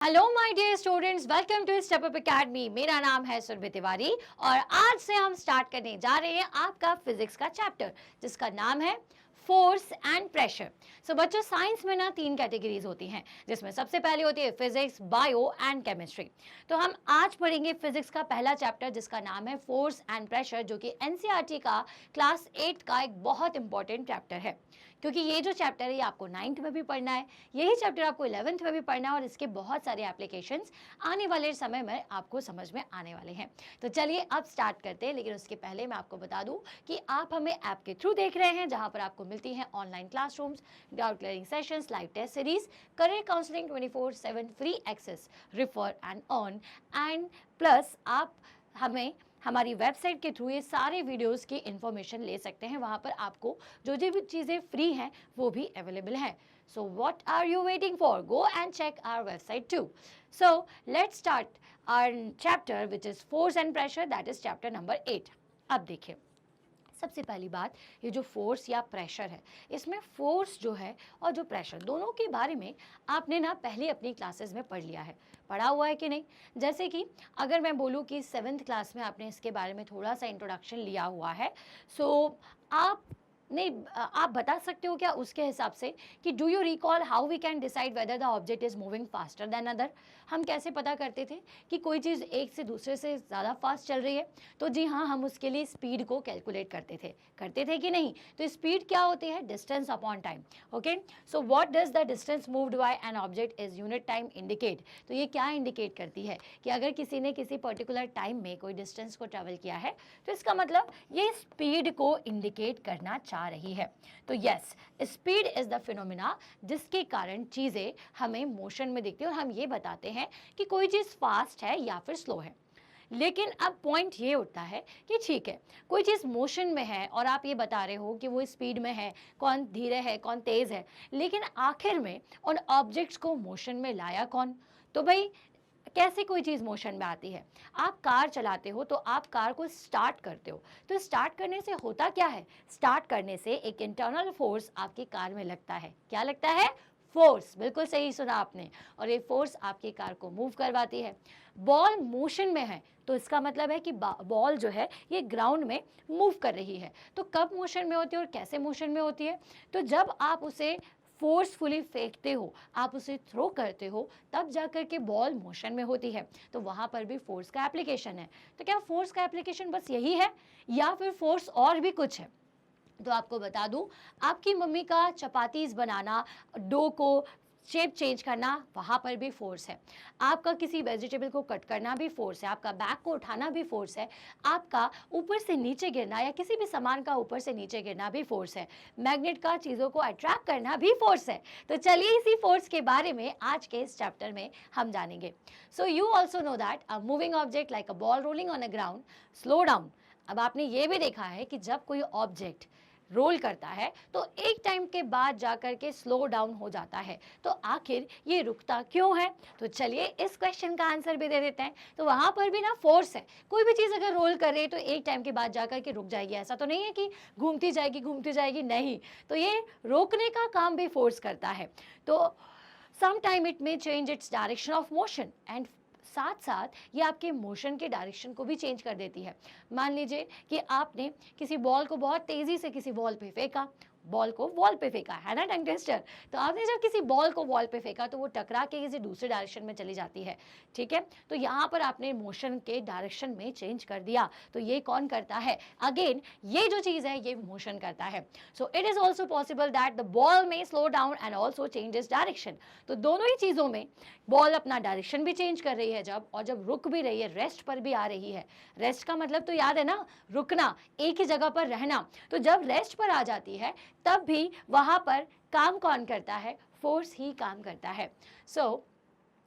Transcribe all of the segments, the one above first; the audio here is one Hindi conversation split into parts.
Hello my dear students, welcome to Step Up Academy. मेरा नाम है सुरभि तिवारी और आज से हम स्टार्ट करने जा रहे हैं आपका फिजिक्स का चैप्टर जिसका नाम है फोर्स एंड प्रेशर। सो बच्चों, साइंस में ना 3 कैटेगरीज होती हैं जिसमें सबसे पहले होती है फिजिक्स, बायो एंड केमिस्ट्री। तो हम आज पढ़ेंगे फिजिक्स का पहला चैप्टर जिसका नाम है फोर्स एंड प्रेशर, जो कि एनसीईआरटी का क्लास 8 का एक बहुत इंपॉर्टेंट चैप्टर है, क्योंकि ये जो चैप्टर है ये आपको 9th में भी पढ़ना है, यही चैप्टर आपको 11th में भी पढ़ना है और इसके बहुत सारे एप्लीकेशंस आने वाले समय में आपको समझ में आने वाले हैं। तो चलिए अब स्टार्ट करते हैं, लेकिन उसके पहले मैं आपको बता दूं कि आप हमें ऐप के थ्रू देख रहे हैं जहां पर आपको मिलती हैं online classrooms, doubt clearing sessions, live test series, career counselling 24/7 free access, refer and earn and plus आप हमें हमारी वेबसाइट के थ्रू ये सारे वीडियोस की इंफॉर्मेशन ले सकते हैं। वहां पर आपको जो जो भी चीज़ें फ्री हैं वो भी अवेलेबल है। So what are you waiting for? Go and check our website too. So let's start our chapter which is force and pressure, that is chapter number 8। अब देखिए, सबसे पहली बात, ये जो फोर्स या प्रेशर है, इसमें फोर्स जो है और जो प्रेशर, दोनों के बारे में आपने ना पहले अपनी क्लासेस में पढ़ लिया है, पढ़ा हुआ है कि नहीं। जैसे कि अगर मैं बोलूँ कि 7th क्लास में आपने इसके बारे में थोड़ा सा इंट्रोडक्शन लिया हुआ है, सो आप आप बता सकते हो क्या उसके हिसाब से कि do you recall how we can decide whether the object is moving faster than other. हम कैसे पता करते थे कि कोई चीज़ एक से दूसरे से ज़्यादा फास्ट चल रही है? तो जी हाँ, हम उसके लिए स्पीड को कैलकुलेट करते थे कि नहीं। तो स्पीड क्या होती है? Distance upon time. Okay, so what does the distance moved by an object is unit time indicate. तो ये क्या इंडिकेट करती है कि अगर किसी ने किसी पर्टिकुलर टाइम में कोई डिस्टेंस को ट्रेवल किया है तो इसका मतलब ये स्पीड को इंडिकेट करना चाह रही है। तो yes, speed is the phenomena जिसके कारण चीजें हमें मोशन में दिखती है और हम ये बताते हैं कि कोई चीज फास्ट है या फिर स्लो है। लेकिन अब पॉइंट ये उठता है कि ठीक है, कोई चीज़ मोशन में है और आप ये बता रहे हो कि वो स्पीड में है, कौन धीरे है कौन तेज़ है, लेकिन आखिर में उन ऑब्जेक्ट्स को मोशन में लाया कौन? तो भाई, कैसे कोई चीज़ मोशन में आती है? आप कार चलाते हो तो आप कार को स्टार्ट करते हो, तो स्टार्ट करने से होता क्या है? स्टार्ट करने से एक इंटरनल फोर्स आपकी कार में लगता है। क्या लगता है? फोर्स। बिल्कुल सही सुना आपने। और ये फोर्स आपकी कार को मूव करवाती है। बॉल मोशन में है तो इसका मतलब है कि बॉल जो है ये ग्राउंड में मूव कर रही है। तो कब मोशन में होती है और कैसे मोशन में होती है? तो जब आप उसे फोर्सफुली फेंकते हो, आप उसे थ्रो करते हो, तब जाकर के बॉल मोशन में होती है। तो वहाँ पर भी फोर्स का एप्लीकेशन है। तो क्या फोर्स का एप्लीकेशन बस यही है या फिर फोर्स और भी कुछ है? तो आपको बता दूं, आपकी मम्मी का चपातीज बनाना, डो को शेप चेंज करना, वहाँ पर भी फोर्स है। आपका किसी वेजिटेबल को कट करना भी फोर्स है। आपका बैग को उठाना भी फोर्स है। आपका ऊपर से नीचे गिरना या किसी भी सामान का ऊपर से नीचे गिरना भी फोर्स है। मैग्नेट का चीज़ों को अट्रैक्ट करना भी फोर्स है। तो चलिए इसी फोर्स के बारे में आज के इस चैप्टर में हम जानेंगे। So you also no that a moving object like a ball rolling on a ground slow down. अब आपने ये भी देखा है कि जब कोई ऑब्जेक्ट रोल करता है तो एक टाइम के बाद जाकर के स्लो डाउन हो जाता है। तो आखिर ये रुकता क्यों है? तो चलिए इस क्वेश्चन का आंसर भी दे देते हैं। तो वहां पर भी ना फोर्स है। कोई भी चीज़ अगर रोल कर रही है तो एक टाइम के बाद जाकर के रुक जाएगी, ऐसा तो नहीं है कि घूमती जाएगी, नहीं। तो ये रोकने का काम भी फोर्स करता है। तो some time it may change its direction of motion and साथ साथ ये आपके मोशन के डायरेक्शन को भी चेंज कर देती है। मान लीजिए कि आपने किसी बॉल को बहुत तेज़ी से किसी बॉल पे फेंका, बॉल को वॉल पे फेंका है ना, टंग टेस्टर। तो आपने जब किसी बॉल को वॉल पे फेंका तो वो टकरा के किसी दूसरे डायरेक्शन में चली जाती है। ठीक है, तो यहाँ पर आपने मोशन के डायरेक्शन में चेंज कर दिया। तो ये कौन करता है? अगेन ये जो चीज़ है ये मोशन करता है। So it is also possible that the ball may slow down and also changes direction. तो दोनों ही चीज़ों में बॉल अपना डायरेक्शन भी चेंज कर रही है जब, और जब रुक भी रही है, रेस्ट पर भी आ रही है। रेस्ट का मतलब तो याद है ना, रुकना, एक ही जगह पर रहना। तो जब रेस्ट पर आ जाती है तब भी वहां पर काम कौन करता है? फोर्स ही काम करता है। सो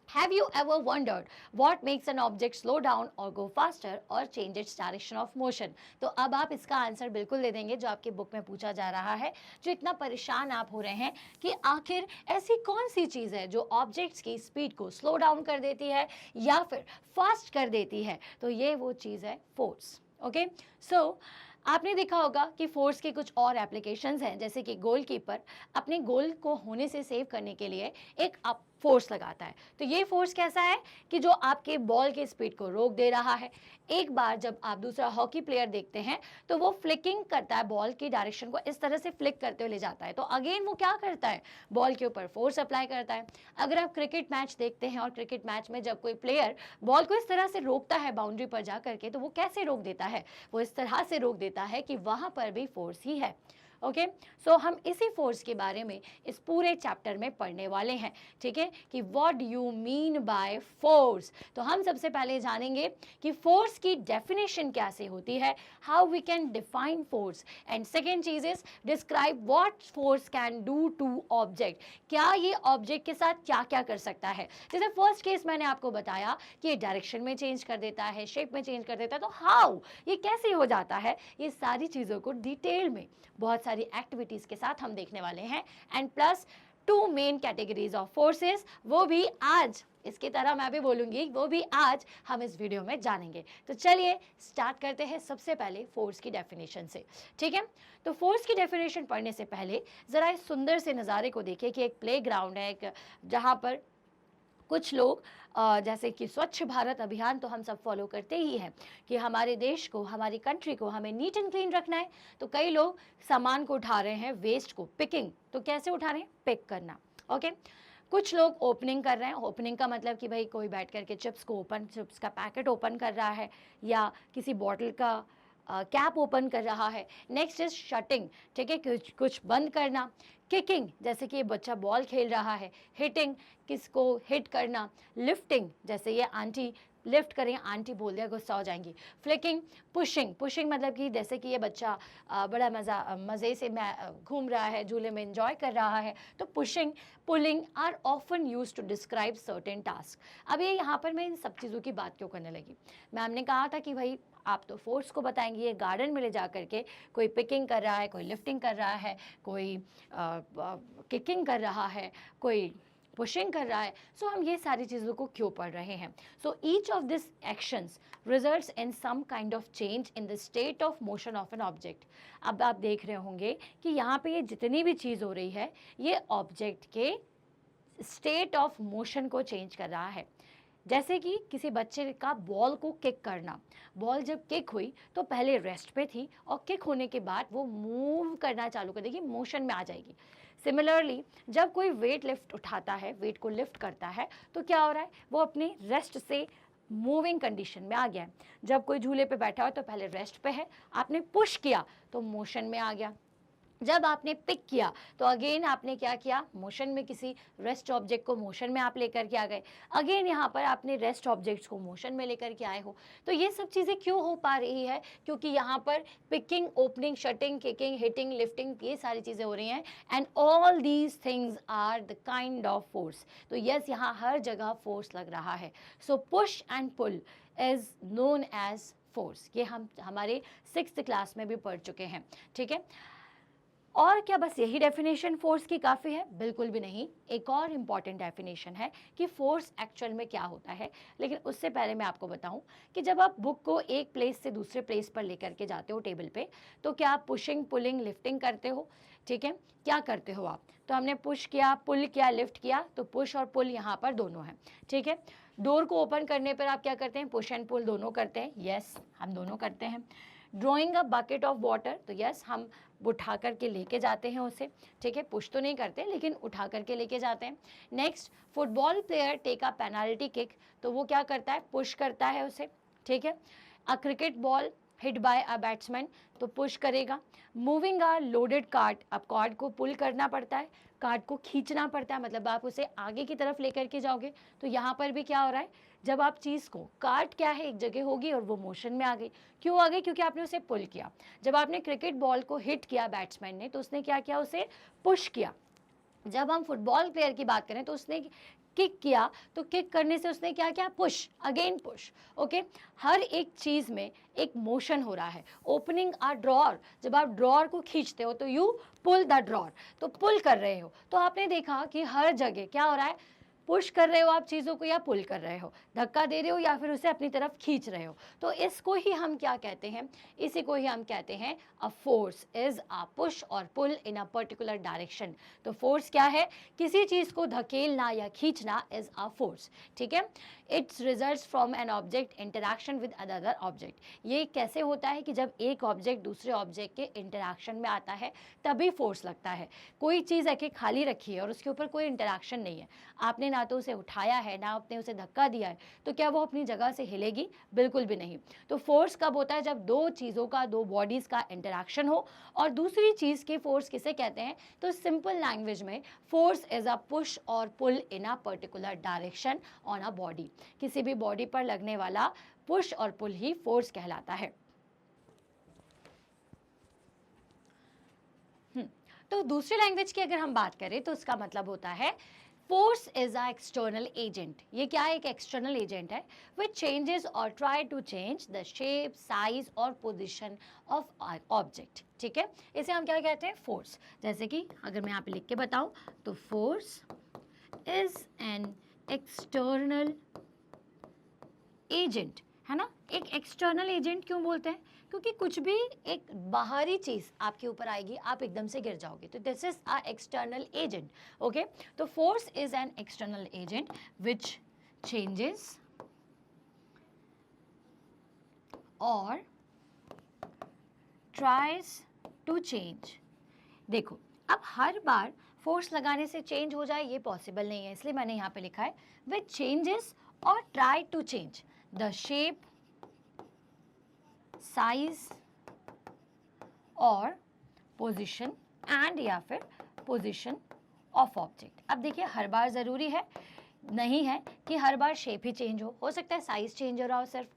have you ever wondered what makes an object slow down or go faster or change its direction of motion? तो अब आप इसका आंसर बिल्कुल दे देंगे जो आपके बुक में पूछा जा रहा है, जो इतना परेशान आप हो रहे हैं कि आखिर ऐसी कौन सी चीज़ है जो ऑब्जेक्ट्स की स्पीड को स्लो डाउन कर देती है या फिर फास्ट कर देती है? तो ये वो चीज़ है फोर्स। ओके, सो आपने देखा होगा कि फोर्स के कुछ और एप्लीकेशंस हैं, जैसे कि गोलकीपर अपने गोल को होने से सेव करने के लिए एक फोर्स लगाता है। तो ये फोर्स कैसा है कि जो आपके बॉल की स्पीड को रोक दे रहा है। एक बार जब आप दूसरा हॉकी प्लेयर देखते हैं तो वो फ्लिकिंग करता है, बॉल की डायरेक्शन को इस तरह से फ्लिक करते हुए ले जाता है, तो अगेन वो क्या करता है, बॉल के ऊपर फोर्स अप्लाई करता है। अगर आप क्रिकेट मैच देखते हैं और क्रिकेट मैच में जब कोई प्लेयर बॉल को इस तरह से रोकता है बाउंड्री पर जा करके, तो वो कैसे रोक देता है, वो इस तरह से रोक देता है कि वहां पर भी फोर्स ही है। ओके, सो हम इसी फोर्स के बारे में इस पूरे चैप्टर में पढ़ने वाले हैं। ठीक है, कि what do you mean by force. तो हम सबसे पहले जानेंगे कि फोर्स की डेफिनेशन कैसे होती है, how we can define force, and second चीज is describe what force can do to object, क्या ये ऑब्जेक्ट के साथ क्या क्या कर सकता है। जैसे फर्स्ट केस मैंने आपको बताया कि ये डायरेक्शन में चेंज कर देता है, शेप में चेंज कर देता है, तो हाउ, ये कैसे हो जाता है, ये सारी चीज़ों को डिटेल में बहुत सारी एक्टिविटीज के साथ हम देखने वाले हैं। And plus 2 main categories of forces, वो भी आज, इसकी तरह मैं भी बोलूंगी, वो भी आज हम इस वीडियो में जानेंगे। तो चलिए स्टार्ट करते हैं सबसे पहले फोर्स की डेफिनेशन से। ठीक है, तो फोर्स की डेफिनेशन पढ़ने से पहले जरा इस सुंदर से नज़ारे को देखिए कि एक प्लेग्राउंड है, एक जहाँ पर कुछ लोग जैसे कि स्वच्छ भारत अभियान तो हम सब फॉलो करते ही हैं कि हमारे देश को, हमारी कंट्री को हमें नीट एंड क्लीन रखना है। तो कई लोग सामान को उठा रहे हैं, वेस्ट को, पिकिंग, तो कैसे उठा रहे हैं, पिक करना। ओके, कुछ लोग ओपनिंग कर रहे हैं। ओपनिंग का मतलब कि भाई कोई बैठ करके चिप्स का पैकेट ओपन कर रहा है या किसी बॉटल का कैप ओपन कर रहा है। नेक्स्ट इज शटिंग, ठीक है, कुछ बंद करना। किकिंग, जैसे कि ये बच्चा बॉल खेल रहा है। हिटिंग, किसको हिट करना। लिफ्टिंग, जैसे ये आंटी लिफ्ट करें, आंटी बोल दिया गुस्सा हो जाएंगी। फ्लिकिंग, पुशिंग मतलब कि जैसे कि ये बच्चा बड़ा मज़े से घूम रहा है, झूले में एंजॉय कर रहा है, तो pushing, pulling are often used to describe certain task. अब ये यहाँ पर मैं इन सब चीज़ों की बात क्यों करने लगी, मैम ने कहा था कि भाई आप तो फोर्स को बताएंगे, ये गार्डन में ले जा करके कोई पिकिंग कर रहा है, कोई लिफ्टिंग कर रहा है, कोई किकिंग कर रहा है, कोई पुशिंग कर रहा है, सो हम ये सारी चीज़ों को क्यों पढ़ रहे हैं। So each of this actions results in some kind of change in the state of motion of an object. अब आप देख रहे होंगे कि यहाँ पे ये जितनी भी चीज़ हो रही है, ये ऑब्जेक्ट के स्टेट ऑफ मोशन को चेंज कर रहा है। जैसे कि किसी बच्चे का बॉल को किक करना, बॉल जब किक हुई तो पहले रेस्ट पे थी और किक होने के बाद वो मूव करना चालू कर देगी, मोशन में आ जाएगी। सिमिलरली जब कोई वेट लिफ्ट उठाता है, वेट को लिफ्ट करता है, तो क्या हो रहा है, वो अपनी रेस्ट से मूविंग कंडीशन में आ गया है। जब कोई झूले पे बैठा हो तो पहले रेस्ट पे है, आपने पुश किया तो मोशन में आ गया। जब आपने पिक किया तो अगेन आपने क्या किया, मोशन में, किसी रेस्ट ऑब्जेक्ट को मोशन में आप लेकर के आ गए। अगेन यहाँ पर आपने रेस्ट ऑब्जेक्ट्स को मोशन में लेकर के आए हो। तो ये सब चीज़ें क्यों हो पा रही है, क्योंकि यहाँ पर picking, opening, shutting, kicking, hitting, lifting, ये सारी चीज़ें हो रही हैं, and all these things are the kind of force. तो यस, यहाँ हर जगह फोर्स लग रहा है। So push and pull is known as force. ये हम हमारे 6th क्लास में भी पढ़ चुके हैं। ठीक है, और क्या बस यही डेफिनेशन फोर्स की काफ़ी है? बिल्कुल भी नहीं। एक और इम्पॉर्टेंट डेफिनेशन है कि फोर्स एक्चुअल में क्या होता है। लेकिन उससे पहले मैं आपको बताऊं कि जब आप बुक को एक प्लेस से दूसरे प्लेस पर लेकर के जाते हो टेबल पे, तो क्या आप पुशिंग, पुलिंग, लिफ्टिंग करते हो? ठीक है, क्या करते हो आप? तो हमने पुश किया, पुल किया, लिफ्ट किया, तो पुश और पुल यहाँ पर दोनों हैं। ठीक है, डोर को ओपन करने पर आप क्या करते हैं, पुश एंड पुल दोनों करते हैं। यस, हम दोनों करते हैं। Drawing a bucket of water, तो यस, हम उठा करके लेके जाते हैं उसे। ठीक है, पुश तो नहीं करते लेकिन उठा करके लेके जाते हैं। Next, football player take a penalty kick, तो वो क्या करता है, पुश करता है उसे। ठीक है, a cricket ball hit by a batsman, तो पुश करेगा। मूविंग अ लोडेड कार्ट, अब कार्ड को पुल करना पड़ता है, कार्ड को खींचना पड़ता है, मतलब आप उसे आगे की तरफ लेकर के जाओगे। तो यहाँ पर भी क्या हो रहा है, जब आप चीज़ को, कार्ड क्या है, एक जगह होगी और वो मोशन में आ गई। क्यों आ गई, क्योंकि आपने उसे पुल किया। जब आपने क्रिकेट बॉल को हिट किया बैट्समैन ने, तो उसने क्या किया, उसे पुश किया। जब हम फुटबॉल प्लेयर की बात करें तो उसने किक किया, तो किक करने से उसने क्या किया, पुश, अगेन पुश। ओके, हर एक चीज़ में एक मोशन हो रहा है। ओपनिंग अ ड्रॉर, जब आप ड्रॉर को खींचते हो तो यू पुल द ड्रॉर, तो पुल कर रहे हो। तो आपने देखा कि हर जगह क्या हो रहा है, पुश कर रहे हो आप चीज़ों को या पुल कर रहे हो, धक्का दे रहे हो या फिर उसे अपनी तरफ खींच रहे हो। तो इसको ही हम क्या कहते हैं, इसी को ही हम कहते हैं a force is a push और pull in a particular direction. तो फोर्स क्या है, किसी चीज़ को धकेलना या खींचना इज अ फोर्स, ठीक है। It's results from an object interaction with other object. ये कैसे होता है कि जब एक ऑब्जेक्ट दूसरे ऑब्जेक्ट के इंटरैक्शन में आता है तभी फोर्स लगता है। कोई चीज़ है कि खाली रखी है और उसके ऊपर कोई इंटरैक्शन नहीं है, आपने ना तो उसे उठाया है ना आपने उसे धक्का दिया है, तो क्या वो अपनी जगह से हिलेगी? बिल्कुल भी नहीं। तो फोर्स कब होता है, जब दो चीज़ों का, दो बॉडीज़ का इंटरैक्शन हो। और दूसरी चीज़ के फोर्स किसे कहते हैं, तो सिंपल लैंग्वेज में फोर्स इज अ पुश और pull in a particular direction on a body. किसी भी बॉडी पर लगने वाला पुश और पुल ही फोर्स कहलाता है। तो दूसरी लैंग्वेज की अगर हम बात करें तो उसका मतलब होता है force is a external agent. ये क्या है, एक एक्सटर्नल एजेंट है विच चेंजेस और try to change the shape, size और पोजिशन ऑफ ऑब्जेक्ट, ठीक है। इसे हम क्या कहते हैं, फोर्स। जैसे कि अगर मैं यहाँ पे लिख के बताऊं तो force is an external agent, है ना। एक एक्सटर्नल एजेंट क्यों बोलते हैं, क्योंकि कुछ भी एक बाहरी चीज आपके ऊपर आएगी आप एकदम से गिर जाओगे, तो this is a external agent, okay. तो force is an external agent which changes और ट्राइज टू चेंज। देखो, अब हर बार फोर्स लगाने से चेंज हो जाए ये पॉसिबल नहीं है, इसलिए मैंने यहाँ पे लिखा है विच चेंजेस और try to change the shape, size और पोजीशन एंड या फिर पोजीशन ऑफ ऑब्जेक्ट। अब देखिए, हर बार ज़रूरी है नहीं है कि हर बार शेप ही चेंज हो सकता है साइज चेंज हो रहा हो सिर्फ,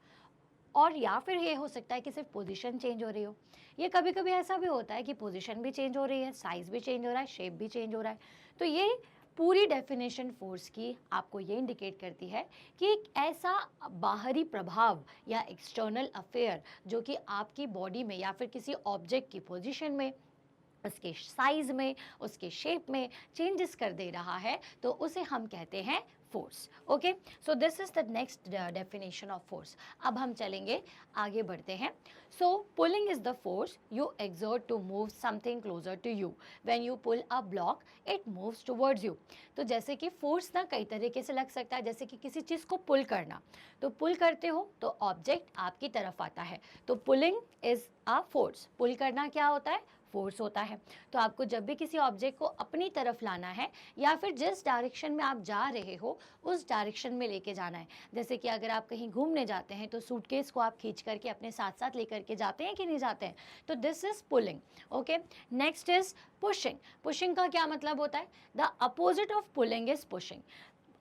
और या फिर ये हो सकता है कि सिर्फ पोजीशन चेंज हो रही हो। ये कभी कभी ऐसा भी होता है कि पोजीशन भी चेंज हो रही है, साइज भी चेंज हो रहा है, शेप भी चेंज हो रहा है। तो ये पूरी डेफिनेशन फोर्स की आपको ये इंडिकेट करती है कि एक ऐसा बाहरी प्रभाव या एक्सटर्नल अफेयर जो कि आपकी बॉडी में या फिर किसी ऑब्जेक्ट की पोजीशन में, उसके साइज में, उसके शेप में चेंजेस कर दे रहा है, तो उसे हम कहते हैं force, okay. So this is the next definition of force. अब हम चलेंगे, आगे बढ़ते हैं। So pulling is the force you exert to move something closer to you. When you pull a block it moves towards you. तो जैसे कि फोर्स ना कई तरीके से लग सकता है, जैसे कि किसी चीज़ को पुल करना, तो पुल करते हो तो ऑब्जेक्ट आपकी तरफ आता है, तो पुलिंग इज अ फोर्स। पुल करना क्या होता है, फोर्स होता है। तो आपको जब भी किसी ऑब्जेक्ट को अपनी तरफ लाना है या फिर जिस डायरेक्शन में आप जा रहे हो उस डायरेक्शन में लेके जाना है। जैसे कि अगर आप कहीं घूमने जाते हैं तो सूटकेस को आप खींच करके अपने साथ साथ लेकर के जाते हैं कि नहीं जाते हैं, तो this is pulling, okay. Next is pushing. Pushing का क्या मतलब होता है, the opposite of pulling is pushing.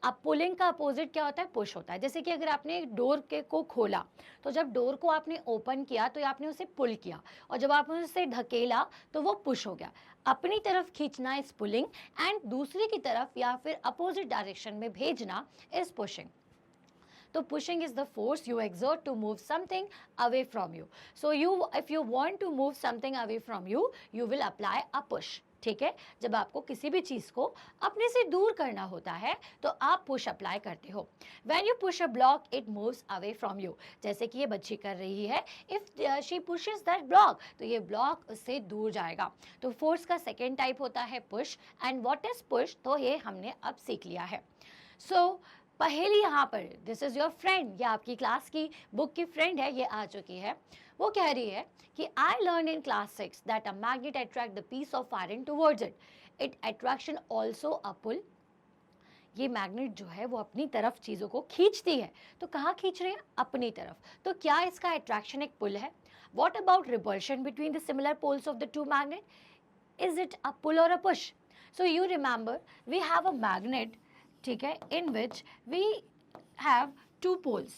अब पुलिंग का अपोजिट क्या होता है, पुश होता है। जैसे कि अगर आपने डोर के को खोला, तो जब डोर को आपने ओपन किया तो आपने उसे पुल किया, और जब आपने उसे ढकेला तो वो पुश हो गया। अपनी तरफ खींचना इज पुलिंग एंड दूसरी की तरफ या फिर अपोजिट डायरेक्शन में भेजना इज पुशिंग। तो pushing is the force you exert to move something away from you. So if you want to move something away from you, you will apply a push. ठीक है, जब आपको किसी भी चीज को अपने से दूर करना होता है तो आप पुश अप्लाई करते हो। When you push a block, it moves away from you. जैसे कि ये बच्ची कर रही है, if she pushes that block, तो ये ब्लॉक उससे दूर जाएगा। तो फोर्स का सेकेंड टाइप होता है push, and what is push, तो ये हमने अब सीख लिया है। सो पहेली यहाँ पर, दिस इज योर फ्रेंड, या आपकी क्लास की बुक की फ्रेंड है, ये आ चुकी है। वो कह रही है कि I learn in class 6 that a magnet attract the piece of iron towards it. It attraction also a pull. ये मैग्नेट जो है वो अपनी तरफ चीज़ों को खींचती है, तो कहाँ खींच रही है, अपनी तरफ। तो क्या इसका अट्रैक्शन एक पुल है? What about repulsion between the similar poles of the two magnet? Is it a pull और a push? So you remember we have a magnet, ठीक है, in which we have two poles,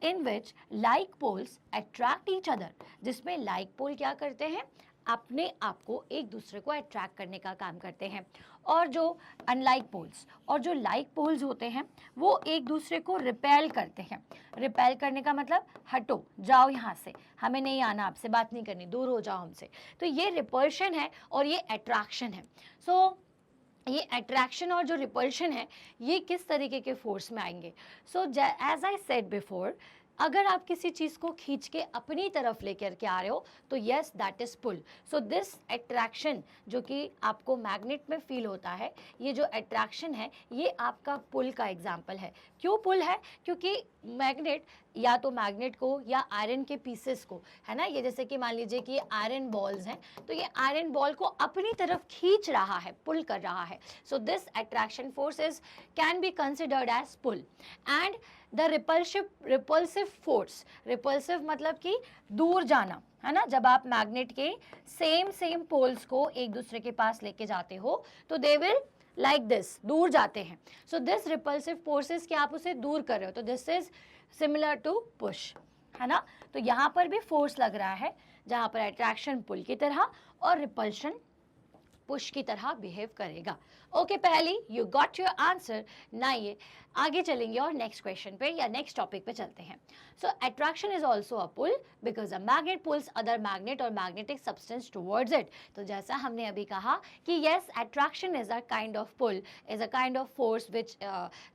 in which like poles attract each other, जिसमें like pole क्या करते हैं, अपने आप को एक दूसरे को अट्रैक्ट करने का काम करते हैं, और जो अनलाइक पोल्स और जो लाइक पोल्स होते हैं वो एक दूसरे को रिपेल करते हैं। रिपेल करने का मतलब हटो, जाओ यहाँ से, हमें नहीं आना, आपसे बात नहीं करनी, दूर हो जाओ हमसे। तो ये रिपल्शन है और ये अट्रैक्शन है। सो ये अट्रैक्शन और जो रिपल्शन है ये किस तरीके के फोर्स में आएंगे। So as I said before, अगर आप किसी चीज़ को खींच के अपनी तरफ लेकर के आ रहे हो तो yes that is pull. So this attraction जो कि आपको मैग्नेट में फील होता है, ये जो अट्रैक्शन है ये आपका पुल का एग्जाम्पल है। क्यों पुल है? क्योंकि मैग्नेट या तो मैग्नेट को या आयरन के पीसेस को, है ना, ये जैसे कि मान लीजिए कि ये आयरन बॉल्स हैं, तो ये आयरन बॉल को अपनी तरफ खींच रहा है, पुल कर रहा है। So this attraction force is can be considered as pull. And the repulsive force, repulsive मतलब कि दूर जाना, है ना, जब आप मैग्नेट के सेम पोल्स को एक दूसरे के पास लेके जाते हो तो दे विल लाइक दिस, दूर जाते हैं। सो दिस रिपल्सिव फोर्सेस कि आप उसे दूर कर रहे हो, तो this is similar to push, है ना। तो यहाँ पर भी फोर्स लग रहा है, जहाँ पर अट्रैक्शन पुल की तरह और रिपल्शन पुश की तरह बिहेव करेगा। ओके, पहली यू गॉट योर आंसर। ना ये आगे चलेंगे और नेक्स्ट क्वेश्चन पे या नेक्स्ट टॉपिक पे चलते हैं। So attraction is also a pull because a magnet pulls other magnet और मैग्नेटिक सब्सटेंस टुवर्ड्स इट। तो जैसा हमने अभी कहा कि yes attraction is a kind of pull, is a kind of force which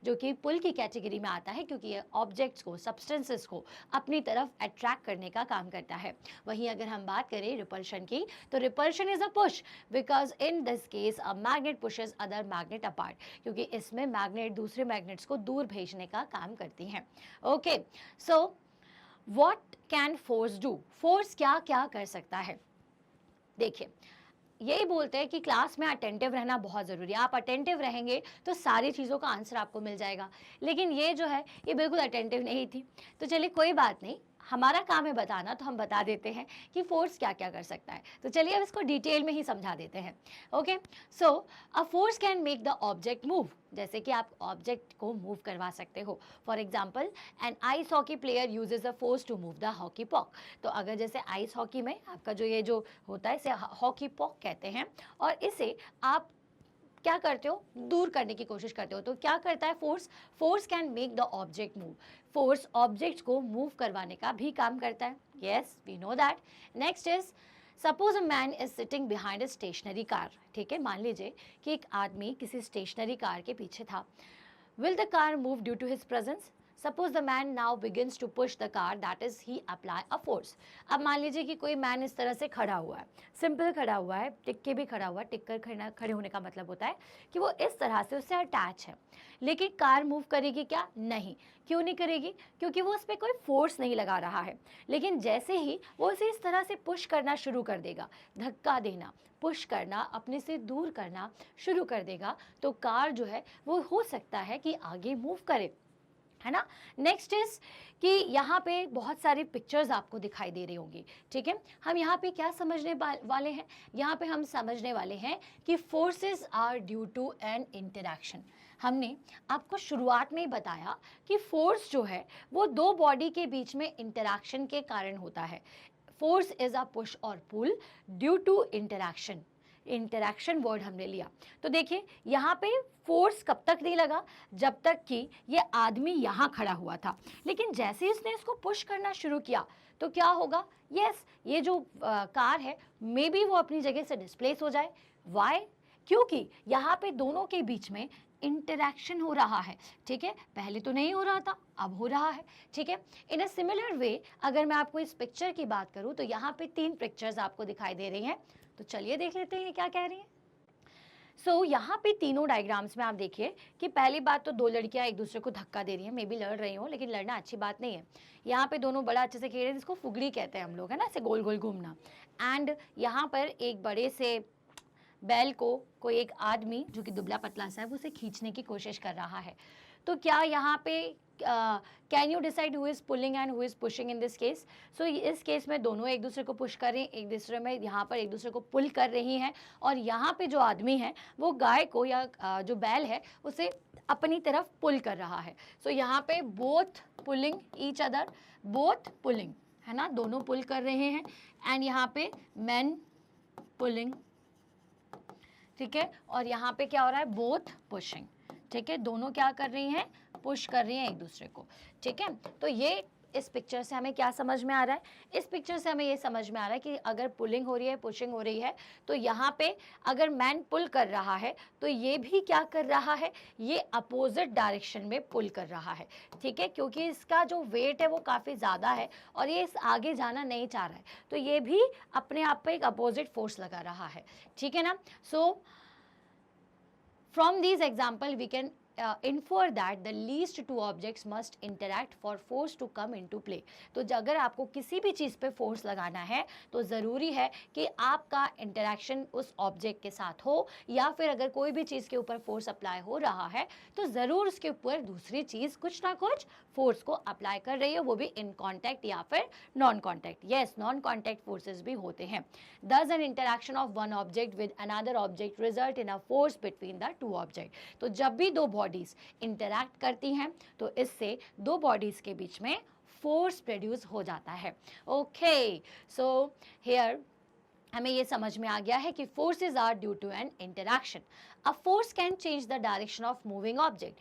जो कि पुल की कैटेगरी में आता है, क्योंकि ये ऑब्जेक्ट्स को, सब्सटेंसेस को अपनी तरफ अट्रैक्ट करने का काम करता है। वहीं अगर हम बात करें रिपल्शन की, तो repulsion is a push because in this case a magnet pushes other magnet apart, क्योंकि इसमें मैग्नेट दूसरे मैग्नेट्स को दूर भेजने का काम करती हैं। Okay, so what can force do? Force क्या क्या कर सकता है? देखिए, यही बोलते हैं कि क्लास में अटेंटिव रहना बहुत ज़रूरी है। आप अटेंटिव रहेंगे तो सारी चीज़ों का आंसर आपको मिल जाएगा। लेकिन ये जो है ये बिल्कुल अटेंटिव नहीं थी। तो चलिए कोई बात नहीं, हमारा काम है बताना, तो हम बता देते हैं कि फोर्स क्या क्या कर सकता है। तो चलिए अब इसको डिटेल में ही समझा देते हैं। Okay, so a force can make the object move, जैसे कि आप ऑब्जेक्ट को मूव करवा सकते हो। For example an ice hockey player uses a force to move the hockey puck. तो अगर जैसे आइस हॉकी में आपका ये जो होता है इसे हॉकी पॉक कहते हैं, और इसे आप क्या करते हो, दूर करने की कोशिश करते हो। तो क्या करता है force? Force can make the object move. Force objects को मूव करवाने का भी काम करता है। Yes we know that. Next is suppose a man is sitting behind a stationary car. ठीक है, मान लीजिए कि एक आदमी किसी स्टेशनरी कार के पीछे था। Will the car move due to his presence? Suppose the man now begins to push the car, that is he apply a force. अब मान लीजिए कि कोई मैन इस तरह से खड़ा हुआ है, सिंपल खड़ा हुआ है, टिक के भी खड़ा हुआ है। टिक कर खड़े होने का मतलब होता है कि वो इस तरह से उससे अटैच है। लेकिन कार मूव करेगी क्या? नहीं। क्यों नहीं करेगी? क्योंकि वो उस पर कोई फोर्स नहीं लगा रहा है। लेकिन जैसे ही वो उसे इस तरह से पुश करना शुरू कर देगा, धक्का देना, पुश करना, अपने से दूर करना शुरू कर देगा, तो कार जो है वो हो सकता है कि आगे मूव करे, है ना। नेक्स्ट इज कि यहाँ पे बहुत सारी पिक्चर्स आपको दिखाई दे रही होंगी। ठीक है, हम यहाँ पे क्या समझने वाले हैं? यहाँ पे हम समझने वाले हैं कि forces are due to an interaction. हमने आपको शुरुआत में ही बताया कि फोर्स जो है वो दो बॉडी के बीच में इंटरैक्शन के कारण होता है। फोर्स इज अ पुश और pull due to interaction. Interaction word हमने लिया। तो देखिए यहाँ पे फोर्स कब तक नहीं लगा? जब तक कि ये आदमी यहाँ खड़ा हुआ था। लेकिन जैसे ही इसने इसको पुश करना शुरू किया तो क्या होगा? यस, ये जो कार है मे बी वो अपनी जगह से डिस्प्लेस हो जाए। वाई? क्योंकि यहाँ पे दोनों के बीच में इंटरैक्शन हो रहा है। ठीक है, पहले तो नहीं हो रहा था, अब हो रहा है। ठीक है, इन अ सिमिलर वे अगर मैं आपको इस पिक्चर की बात करूं तो यहाँ पे 3 पिक्चर्स आपको दिखाई दे रही हैं। तो चलिए देख लेते हैं क्या कह रही हैं। सो यहाँ पे तीनों डायग्राम्स में आप देखिए कि पहली बात तो 2 लड़कियां एक दूसरे को धक्का दे रही हैं, मे बी लड़ रही हो, लेकिन लड़ना अच्छी बात नहीं है। यहाँ पे दोनों बड़ा अच्छे से खेल रहे हैं, जिसको फुगड़ी कहते हैं हम लोग, है ना, ऐसे गोल गोल घूमना। एंड यहाँ पर एक बड़े से बैल को कोई एक आदमी जो कि दुबला पतला सा है वो उसे खींचने की कोशिश कर रहा है। तो क्या यहाँ पे can you decide who is pulling and who is pushing in this case? सो इस केस में दोनों एक दूसरे को पुश कर रही हैं, एक दूसरे में यहाँ पर एक दूसरे को पुल कर रही हैं। और यहाँ पे जो आदमी है वो गाय को या जो बैल है उसे अपनी तरफ पुल कर रहा है। सो यहाँ पे both pulling each other, both pulling, है ना, दोनों पुल कर रहे हैं। एंड यहाँ पे मैन पुलिंग, ठीक है, और यहाँ पे क्या हो रहा है? Both pushing. ठीक है, दोनों क्या कर रही हैं? पुश कर रही हैं एक दूसरे को। ठीक है, तो ये इस पिक्चर से हमें क्या समझ में आ रहा है? इस पिक्चर से हमें ये समझ में आ रहा है कि अगर पुलिंग हो रही है, पुशिंग हो रही है, तो यहाँ पे अगर मैन पुल कर रहा है तो ये भी क्या कर रहा है, ये अपोजिट डायरेक्शन में पुल कर रहा है, ठीक है, क्योंकि इसका जो वेट है वो काफ़ी ज़्यादा है और ये इस आगे जाना नहीं चाह रहा है, तो ये भी अपने आप पे एक अपोजिट फोर्स लगा रहा है, ठीक है ना। So from this example we can infer that the least two objects must interact for force to come into play। तो अगर आपको किसी भी चीज़ पे फोर्स लगाना है तो ज़रूरी है कि आपका इंटरेक्शन उस ऑब्जेक्ट के साथ हो, या फिर अगर कोई भी चीज़ के ऊपर फोर्स अप्लाई हो रहा है तो ज़रूर उसके ऊपर दूसरी चीज़ कुछ ना कुछ फोर्स को अप्लाई कर रही है, वो भी इन कॉन्टैक्ट या फिर non contact. Yes, non contact forces भी होते हैं। दस N interaction of one object with another object result in a force between the two object. तो जब भी दो बॉडीज इंटरैक्ट करती हैं तो इससे दो बॉडीज के बीच में फोर्स प्रोड्यूस हो जाता है। ओके, सो हियर हमें ये समझ में आ गया है कि forces are due to an interaction. A force can change the direction of moving object.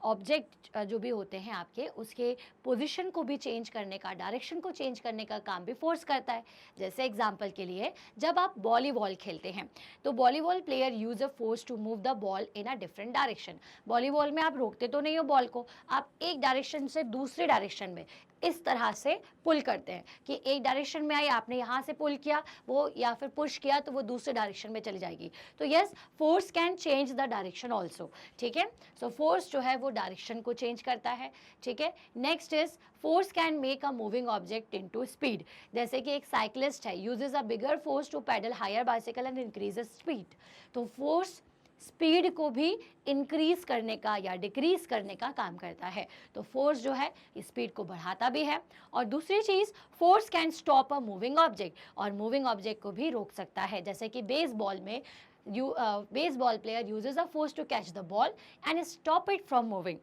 Object जो भी होते हैं आपके, उसके पोजीशन को भी चेंज करने का, डायरेक्शन को चेंज करने का काम भी फोर्स करता है। जैसे एग्जांपल के लिए जब आप वॉलीबॉल खेलते हैं तो volleyball player use a force to move the ball in a different direction. Volleyball में आप रोकते तो नहीं हो बॉल को, आप एक डायरेक्शन से दूसरे डायरेक्शन में इस तरह से पुल करते हैं कि एक डायरेक्शन में आई, आपने यहाँ से पुल किया वो, या फिर पुश किया तो वो दूसरे डायरेक्शन में चली जाएगी। तो yes, force can change the direction also, ठीक है। सो फोर्स जो है वो डायरेक्शन को चेंज करता है, ठीक है। Next is force can make a moving object into speed. जैसे कि एक साइक्लिस्ट है, uses a bigger force to paddle higher bicycle and increases speed. तो फोर्स स्पीड को भी इंक्रीज करने का या डिक्रीज करने का काम करता है। तो फोर्स जो है स्पीड को बढ़ाता भी है। और दूसरी चीज, force can stop a moving object, और मूविंग ऑब्जेक्ट को भी रोक सकता है। जैसे कि बेसबॉल में baseball player uses a force to catch the ball and stop it from moving.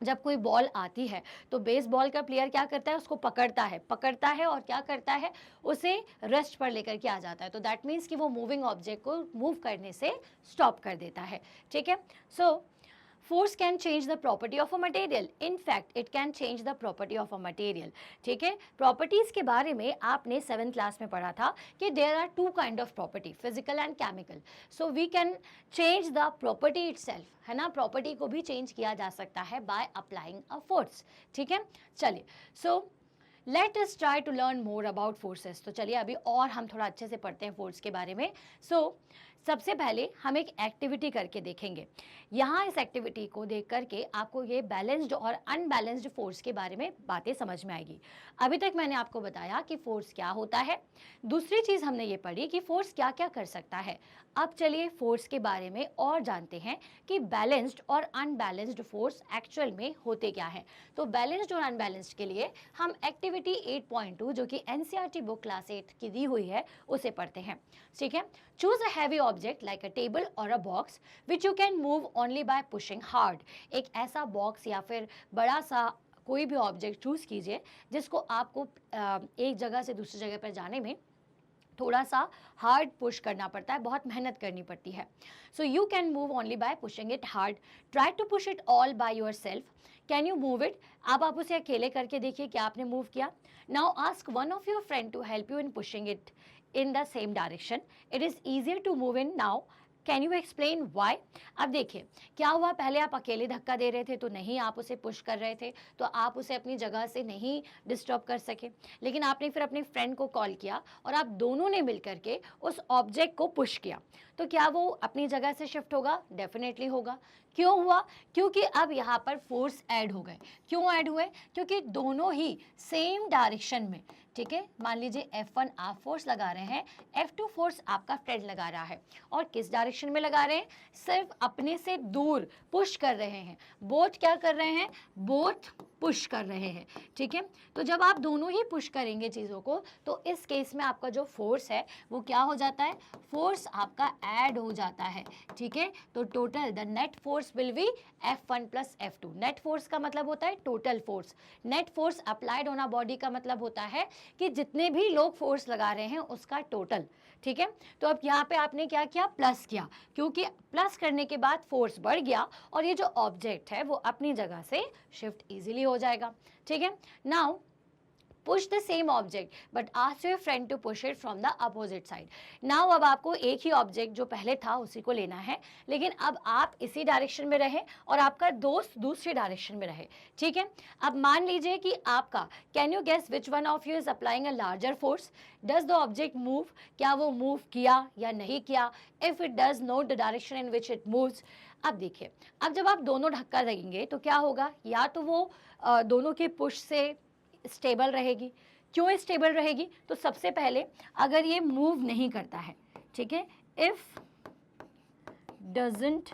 जब कोई बॉल आती है तो बेसबॉल का प्लेयर क्या करता है, उसको पकड़ता है और क्या करता है, उसे रेस्ट पर लेकर के आ जाता है। तो दैट मीन्स कि वो मूविंग ऑब्जेक्ट को मूव करने से स्टॉप कर देता है, ठीक है। So force can change the property of a material. In fact it can change the property of a material, ठीक है। प्रॉपर्टीज के बारे में आपने 7th क्लास में पढ़ा था कि there are two kind of property, physical and chemical. So we can change the property itself, है ना, प्रॉपर्टी को भी चेंज किया जा सकता है बाय अप्लाइंग अ फोर्स, ठीक है। चलिए, so let us try to learn more about forces. तो चलिए अभी और हम थोड़ा अच्छे से पढ़ते हैं फोर्स के बारे में। सो सबसे पहले हम एक एक्टिविटी करके देखेंगे। यहाँ इस एक्टिविटी को देख करके आपको ये बैलेंस्ड और अनबैलेंस्ड फोर्स के बारे में बातें समझ में आएगी। अभी तक मैंने आपको बताया कि फोर्स क्या होता है, दूसरी चीज़ हमने ये पढ़ी कि फोर्स क्या क्या कर सकता है। अब चलिए फोर्स के बारे में और जानते हैं कि बैलेंस्ड और अनबैलेंस्ड फोर्स एक्चुअल में होते क्या हैं। तो बैलेंस्ड और अनबैलेंस्ड के लिए हम एक्टिविटी 8.2 जो कि एनसीईआरटी बुक क्लास 8 की दी हुई है उसे पढ़ते हैं, ठीक है। Choose a heavy object like a table और a box which you can move only by pushing hard. एक ऐसा बॉक्स या फिर बड़ा सा कोई भी ऑब्जेक्ट चूज कीजिए जिसको आपको एक जगह से दूसरी जगह पर जाने में थोड़ा सा हार्ड पुश करना पड़ता है, बहुत मेहनत करनी पड़ती है। So you can move only by pushing it hard. Try to push it all by yourself. Can you move it? अब आप उसे अकेले करके देखिए क्या आपने मूव किया। Now ask one of your friend to help you in pushing it in the same direction. It is easier to move in now. Can you explain why? अब देखिए क्या हुआ, पहले आप अकेले धक्का दे रहे थे तो नहीं आप उसे पुश कर रहे थे, तो आप उसे अपनी जगह से नहीं डिस्टर्ब कर सके, लेकिन आपने फिर अपने फ्रेंड को कॉल किया और आप दोनों ने मिलकर के उस ऑब्जेक्ट को पुश किया, तो क्या वो अपनी जगह से शिफ्ट होगा? डेफिनेटली होगा। क्यों हुआ? क्योंकि अब यहाँ पर फोर्स ऐड हो गए। क्यों ऐड हुए? क्योंकि दोनों ही सेम डायरेक्शन में, ठीक है। मान लीजिए F1 आप फोर्स लगा रहे हैं, F2 फोर्स आपका फ्रेंड लगा रहा है, और किस डायरेक्शन में लगा रहे हैं? सिर्फ अपने से दूर पुश कर रहे हैं। बोथ क्या कर रहे हैं? बोथ पुश कर रहे हैं, ठीक है। तो जब आप दोनों ही पुश करेंगे चीज़ों को तो इस केस में आपका जो फोर्स है वो क्या हो जाता है? फोर्स आपका ऐड हो जाता है, ठीक है। तो total the net force will be F1 plus F2। Net force का मतलब होता है total force. Net force applied on a body का मतलब होता है कि जितने भी लोग फोर्स लगा रहे हैं उसका टोटल, ठीक है। तो अब यहाँ पे आपने क्या किया? प्लस किया, क्योंकि प्लस करने के बाद फोर्स बढ़ गया और ये जो ऑब्जेक्ट है वो अपनी जगह से शिफ्ट इजीली हो जाएगा, ठीक है। Now push the same object but ask your friend to push it from the opposite side. Now अब आपको एक ही ऑब्जेक्ट जो पहले था उसी को लेना है, लेकिन अब आप इसी डायरेक्शन में रहे और आपका दोस्त दूसरी डायरेक्शन में रहे, ठीक है। अब मान लीजिए कि आपका, can you guess which one of you is applying a larger force? Does the object move? क्या वो मूव किया या नहीं किया? If it does, note the direction in which it moves. अब देखिए, अब जब आप दोनों धक्का देंगे तो क्या होगा, या तो वो दोनों के पुश से स्टेबल रहेगी। क्यों स्टेबल रहेगी? तो सबसे पहले अगर ये मूव नहीं करता है, ठीक है, इफ डजंट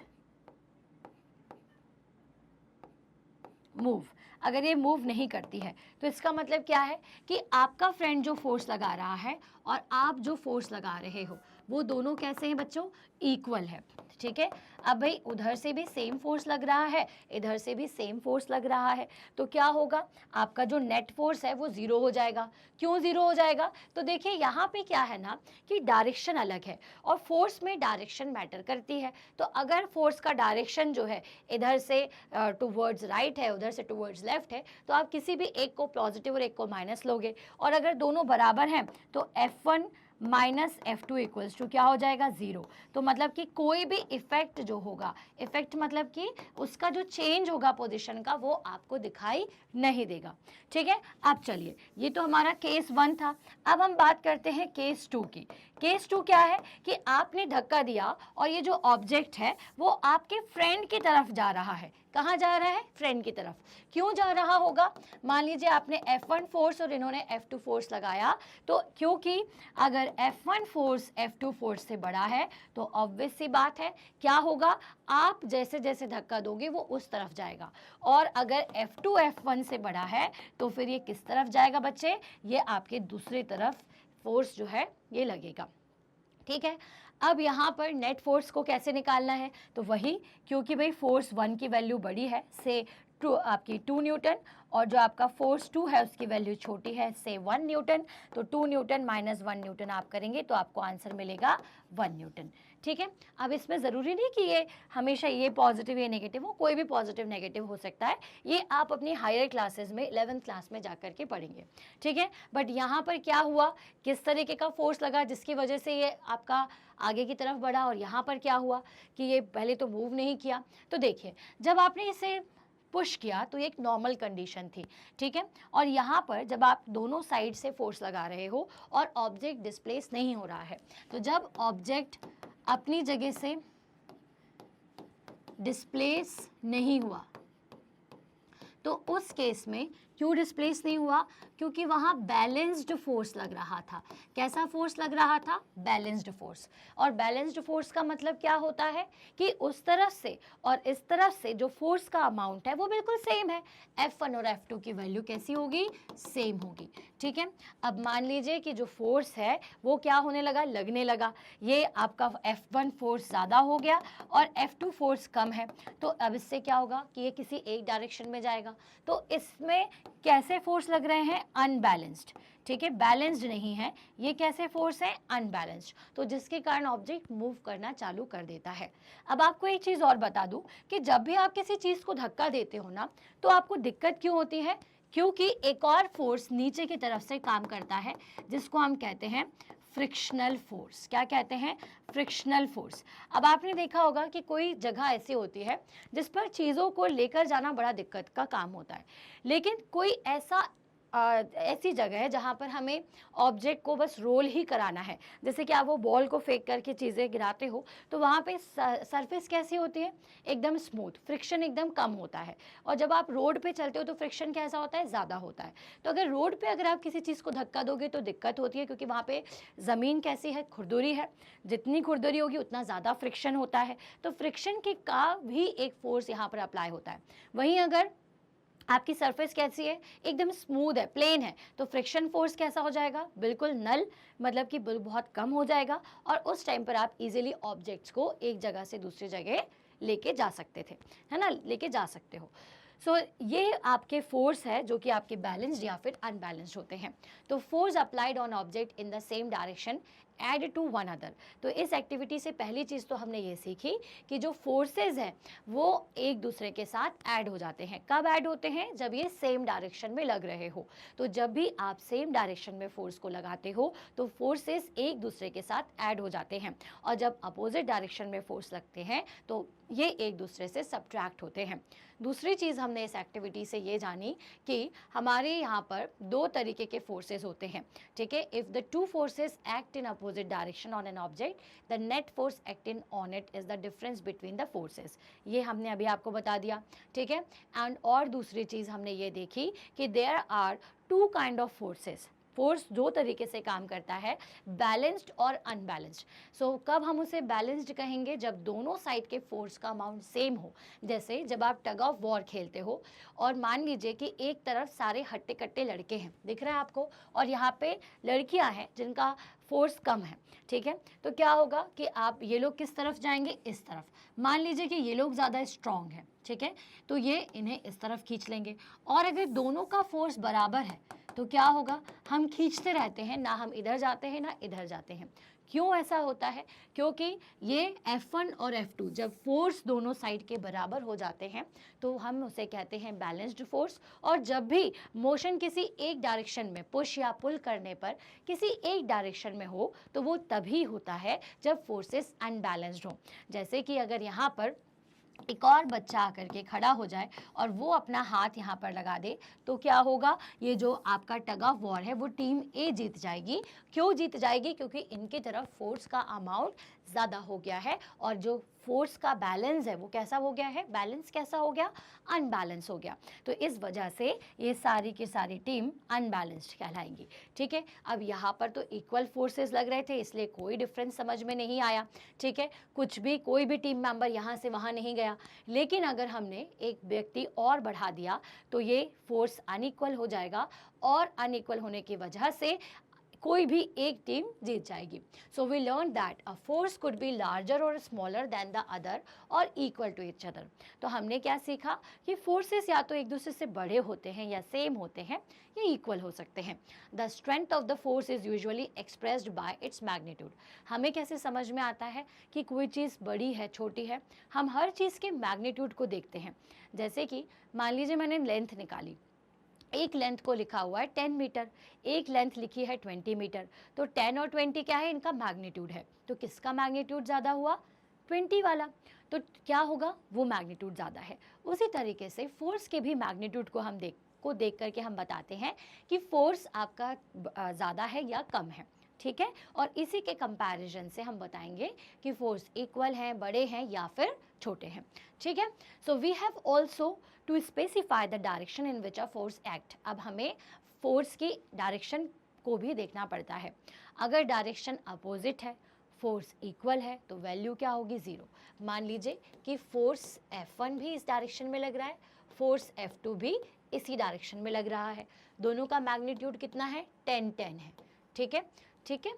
मूव, अगर ये मूव नहीं करती है तो इसका मतलब क्या है कि आपका फ्रेंड जो फोर्स लगा रहा है और आप जो फोर्स लगा रहे हो वो दोनों कैसे हैं बच्चों? इक्वल है, ठीक है। अब भाई उधर से भी सेम फोर्स लग रहा है, इधर से भी सेम फोर्स लग रहा है, तो क्या होगा, आपका जो नेट फोर्स है वो जीरो हो जाएगा। क्यों जीरो हो जाएगा? तो देखिए यहाँ पे क्या है ना कि डायरेक्शन अलग है और फोर्स में डायरेक्शन मैटर करती है। तो अगर फोर्स का डायरेक्शन जो है इधर से टुवर्ड्स राइट है, उधर से टुवर्ड्स लेफ्ट है, तो आप किसी भी एक को पॉजिटिव और एक को माइनस लोगे, और अगर दोनों बराबर हैं तो F1 minus F2 equals to क्या हो जाएगा? ज़ीरो। तो मतलब कि कोई भी इफेक्ट जो होगा, इफेक्ट मतलब कि उसका जो चेंज होगा पोजीशन का, वो आपको दिखाई नहीं देगा, ठीक है। अब चलिए, ये तो हमारा केस 1 था। अब हम बात करते हैं केस 2 की। केस 2 क्या है कि आपने धक्का दिया और ये जो ऑब्जेक्ट है वो आपके फ्रेंड की तरफ जा रहा है। कहाँ जा रहा है? फ्रेंड की तरफ। क्यों जा रहा होगा? मान लीजिए आपने F1 फोर्स और इन्होंने F2 फोर्स लगाया, तो क्योंकि अगर F1 फोर्स F2 फोर्स से बड़ा है तो ऑब्वियस सी बात है क्या होगा, आप जैसे जैसे धक्का दोगे वो उस तरफ जाएगा, और अगर F2 F1 से बड़ा है तो फिर ये किस तरफ जाएगा बच्चे? ये आपके दूसरी तरफ फोर्स जो है ये लगेगा, ठीक है। अब यहाँ पर नेट फोर्स को कैसे निकालना है? तो वही, क्योंकि भाई फोर्स 1 की वैल्यू बड़ी है से आपकी 2 न्यूटन, और जो आपका फोर्स 2 है उसकी वैल्यू छोटी है से 1 न्यूटन, तो 2 न्यूटन माइनस 1 न्यूटन आप करेंगे तो आपको आंसर मिलेगा 1 न्यूटन, ठीक है। अब इसमें ज़रूरी नहीं कि ये हमेशा ये पॉजिटिव या नेगेटिव हो, कोई भी पॉजिटिव नेगेटिव हो सकता है, ये आप अपनी हायर क्लासेस में 11th क्लास में जा कर के पढ़ेंगे, ठीक है। बट यहाँ पर क्या हुआ, किस तरीके का फोर्स लगा जिसकी वजह से ये आपका आगे की तरफ बढ़ा, और यहाँ पर क्या हुआ कि ये पहले तो मूव नहीं किया। तो देखिए, जब आपने इसे पुश किया तो ये एक नॉर्मल कंडीशन थी, ठीक है। और यहाँ पर जब आप दोनों साइड से फोर्स लगा रहे हो और ऑब्जेक्ट डिस्प्लेस नहीं हो रहा है, तो जब ऑब्जेक्ट अपनी जगह से डिस्प्लेस नहीं हुआ तो उस केस में क्यों डिस्प्लेस नहीं हुआ? क्योंकि वहाँ बैलेंस्ड फोर्स लग रहा था। कैसा फोर्स लग रहा था? Balanced force. और बैलेंस्ड फोर्स का मतलब क्या होता है कि उस तरफ से और इस तरफ से जो फोर्स का अमाउंट है वो बिल्कुल सेम है। F1 और F2 की वैल्यू कैसी होगी? सेम होगी, ठीक है। अब मान लीजिए कि जो फोर्स है वो क्या होने लगा? लगने लगा। ये आपका F1 फोर्स ज़्यादा हो गया और F2 फोर्स कम है, तो अब इससे क्या होगा कि ये किसी एक डायरेक्शन में जाएगा। तो इसमें कैसे फोर्स लग रहे हैं? अनबैलेंस्ड, ठीक है, बैलेंस्ड नहीं है। ये कैसे फोर्स है? अनबैलेंस्ड, तो जिसके कारण ऑब्जेक्ट मूव करना चालू कर देता है। अब आपको एक चीज़ और बता दूं कि जब भी आप किसी चीज़ को धक्का देते हो ना, तो आपको दिक्कत क्यों होती है? क्योंकि एक और फोर्स नीचे की तरफ से काम करता है जिसको हम कहते हैं फ्रिक्शनल फोर्स। क्या कहते हैं? Frictional force. अब आपने देखा होगा कि कोई जगह ऐसी होती है जिस पर चीज़ों को लेकर जाना बड़ा दिक्कत का काम होता है, लेकिन कोई ऐसी जगह है जहाँ पर हमें ऑब्जेक्ट को बस रोल ही कराना है। जैसे कि आप वो बॉल को फेंक करके चीज़ें गिराते हो, तो वहाँ पे सरफेस कैसी होती है? एकदम स्मूथ, फ्रिक्शन एकदम कम होता है। और जब आप रोड पे चलते हो तो फ्रिक्शन कैसा होता है? ज़्यादा होता है। तो अगर रोड पे अगर आप किसी चीज़ को धक्का दोगे तो दिक्कत होती है, क्योंकि वहाँ पे ज़मीन कैसी है? खुरदुरी है। जितनी खुरदुरी होगी उतना ज़्यादा फ्रिक्शन होता है। तो फ्रिक्शन की का भी एक फोर्स यहाँ पर अप्लाई होता है। वहीं अगर आपकी सरफेस कैसी है? एकदम स्मूथ है, प्लेन है, तो फ्रिक्शन फोर्स कैसा हो जाएगा? बिल्कुल नल, मतलब कि बहुत कम हो जाएगा, और उस टाइम पर आप इजीली ऑब्जेक्ट्स को एक जगह से दूसरी जगह लेके जा सकते थे, है ना, लेके जा सकते हो। सो ये आपके फोर्स है जो कि आपके बैलेंस्ड या फिर अनबैलेंस्ड होते हैं। तो force applied on object in the same direction add to one other. तो इस एक्टिविटी से पहली चीज़ तो हमने ये सीखी कि जो फोर्सेस हैं वो एक दूसरे के साथ ऐड हो जाते हैं। कब ऐड होते हैं? जब ये सेम डायरेक्शन में लग रहे हो। तो जब भी आप सेम डायरेक्शन में फोर्स को लगाते हो तो फोर्सेस एक दूसरे के साथ ऐड हो जाते हैं, और जब अपोजिट डायरेक्शन में फोर्स लगते हैं तो ये एक दूसरे से सब्ट्रैक्ट होते हैं। दूसरी चीज़ हमने इस एक्टिविटी से ये जानी कि हमारे यहाँ पर दो तरीके के फोर्सेस होते हैं, ठीक है। If the two forces act in opposite direction on an object, the net force acting on it is the difference between the forces. ये हमने अभी आपको बता दिया, ठीक है। एंड और दूसरी चीज़ हमने ये देखी कि there are two kind of forces. फोर्स दो तरीके से काम करता है, बैलेंस्ड और अनबैलेंस्ड। सो कब हम उसे बैलेंस्ड कहेंगे? जब दोनों साइड के फोर्स का अमाउंट सेम हो। जैसे जब आप टग ऑफ वॉर खेलते हो और मान लीजिए कि एक तरफ सारे हट्टे कट्टे लड़के हैं, दिख रहा है आपको, और यहाँ पे लड़कियाँ हैं जिनका फोर्स कम है, ठीक है। तो क्या होगा कि आप ये लोग किस तरफ जाएंगे? इस तरफ। मान लीजिए कि ये लोग ज़्यादा स्ट्रॉन्ग हैं, ठीक है, तो ये इन्हें इस तरफ खींच लेंगे। और अगर दोनों का फोर्स बराबर है तो क्या होगा? हम खींचते रहते हैं, ना हम इधर जाते हैं ना इधर जाते हैं। क्यों ऐसा होता है? क्योंकि ये F1 और F2 जब फोर्स दोनों साइड के बराबर हो जाते हैं तो हम उसे कहते हैं बैलेंस्ड फोर्स। और जब भी मोशन किसी एक डायरेक्शन में पुश या पुल करने पर किसी एक डायरेक्शन में हो तो वो तभी होता है जब फोर्सेस अनबैलेंस्ड हो। जैसे कि अगर यहाँ पर एक और बच्चा आकर के खड़ा हो जाए और वो अपना हाथ यहाँ पर लगा दे तो क्या होगा? ये जो आपका टग ऑफ वॉर है वो टीम ए जीत जाएगी। क्यों जीत जाएगी? क्योंकि इनकी तरफ फोर्स का अमाउंट ज़्यादा हो गया है, और जो फोर्स का बैलेंस है वो कैसा हो गया है? बैलेंस कैसा हो गया? अनबैलेंस हो गया। तो इस वजह से ये सारी की सारी टीम अनबैलेंस्ड कहलाएंगी, ठीक है। अब यहाँ पर तो इक्वल फोर्सेस लग रहे थे इसलिए कोई डिफरेंस समझ में नहीं आया, ठीक है। कुछ भी कोई भी टीम मेंबर यहाँ से वहाँ नहीं गया। लेकिन अगर हमने एक व्यक्ति और बढ़ा दिया तो ये फोर्स अनइक्वल हो जाएगा, और अनइक्वल होने की वजह से कोई भी एक टीम जीत जाएगी। So we learn that a force could be larger और स्मॉलर देन द अदर और इक्वल टू ईच अदर। तो हमने क्या सीखा कि फोर्सेस या तो एक दूसरे से बड़े होते हैं या सेम होते हैं या इक्वल हो सकते हैं। The strength of the force is usually expressed by its magnitude. हमें कैसे समझ में आता है कि कोई चीज़ बड़ी है छोटी है? हम हर चीज़ के मैग्नीट्यूड को देखते हैं। जैसे कि मान लीजिए मैंने लेंथ निकाली, एक लेंथ को लिखा हुआ है 10 मीटर, एक लेंथ लिखी है 20 मीटर, तो 10 और 20 क्या है? इनका मैग्नीट्यूड है। तो किसका मैग्नीट्यूड ज़्यादा हुआ? 20 वाला। तो क्या होगा? वो मैग्नीट्यूड ज़्यादा है। उसी तरीके से फोर्स के भी मैग्नीट्यूड को हम देख करके हम बताते हैं कि फोर्स आपका ज़्यादा है या कम है, ठीक है। और इसी के कंपैरिजन से हम बताएंगे कि फोर्स इक्वल हैं, बड़े हैं या फिर छोटे हैं, ठीक है। So we have also to specify the direction in which a force act. अब हमें फोर्स की डायरेक्शन को भी देखना पड़ता है। अगर डायरेक्शन अपोजिट है, फोर्स इक्वल है, तो वैल्यू क्या होगी? 0। मान लीजिए कि फोर्स F1 भी इस डायरेक्शन में लग रहा है, फोर्स F2 भी इसी डायरेक्शन में लग रहा है। दोनों का मैग्नीट्यूड कितना है? 10 है, ठीक है, ठीक है।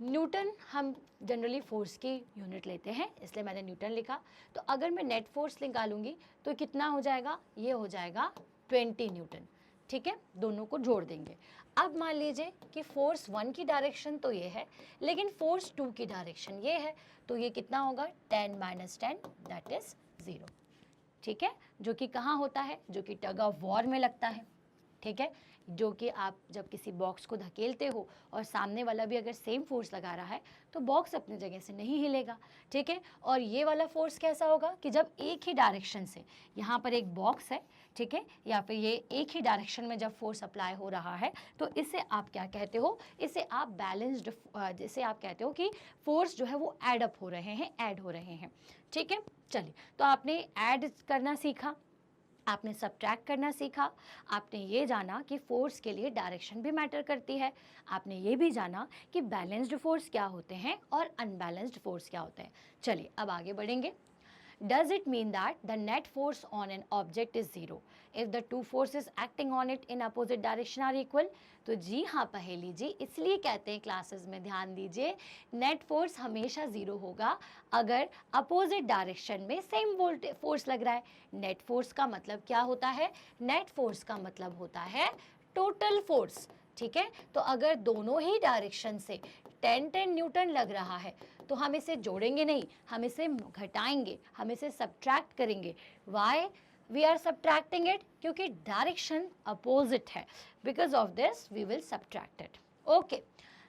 न्यूटन हम जनरली फोर्स की यूनिट लेते हैं इसलिए मैंने न्यूटन लिखा। तो अगर मैं नेट फोर्स निकालूंगी तो कितना हो जाएगा? ये हो जाएगा 20 न्यूटन, ठीक है। दोनों को जोड़ देंगे। अब मान लीजिए कि फोर्स 1 की डायरेक्शन तो ये है, लेकिन फोर्स 2 की डायरेक्शन ये है, तो ये कितना होगा? 10 - 10 दैट इज 0, ठीक है। जो कि कहाँ होता है? जो कि टग ऑफ वॉर में लगता है, ठीक है। जो कि आप जब किसी बॉक्स को धकेलते हो और सामने वाला भी अगर सेम फोर्स लगा रहा है तो बॉक्स अपनी जगह से नहीं हिलेगा, ठीक है। और ये वाला फोर्स कैसा होगा कि जब एक ही डायरेक्शन से, यहाँ पर एक बॉक्स है, ठीक है, या फिर ये एक ही डायरेक्शन में जब फोर्स अप्लाई हो रहा है तो इसे आप क्या कहते हो? इसे आप बैलेंस्ड, जिसे आप कहते हो कि फोर्स जो है वो ऐड अप हो रहे हैं, ऐड हो रहे हैं, ठीक है। चलिए, तो आपने ऐड करना सीखा, आपने सब्ट्रैक्ट करना सीखा, आपने ये जाना कि फोर्स के लिए डायरेक्शन भी मैटर करती है, आपने ये भी जाना कि बैलेंस्ड फोर्स क्या होते हैं और अनबैलेंस्ड फोर्स क्या होते हैं। चलिए अब आगे बढ़ेंगे। Does it mean that the net force on an object is 0 if the two forces acting on it in opposite direction are equal? तो जी हाँ पहेली जी, इसलिए कहते हैं क्लासेस में, ध्यान दीजिए, नेट फोर्स हमेशा 0 होगा अगर अपोजिट डायरेक्शन में सेम फोर्स लग रहा है। नेट फोर्स का मतलब क्या होता है? नेट फोर्स का मतलब होता है टोटल फोर्स, ठीक है। तो अगर दोनों ही डायरेक्शन से 10-10 न्यूटन लग रहा है तो हम इसे जोड़ेंगे नहीं, हम इसे घटाएंगे, हम इसे सब्ट्रैक्ट करेंगे। Why we are subtracting it? क्योंकि डायरेक्शन अपोजिट है, because of this we will subtract it. Okay,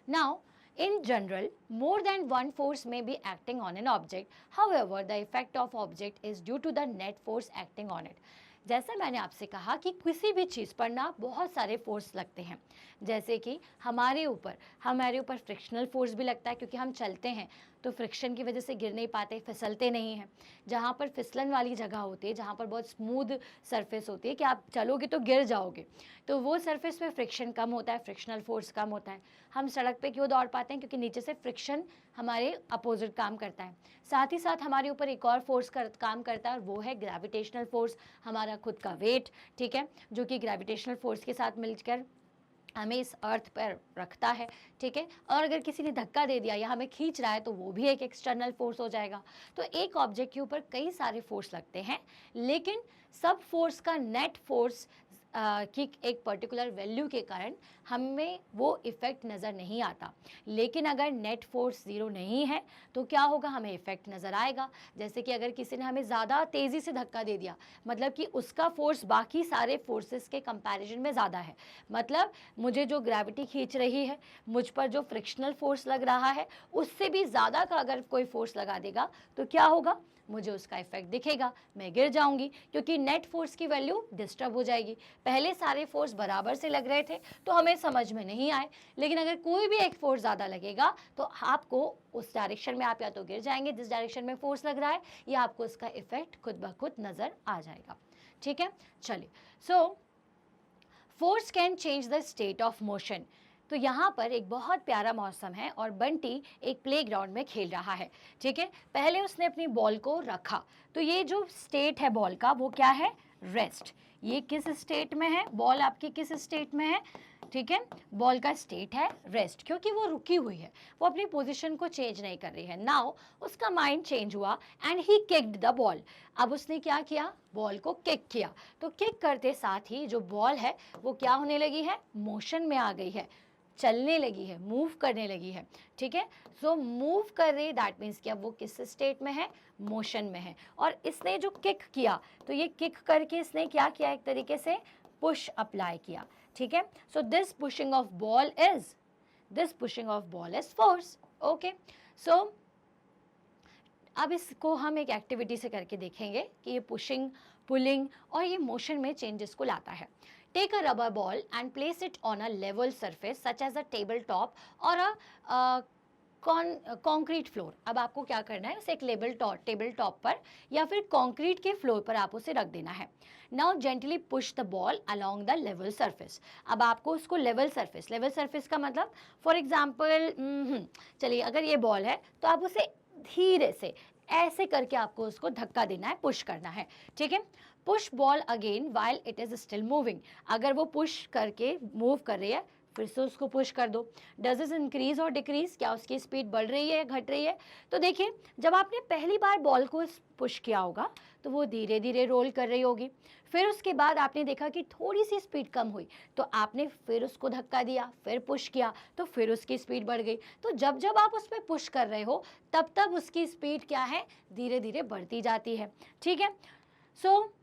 now in general, more than one force may be acting on an object. However, the effect of object is due to the net force acting on it. जैसा मैंने आपसे कहा कि किसी भी चीज़ पर ना बहुत सारे फोर्स लगते हैं, जैसे कि हमारे ऊपर फ्रिक्शनल फोर्स भी लगता है, क्योंकि हम चलते हैं तो फ्रिक्शन की वजह से गिर नहीं पाते, फिसलते नहीं हैं। जहाँ पर फिसलन वाली जगह होती है, जहाँ पर बहुत स्मूथ सरफेस होती है कि आप चलोगे तो गिर जाओगे, तो वो सरफेस पे फ्रिक्शन कम होता है, फ्रिक्शनल फोर्स कम होता है। हम सड़क पे क्यों दौड़ पाते हैं? क्योंकि नीचे से फ्रिक्शन हमारे अपोजिट काम करता है। साथ ही साथ हमारे ऊपर एक और फोर्स काम करता है, और वो है ग्रेविटेशनल फोर्स, हमारा खुद का वेट, ठीक है, जो कि ग्रेविटेशनल फोर्स के साथ मिलकर हमें इस अर्थ पर रखता है, ठीक है। और अगर किसी ने धक्का दे दिया या हमें खींच रहा है तो वो भी एक एक्सटर्नल फोर्स हो जाएगा। तो एक ऑब्जेक्ट के ऊपर कई सारे फोर्स लगते हैं, लेकिन सब फोर्स का नेट फोर्स की एक पर्टिकुलर वैल्यू के कारण हमें वो इफ़ेक्ट नज़र नहीं आता। लेकिन अगर नेट फोर्स ज़ीरो नहीं है तो क्या होगा? हमें इफ़ेक्ट नज़र आएगा। जैसे कि अगर किसी ने हमें ज़्यादा तेज़ी से धक्का दे दिया, मतलब कि उसका फोर्स बाकी सारे फोर्सेस के कंपैरिजन में ज़्यादा है, मतलब मुझे जो ग्रेविटी खींच रही है, मुझ पर जो फ्रिक्शनल फोर्स लग रहा है, उससे भी ज़्यादा का अगर कोई फोर्स लगा देगा तो क्या होगा? मुझे उसका इफेक्ट दिखेगा, मैं गिर जाऊंगी, क्योंकि नेट फोर्स की वैल्यू डिस्टर्ब हो जाएगी। पहले सारे फोर्स बराबर से लग रहे थे तो हमें समझ में नहीं आए, लेकिन अगर कोई भी एक फोर्स ज़्यादा लगेगा तो आपको उस डायरेक्शन में आप या तो गिर जाएंगे जिस डायरेक्शन में फोर्स लग रहा है, या आपको उसका इफेक्ट खुद ब खुद नज़र आ जाएगा, ठीक है। चलिए, so force can change the state of motion. तो यहाँ पर एक बहुत प्यारा मौसम है और बंटी एक प्लेग्राउंड में खेल रहा है, ठीक है। पहले उसने अपनी बॉल को रखा, तो ये जो स्टेट है बॉल का वो क्या है? रेस्ट। ये किस स्टेट में है? बॉल आपकी किस स्टेट में है? ठीक है, बॉल का स्टेट है रेस्ट, क्योंकि वो रुकी हुई है, वो अपनी पोजीशन को चेंज नहीं कर रही है। नाउ उसका माइंड चेंज हुआ and he kicked the ball. अब उसने क्या किया? बॉल को किक किया। तो किक करते साथ ही जो बॉल है वो क्या होने लगी है? मोशन में आ गई है, चलने लगी है, मूव करने लगी है, ठीक है। सो मूव कर रही, दैट मीन्स कि अब वो किस स्टेट में है? मोशन में है। और इसने जो किक किया, तो ये किक करके इसने क्या किया? एक तरीके से पुश अप्लाई किया, ठीक है। So this pushing of ball is force. Okay, so अब इसको हम एक एक्टिविटी से करके देखेंगे कि ये पुशिंग, पुलिंग और ये मोशन में चेंजेस को लाता है। Take a rubber ball and place it on a level surface such as a tabletop or a concrete floor। अब आपको क्या करना है? उसे एक टेबल टॉप पर या फिर कंक्रीट के फ्लोर पर आप उसे रख देना है। Now gently push the ball along the level surface। अब आपको उसको लेवल सरफेस का मतलब फॉर एग्जाम्पल, चलिए अगर ये बॉल है तो आप उसे धीरे से ऐसे करके आपको उसको धक्का देना है, पुश करना है, ठीक है। Push ball again while it is still moving. अगर वो पुश करके मूव कर रही है, फिर से उसको पुश कर दो। डज इज इंक्रीज और डिक्रीज? क्या उसकी स्पीड बढ़ रही है या घट रही है? तो देखिए, जब आपने पहली बार बॉल को पुश किया होगा तो वो धीरे धीरे रोल कर रही होगी, फिर उसके बाद आपने देखा कि थोड़ी सी स्पीड कम हुई तो आपने फिर उसको धक्का दिया, फिर पुश किया तो फिर उसकी स्पीड बढ़ गई। तो जब जब आप उस पर पुश कर रहे हो तब तब उसकी स्पीड क्या है? धीरे धीरे बढ़ती जाती है, ठीक है। सो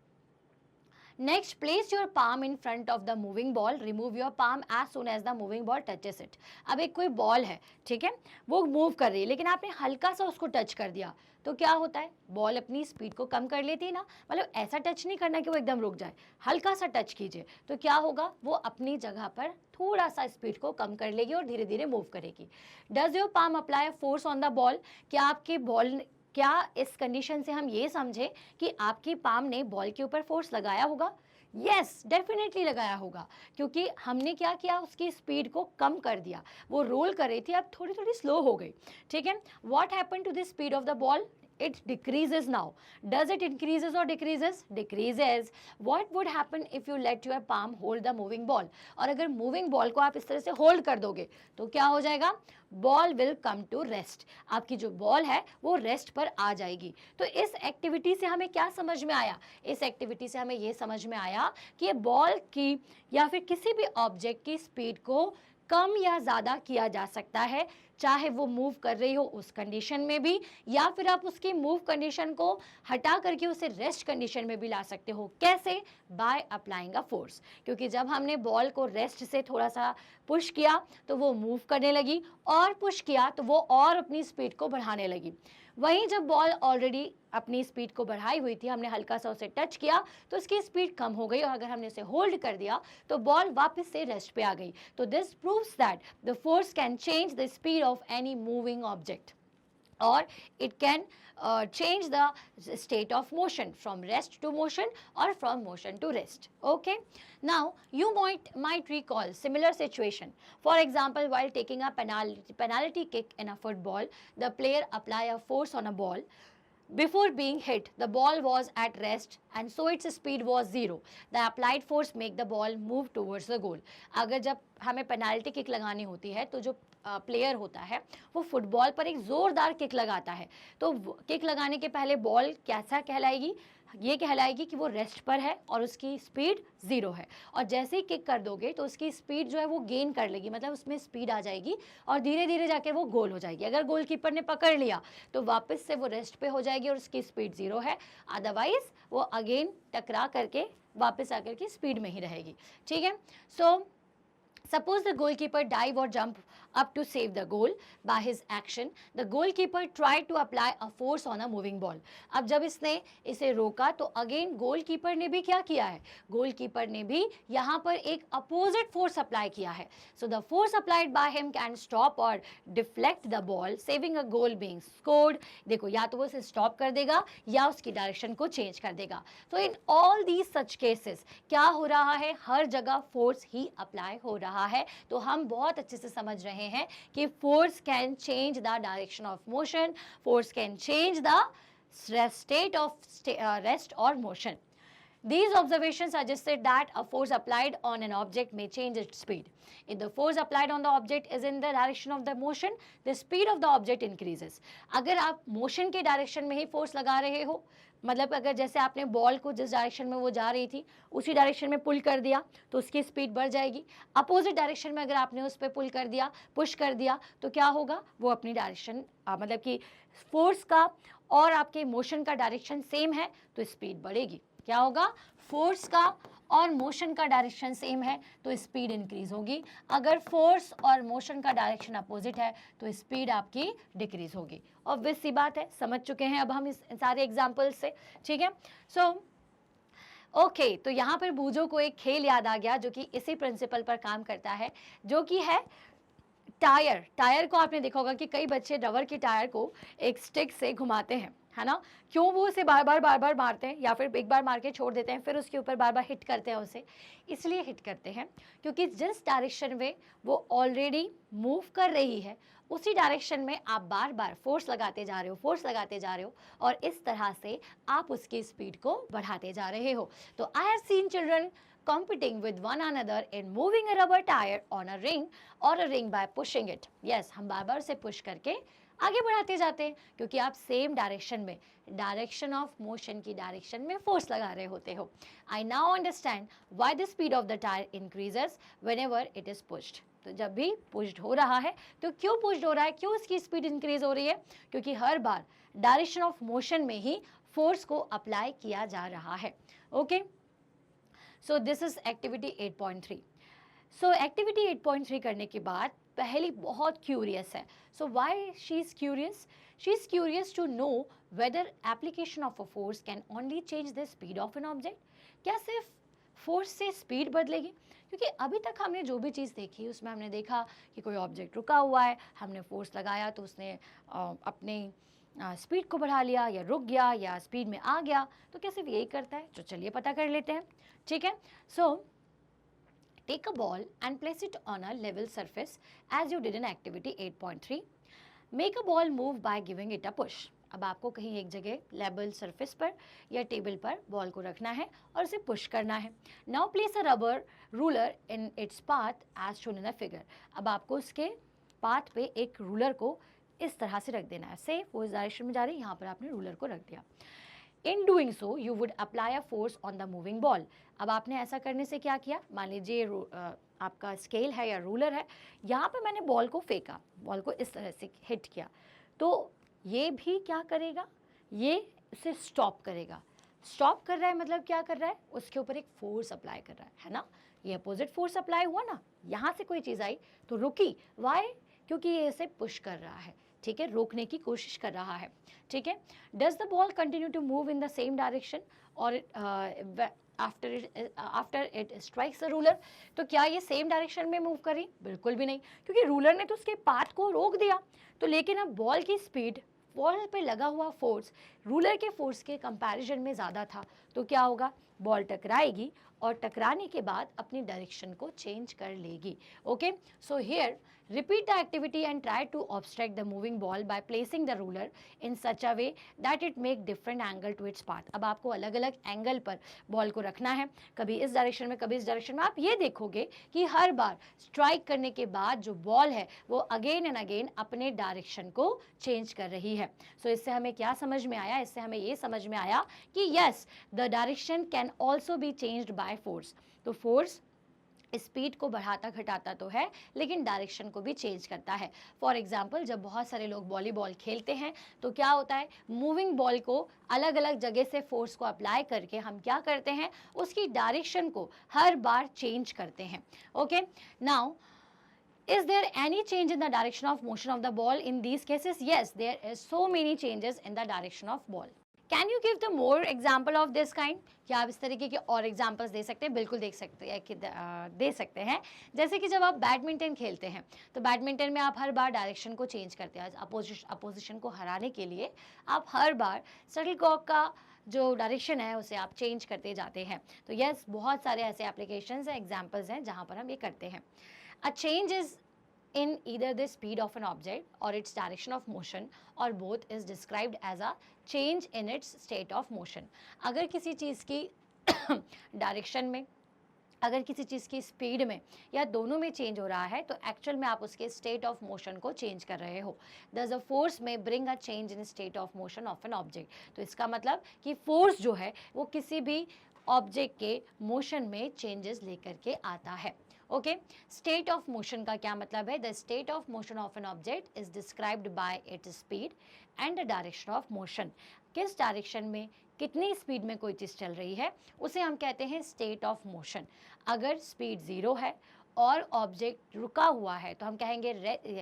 Next, place your palm in front of the moving ball. Remove your palm as soon as the moving ball touches it. अब एक कोई बॉल है, ठीक है, वो मूव कर रही है, लेकिन आपने हल्का सा उसको टच कर दिया तो क्या होता है? बॉल अपनी स्पीड को कम कर लेती है ना, मतलब ऐसा टच नहीं करना कि वो एकदम रुक जाए, हल्का सा टच कीजिए तो क्या होगा? वो अपनी जगह पर थोड़ा सा स्पीड को कम कर लेगी और धीरे धीरे मूव करेगी। Does your palm apply force on the ball? क्या इस कंडीशन से हम ये समझे कि आपकी पाम ने बॉल के ऊपर फोर्स लगाया होगा? यस, डेफिनेटली लगाया होगा, क्योंकि हमने क्या किया? उसकी स्पीड को कम कर दिया। वो रोल कर रही थी, अब थोड़ी थोड़ी स्लो हो गई, ठीक है। What happened to the speed of the ball? it decreases now. Does it increases or decreases? Decreases. What would happen if you let your palm hold the moving ball? और अगर moving ball को आप इस तरह से hold कर दोगे तो क्या हो जाएगा? Ball will come to rest. आपकी जो बॉल है वो रेस्ट पर आ जाएगी. तो इस एक्टिविटी से हमें क्या समझ में आया? इस एक्टिविटी से हमें ये समझ में आया कि ये बॉल की या फिर किसी भी ऑब्जेक्ट की स्पीड को कम या ज़्यादा किया जा सकता है, चाहे वो मूव कर रही हो उस कंडीशन में भी, या फिर आप उसकी मूव कंडीशन को हटा करके उसे रेस्ट कंडीशन में भी ला सकते हो. कैसे? By applying a force. क्योंकि जब हमने बॉल को रेस्ट से थोड़ा सा पुश किया तो वो मूव करने लगी, और पुश किया तो वो और अपनी स्पीड को बढ़ाने लगी. वहीं जब बॉल ऑलरेडी अपनी स्पीड को बढ़ाई हुई थी, हमने हल्का सा उसे टच किया तो उसकी स्पीड कम हो गई, और अगर हमने उसे होल्ड कर दिया तो बॉल वापस से रेस्ट पे आ गई. तो this proves that the force can change the speed of any moving object, or it can change the state of motion from rest to motion or from motion to rest. Okay, now you might recall similar situation. For example, while taking a penalty kick in a football, the player apply a force on a ball. Before being hit, the ball was at rest and so its speed was 0. The applied force make the ball move towards the goal. अगर जब हमें पेनाल्टी किक लगानी होती है तो जो प्लेयर होता है वो फुटबॉल पर एक ज़ोरदार किक लगाता है, तो किक लगाने के पहले बॉल कैसा कहलाएगी? ये कहलाएगी कि वो रेस्ट पर है और उसकी स्पीड 0 है, और जैसे ही किक कर दोगे तो उसकी स्पीड जो है वो गेन कर लेगी, मतलब उसमें स्पीड आ जाएगी और धीरे धीरे जाके वो गोल हो जाएगी. अगर गोलकीपर ने पकड़ लिया तो वापस से वो रेस्ट पे हो जाएगी और उसकी स्पीड 0 है, अदरवाइज वो अगेन टकरा करके वापस आकर के स्पीड में ही रहेगी. ठीक है. सो suppose the goalkeeper dive or jump up to save the goal. By his action, the goalkeeper tried to apply a force on a moving ball. अब जब इसने इसे रोका तो अगेन गोलकीपर ने भी क्या किया है? गोलकीपर ने भी यहाँ पर एक अपोजिट फोर्स अप्लाई किया है. So the force applied by him can stop or deflect the ball, saving a goal being scored. देखो, या तो वो इसे स्टॉप कर देगा या उसकी डायरेक्शन को चेंज कर देगा. तो इन ऑल दीज सच केसेस क्या हो रहा है? हर जगह फोर्स ही अप्लाई हो रहा है. तो हम बहुत अच्छे से समझ रहे हैं कि force can change the direction of motion, force can change the state of rest और motion. These observations suggested that a force applied on an object may change its speed. If the force applied on the object is in the direction of the motion, the speed of the object increases. अगर आप मोशन के डायरेक्शन में ही फोर्स लगा रहे हो, मतलब अगर जैसे आपने बॉल को जिस डायरेक्शन में वो जा रही थी उसी डायरेक्शन में पुल कर दिया तो उसकी स्पीड बढ़ जाएगी. अपोजिट डायरेक्शन में अगर आपने उस पर पुल कर दिया, पुश कर दिया, तो क्या होगा? वो अपनी डायरेक्शन मतलब कि फोर्स का और आपके मोशन का डायरेक्शन सेम है तो स्पीड बढ़ेगी. क्या होगा? फोर्स का और मोशन का डायरेक्शन सेम है तो स्पीड इंक्रीज होगी. अगर फोर्स और मोशन का डायरेक्शन अपोजिट है तो स्पीड आपकी डिक्रीज होगी. ऑब्वियस सी बात है, समझ चुके हैं अब हम इस सारे एग्जाम्पल्स से. ठीक है. सो ओके, तो यहाँ पर बूजो को एक खेल याद आ गया जो कि इसी प्रिंसिपल पर काम करता है, जो कि है टायर. टायर को आपने देखा होगा कि कई बच्चे रबर के टायर को एक स्टिक से घुमाते हैं, है ना? क्यों? वो उसे बार बार मारते हैं या फिर एक बार मार के छोड़ देते हैं, फिर उसके ऊपर बार बार हिट करते हैं उसे. इसलिए हिट करते हैं क्योंकि जिस डायरेक्शन में वो ऑलरेडी मूव कर रही है उसी डायरेक्शन में आप बार बार फोर्स लगाते जा रहे हो और इस तरह से आप उसकी स्पीड को बढ़ाते जा रहे हो. तो I have seen children competing with one another in moving a rubber tire on a ring or a ring by pushing it. Yes, हम बार बार उसे पुश करके आगे बढ़ाते जाते हैं क्योंकि आप सेम डायरेक्शन में, डायरेक्शन ऑफ मोशन की डायरेक्शन में फोर्स लगा रहे होते हो. आई now understand why the speed of the tyre increases whenever it is pushed. तो जब भी पुश्ड हो रहा है तो क्यों पुश्ड हो रहा है, क्यों उसकी स्पीड इंक्रीज हो रही है? क्योंकि हर बार डायरेक्शन ऑफ मोशन में ही फोर्स को अप्लाई किया जा रहा है. Okay. So this is activity 8.3. So activity 8.3 करने के बाद पहली बहुत क्यूरियस है. So why she is curious? She is curious to know whether application of a force can only change the speed of an object. क्या सिर्फ फोर्स से स्पीड बदलेगी? क्योंकि अभी तक हमने जो भी चीज़ देखी उसमें हमने देखा कि कोई ऑब्जेक्ट रुका हुआ है, हमने फोर्स लगाया तो उसने अपने स्पीड को बढ़ा लिया या रुक गया या स्पीड में आ गया. तो क्या सिर्फ यही करता है? तो चलिए पता कर लेते हैं. ठीक है. सो take a ball and place it on a level surface as you did in activity 8.3. Make a ball move by giving it a push. अब आपको कहीं एक जगह लेवल सरफेस पर या टेबल पर बॉल को रखना है और उसे पुश करना है। Now place a rubber ruler in its path as shown in a figure. अब आपको उसके पाथ पे एक रूलर को इस तरह से रख देना है। से वो इस डायरेक्शन में जा रही है, यहाँ पर आपने रूलर को रख दिया। In doing so you would apply a force on the moving ball. अब आपने ऐसा करने से क्या किया, मान लीजिए आपका स्केल है या रूलर है, यहाँ पे मैंने बॉल को फेंका, बॉल को इस तरह से हिट किया, तो ये भी क्या करेगा, ये उसे स्टॉप करेगा। स्टॉप कर रहा है मतलब क्या कर रहा है, उसके ऊपर एक फोर्स अप्लाई कर रहा है ना। ये अपोजिट फोर्स अप्लाई हुआ ना, यहाँ से कोई चीज़ आई तो रुकी, वाई, क्योंकि ये इसे पुश कर रहा है, ठीक है, रोकने की कोशिश कर रहा है, ठीक है। Does the ball continue to move in the same direction और after it strikes the ruler, तो क्या ये सेम डायरेक्शन में मूव करी, बिल्कुल भी नहीं, क्योंकि रूलर ने तो उसके पाथ को रोक दिया। तो लेकिन अब बॉल की स्पीड, बॉल पे लगा हुआ फोर्स रूलर के फोर्स के कंपैरिजन में ज़्यादा था, तो क्या होगा, बॉल टकराएगी और टकराने के बाद अपनी डायरेक्शन को चेंज कर लेगी। Okay, so here repeat the activity and try to obstruct the moving ball by placing the ruler in such a way that it make different angle to its path। अब आपको अलग अलग एंगल पर बॉल को रखना है, कभी इस डायरेक्शन में कभी इस डायरेक्शन में। आप ये देखोगे कि हर बार स्ट्राइक करने के बाद जो बॉल है वो अगेन एंड अगेन अपने डायरेक्शन को चेंज कर रही है। सो इससे हमें क्या समझ में आया, इससे हमें ये समझ में आया कि yes, the direction can also be changed by force. तो फोर्स स्पीड को बढ़ाता घटाता तो है, लेकिन डायरेक्शन को भी चेंज करता है। फॉर एग्जाम्पल, जब बहुत सारे लोग वॉलीबॉल खेलते हैं तो क्या होता है, मूविंग बॉल को अलग अलग जगह से फोर्स को अप्लाई करके हम क्या करते हैं, उसकी डायरेक्शन को हर बार चेंज करते हैं। Okay, now is there any change in the direction of motion of the ball in these cases? Yes, there is so many changes in the direction of ball. Can you give the more example of this kind? क्या आप इस तरीके के और एग्जाम्पल्स दे सकते हैं? बिल्कुल देख सकते हैं कि दे सकते हैं। जैसे कि जब आप बैडमिंटन खेलते हैं तो बैडमिंटन में आप हर बार डायरेक्शन को चेंज करते हैं। अपोजिशन को हराने के लिए आप हर बार शटलकॉक का जो डायरेक्शन है उसे आप चेंज करते जाते हैं। तो यस, बहुत सारे ऐसे एप्लीकेशंस हैं, एग्जाम्पल्स हैं जहाँ पर हम ये करते हैं। A change is in either the speed of an object or its direction of motion, or both is described as a change in its state of motion। अगर किसी चीज़ की डायरेक्शन में, अगर किसी चीज़ की स्पीड में या दोनों में चेंज हो रहा है तो एक्चुअल में आप उसके स्टेट ऑफ मोशन को चेंज कर रहे हो। दस अ फोर्स में bring a change in state of motion of an object. तो इसका मतलब कि फोर्स जो है वो किसी भी ऑब्जेक्ट के मोशन में चेंजेस लेकर के आता है। ओके, स्टेट ऑफ मोशन का क्या मतलब है, the state of motion of an object is described bye its speed and the direction of motion. किस डायरेक्शन में कितनी स्पीड में कोई चीज़ चल रही है उसे हम कहते हैं स्टेट ऑफ मोशन। अगर स्पीड 0 है और ऑब्जेक्ट रुका हुआ है तो हम कहेंगे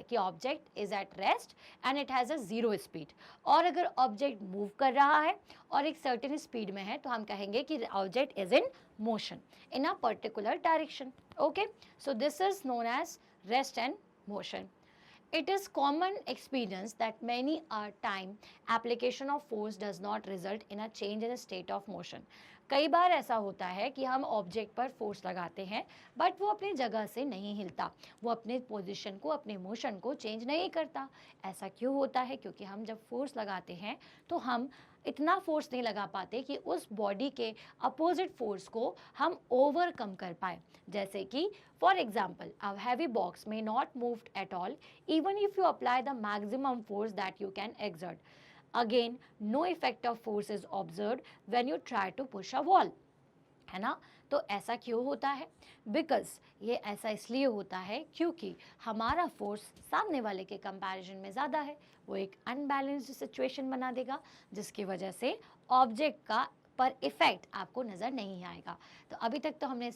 कि object is at rest and it has a 0 speed. और अगर ऑब्जेक्ट मूव कर रहा है और एक सर्टेन स्पीड में है तो हम कहेंगे कि object is in motion in a particular direction. Okay, so this is known as rest and motion. It is common experience that many a time application of force does not result in a change in the state of motion। कई बार ऐसा होता है कि हम ऑब्जेक्ट पर फोर्स लगाते हैं बट वो अपनी जगह से नहीं हिलता, वो अपने पोजीशन को, अपने मोशन को चेंज नहीं करता। ऐसा क्यों होता है, क्योंकि हम जब फोर्स लगाते हैं तो हम इतना फोर्स नहीं लगा पाते कि उस बॉडी के अपोजिट फोर्स को हम ओवरकम कर पाए। जैसे कि for example, a heavy box may not moved at all even if you apply the maximum force that you can exert। Again, no effect of force is observed when you try to push a wall, है ना। तो ऐसा क्यों होता है, बिकॉज ये ऐसा इसलिए होता है क्योंकि हमारा फोर्स सामने वाले के कंपैरिजन में ज़्यादा है। वो एक अनबैलेंस्ड सिचुएशन बना देगा जिसकी वजह से ऑब्जेक्ट का पर इफेक्ट आपको नज़र नहीं आएगा। तो अभी तक तो हमने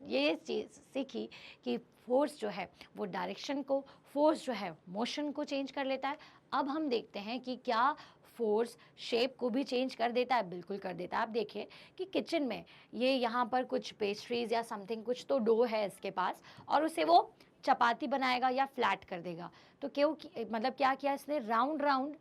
ये चीज़ सीखी कि फोर्स जो है वो डायरेक्शन को, फोर्स जो है मोशन को चेंज कर लेता है। अब हम देखते हैं कि क्या फोर्स शेप को भी चेंज कर देता है। बिल्कुल कर देता है। आप देखिए कि किचन में ये यहाँ पर कुछ पेस्ट्रीज या समथिंग, कुछ तो डो है इसके पास और उसे वो चपाती बनाएगा या फ्लैट कर देगा। तो क्यों, मतलब क्या किया इसने, राउंड राउंड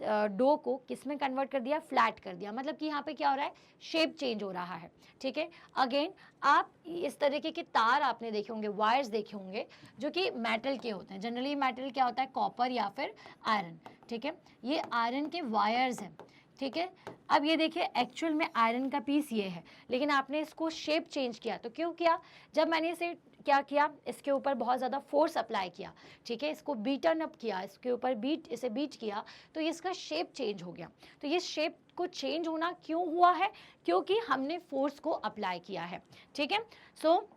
डो को किस में कन्वर्ट कर दिया, फ्लैट कर दिया। मतलब कि यहाँ पे क्या हो रहा है, शेप चेंज हो रहा है। ठीक है, अगेन आप इस तरीके के तार आपने देखे होंगे, वायर्स देखे होंगे जो कि मेटल के होते हैं। जनरली मेटल क्या होता है, कॉपर या फिर आयरन। ठीक है, ये आयरन के वायर्स हैं। ठीक है, अब ये देखिए एक्चुअल में आयरन का पीस ये है, लेकिन आपने इसको शेप चेंज किया। तो क्यों किया, जब मैंने इसे क्या किया, इसके ऊपर बहुत ज़्यादा फोर्स अप्लाई किया। ठीक है, इसको बीटन अप किया, इसके ऊपर इसे बीट किया, तो इसका शेप चेंज हो गया। तो ये शेप को चेंज होना क्यों हुआ है, क्योंकि हमने फोर्स को अप्लाई किया है। ठीक है, सो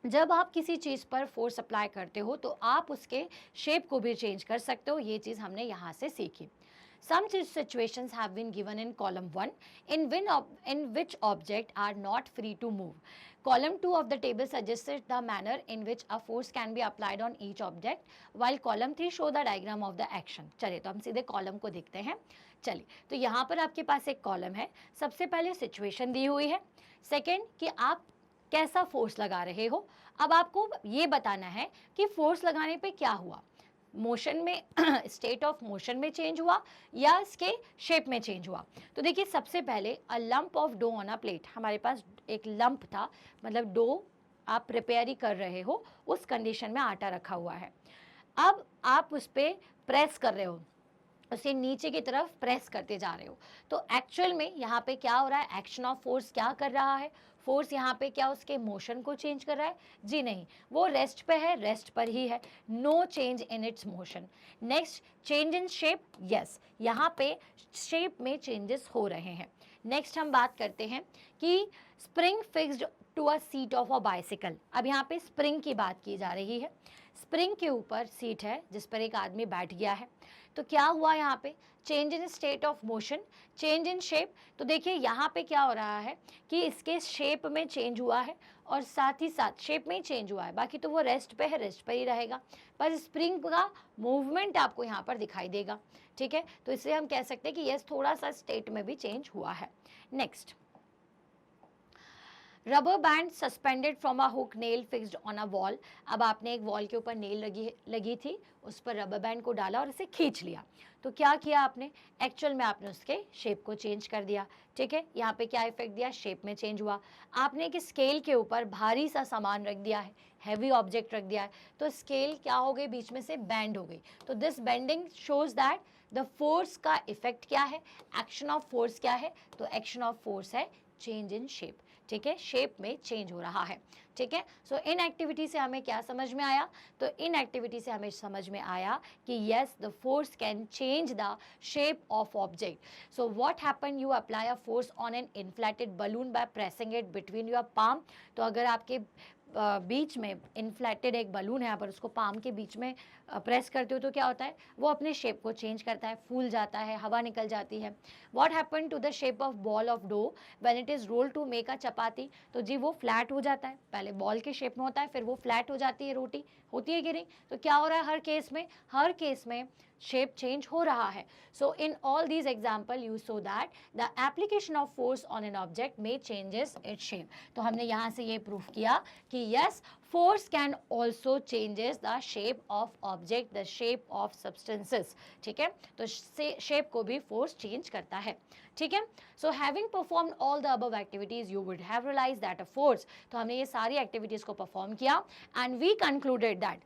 जब आप किसी चीज़ पर फोर्स अप्लाई करते हो तो आप उसके शेप को भी चेंज कर सकते हो। ये चीज़ हमने यहाँ से सीखी। Some situations have been given in column 1 in which objects are not free to move. Column 2 of the table suggests the manner in which a force can be applied on each object, while column 3 show the diagram of the action. चलिए तो हम सीधे कॉलम को देखते हैं। चलिए तो यहाँ पर आपके पास एक कॉलम है। सबसे पहले सिचुएशन दी हुई है, सेकेंड कि आप कैसा फोर्स लगा रहे हो। अब आपको ये बताना है कि फोर्स लगाने पे क्या हुआ, मोशन में स्टेट ऑफ मोशन में चेंज हुआ या इसके शेप में चेंज हुआ। तो देखिए सबसे पहले a lump of dough on a plate, हमारे पास एक लंप था, मतलब डो आप प्रिपेयर ही कर रहे हो, उस कंडीशन में आटा रखा हुआ है। अब आप उस पर प्रेस कर रहे हो, उसे नीचे की तरफ प्रेस करते जा रहे हो। तो एक्चुअल में यहाँ पे क्या हो रहा है, एक्शन ऑफ फोर्स क्या कर रहा है, फोर्स यहाँ पे क्या उसके मोशन को चेंज कर रहा है, जी नहीं, वो रेस्ट पे है, रेस्ट पर ही है, no change in its motion. Next, change in shape, yes, यहाँ पे शेप में चेंजेस हो रहे हैं। नेक्स्ट हम बात करते हैं कि spring fixed to a seat of a bicycle. अब यहाँ पे स्प्रिंग की बात की जा रही है। स्प्रिंग के ऊपर सीट है जिस पर एक आदमी बैठ गया है। तो क्या हुआ यहाँ पे, change in state of motion, change in shape. तो देखिए यहाँ पे क्या हो रहा है कि इसके शेप में चेंज हुआ है और साथ ही साथ शेप में ही चेंज हुआ है, बाकी तो वो रेस्ट पे है, रेस्ट पे ही रहेगा, पर स्प्रिंग का मूवमेंट आपको यहाँ पर दिखाई देगा। ठीक है, तो इसलिए हम कह सकते हैं कि यस थोड़ा सा स्टेट में भी चेंज हुआ है। Next, rubber band suspended from a hook nail fixed on a wall. अब आपने एक वॉल के ऊपर नेल लगी थी, उस पर रबर बैंड को डाला और इसे खींच लिया। तो क्या किया आपने, एक्चुअल में आपने उसके शेप को चेंज कर दिया। ठीक है, यहाँ पे क्या इफेक्ट दिया, शेप में चेंज हुआ। आपने एक स्केल के ऊपर भारी सा सामान रख दिया है, हैवी ऑब्जेक्ट रख दिया है, तो स्केल क्या हो गई, बीच में से बैंड हो गई। तो this bending shows that the force का इफेक्ट क्या है, एक्शन ऑफ फोर्स क्या है, तो एक्शन ऑफ फोर्स है चेंज इन शेप। ठीक है, शेप में चेंज हो रहा है। ठीक है, सो इन एक्टिविटी से हमें क्या समझ में आया, तो इन एक्टिविटी से हमें समझ में आया कि yes the force can change the shape of object. So what happen, you apply a force on N inflated balloon by pressing it between your palm. तो अगर आपके बीच में इन्फ्लेटेड एक बलून है, यहाँ पर उसको पाम के बीच में प्रेस करते हो तो क्या होता है, वो अपने शेप को चेंज करता है, फूल जाता है, हवा निकल जाती है। What happen to the shape of ball of dough when it is roll to make a chapati. तो जी वो फ्लैट हो जाता है, पहले बॉल के शेप में होता है, फिर वो फ्लैट हो जाती है, रोटी होती है कि नहीं। तो क्या हो रहा है, हर केस में शेप चेंज हो रहा है। So in all these example you saw that the application of force on an object may changes its shape. तो हमने यहाँ से ये प्रूफ किया कि yes force can also changes the shape of object, the shape of substances. ठीक है, तो शेप को भी फोर्स चेंज करता है। ठीक है, so having perform all the above activities you would have realize that a force. तो हमने ये सारी एक्टिविटीज को परफॉर्म किया and we concluded that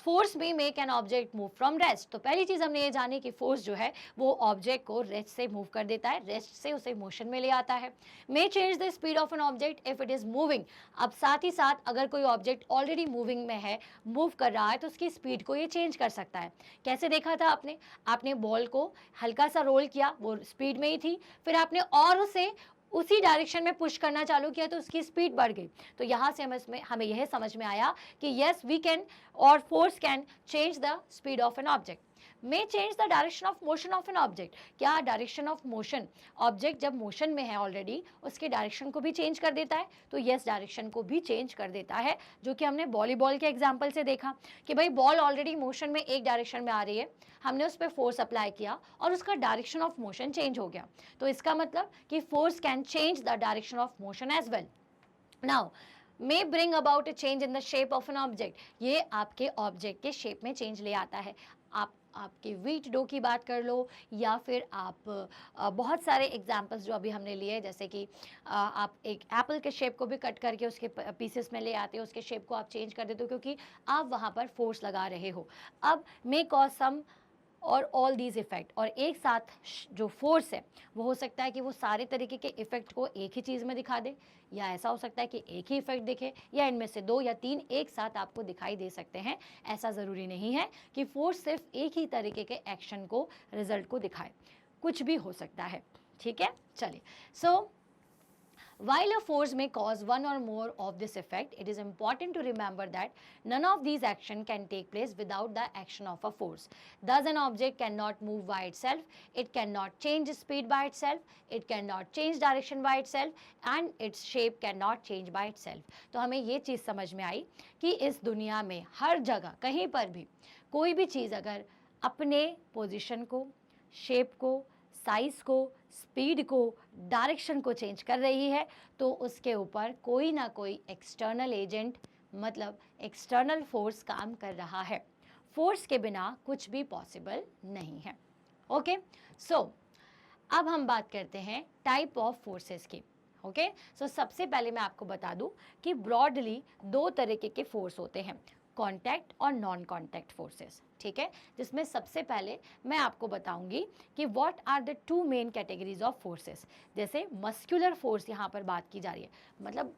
force भी make an object move from rest. तो पहली चीज हमने ये जानी कि फोर्स जो है वो ऑब्जेक्ट को रेस्ट से मूव कर देता है, रेस्ट से उसे मोशन में ले आता है। मे change the speed of an object if it is moving. अब साथ ही साथ अगर कोई ऑब्जेक्ट ऑलरेडी मूविंग में है, मूव कर रहा है, तो उसकी स्पीड को ये चेंज कर सकता है। कैसे देखा था आपने बॉल को हल्का सा रोल किया, वो स्पीड में ही थी, फिर आपने और उसे उसी डायरेक्शन में पुश करना चालू किया तो उसकी स्पीड बढ़ गई। तो यहाँ से हमें यह समझ में आया कि यस वी कैन और force can change the speed of an object. May change the direction of motion of an object. क्या डायरेक्शन ऑफ मोशन, ऑब्जेक्ट जब मोशन में है ऑलरेडी, उसके डायरेक्शन को भी चेंज कर देता है। तो यस डायरेक्शन को भी चेंज कर देता है, जो कि हमने वॉलीबॉल के एग्जाम्पल से देखा कि भाई बॉल ऑलरेडी मोशन में एक डायरेक्शन में आ रही है, हमने उस पर फोर्स अप्लाई किया और उसका डायरेक्शन ऑफ मोशन चेंज हो गया। तो इसका मतलब कि force can change the direction of motion as well. Now may bring about a change in the shape of an object। ये आपके ऑब्जेक्ट के शेप में चेंज ले आता है। आप आपके व्हीट डो की बात कर लो, या फिर आप बहुत सारे एग्जाम्पल्स जो अभी हमने लिए, जैसे कि आप एक एप्पल के शेप को भी कट करके उसके पीसेस में ले आते हो, उसके शेप को आप चेंज कर देते हो क्योंकि आप वहाँ पर फोर्स लगा रहे हो। अब मे कॉज सम और ऑल दीज इफ़ेक्ट, और एक साथ जो फोर्स है वो हो सकता है कि वो सारे तरीके के इफ़ेक्ट को एक ही चीज़ में दिखा दे, या ऐसा हो सकता है कि एक ही इफ़ेक्ट दिखे, या इनमें से 2 या 3 एक साथ आपको दिखाई दे सकते हैं। ऐसा ज़रूरी नहीं है कि फोर्स सिर्फ एक ही तरीके के एक्शन को, रिजल्ट को दिखाए, कुछ भी हो सकता है। ठीक है, चलिए। सो while a force may cause one or more of this effect, it is important to remember that none of these actions can take place without the action of a force. Thus, an object cannot move by itself, it cannot change speed by itself, it cannot change direction by itself, and its shape cannot change by itself. तो हमें ये चीज़ समझ में आई कि इस दुनिया में हर जगह कहीं पर भी कोई भी चीज़ अगर अपने पोजीशन को, शेप को, साइज़ को, स्पीड को, डायरेक्शन को चेंज कर रही है, तो उसके ऊपर कोई ना कोई एक्सटर्नल एजेंट, मतलब एक्सटर्नल फोर्स काम कर रहा है। फोर्स के बिना कुछ भी पॉसिबल नहीं है। ओके, सो अब हम बात करते हैं टाइप ऑफ फोर्सेस की। ओके, सो सबसे पहले मैं आपको बता दूं कि ब्रॉडली 2 तरीके के फोर्स होते हैं, कॉन्टैक्ट और नॉन कॉन्टैक्ट फोर्सेस। ठीक है, जिसमें सबसे पहले मैं आपको बताऊंगी कि what are the 2 main categories of forces. जैसे मस्कुलर फोर्स यहाँ पर बात की जा रही है, मतलब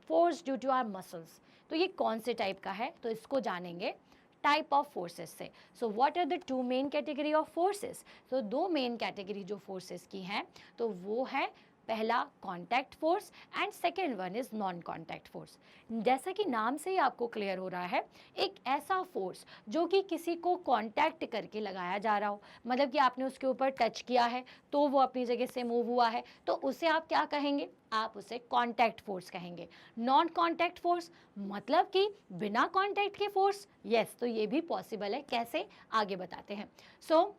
force due to our muscles, तो ये कौन से टाइप का है, तो इसको जानेंगे टाइप ऑफ फोर्सेस से। So what are the 2 main category of forces. तो 2 मेन कैटेगरी जो फोर्सेस की हैं, तो वो है पहला contact force and second one is non contact force. जैसा कि नाम से ही आपको क्लियर हो रहा है, एक ऐसा फोर्स जो कि किसी को कॉन्टैक्ट करके लगाया जा रहा हो, मतलब कि आपने उसके ऊपर टच किया है तो वो अपनी जगह से मूव हुआ है, तो उसे आप क्या कहेंगे, आप उसे कॉन्टैक्ट फोर्स कहेंगे। नॉन कॉन्टैक्ट फोर्स मतलब कि बिना कॉन्टैक्ट के फोर्स, यस, तो ये भी पॉसिबल है। कैसे, आगे बताते हैं। सो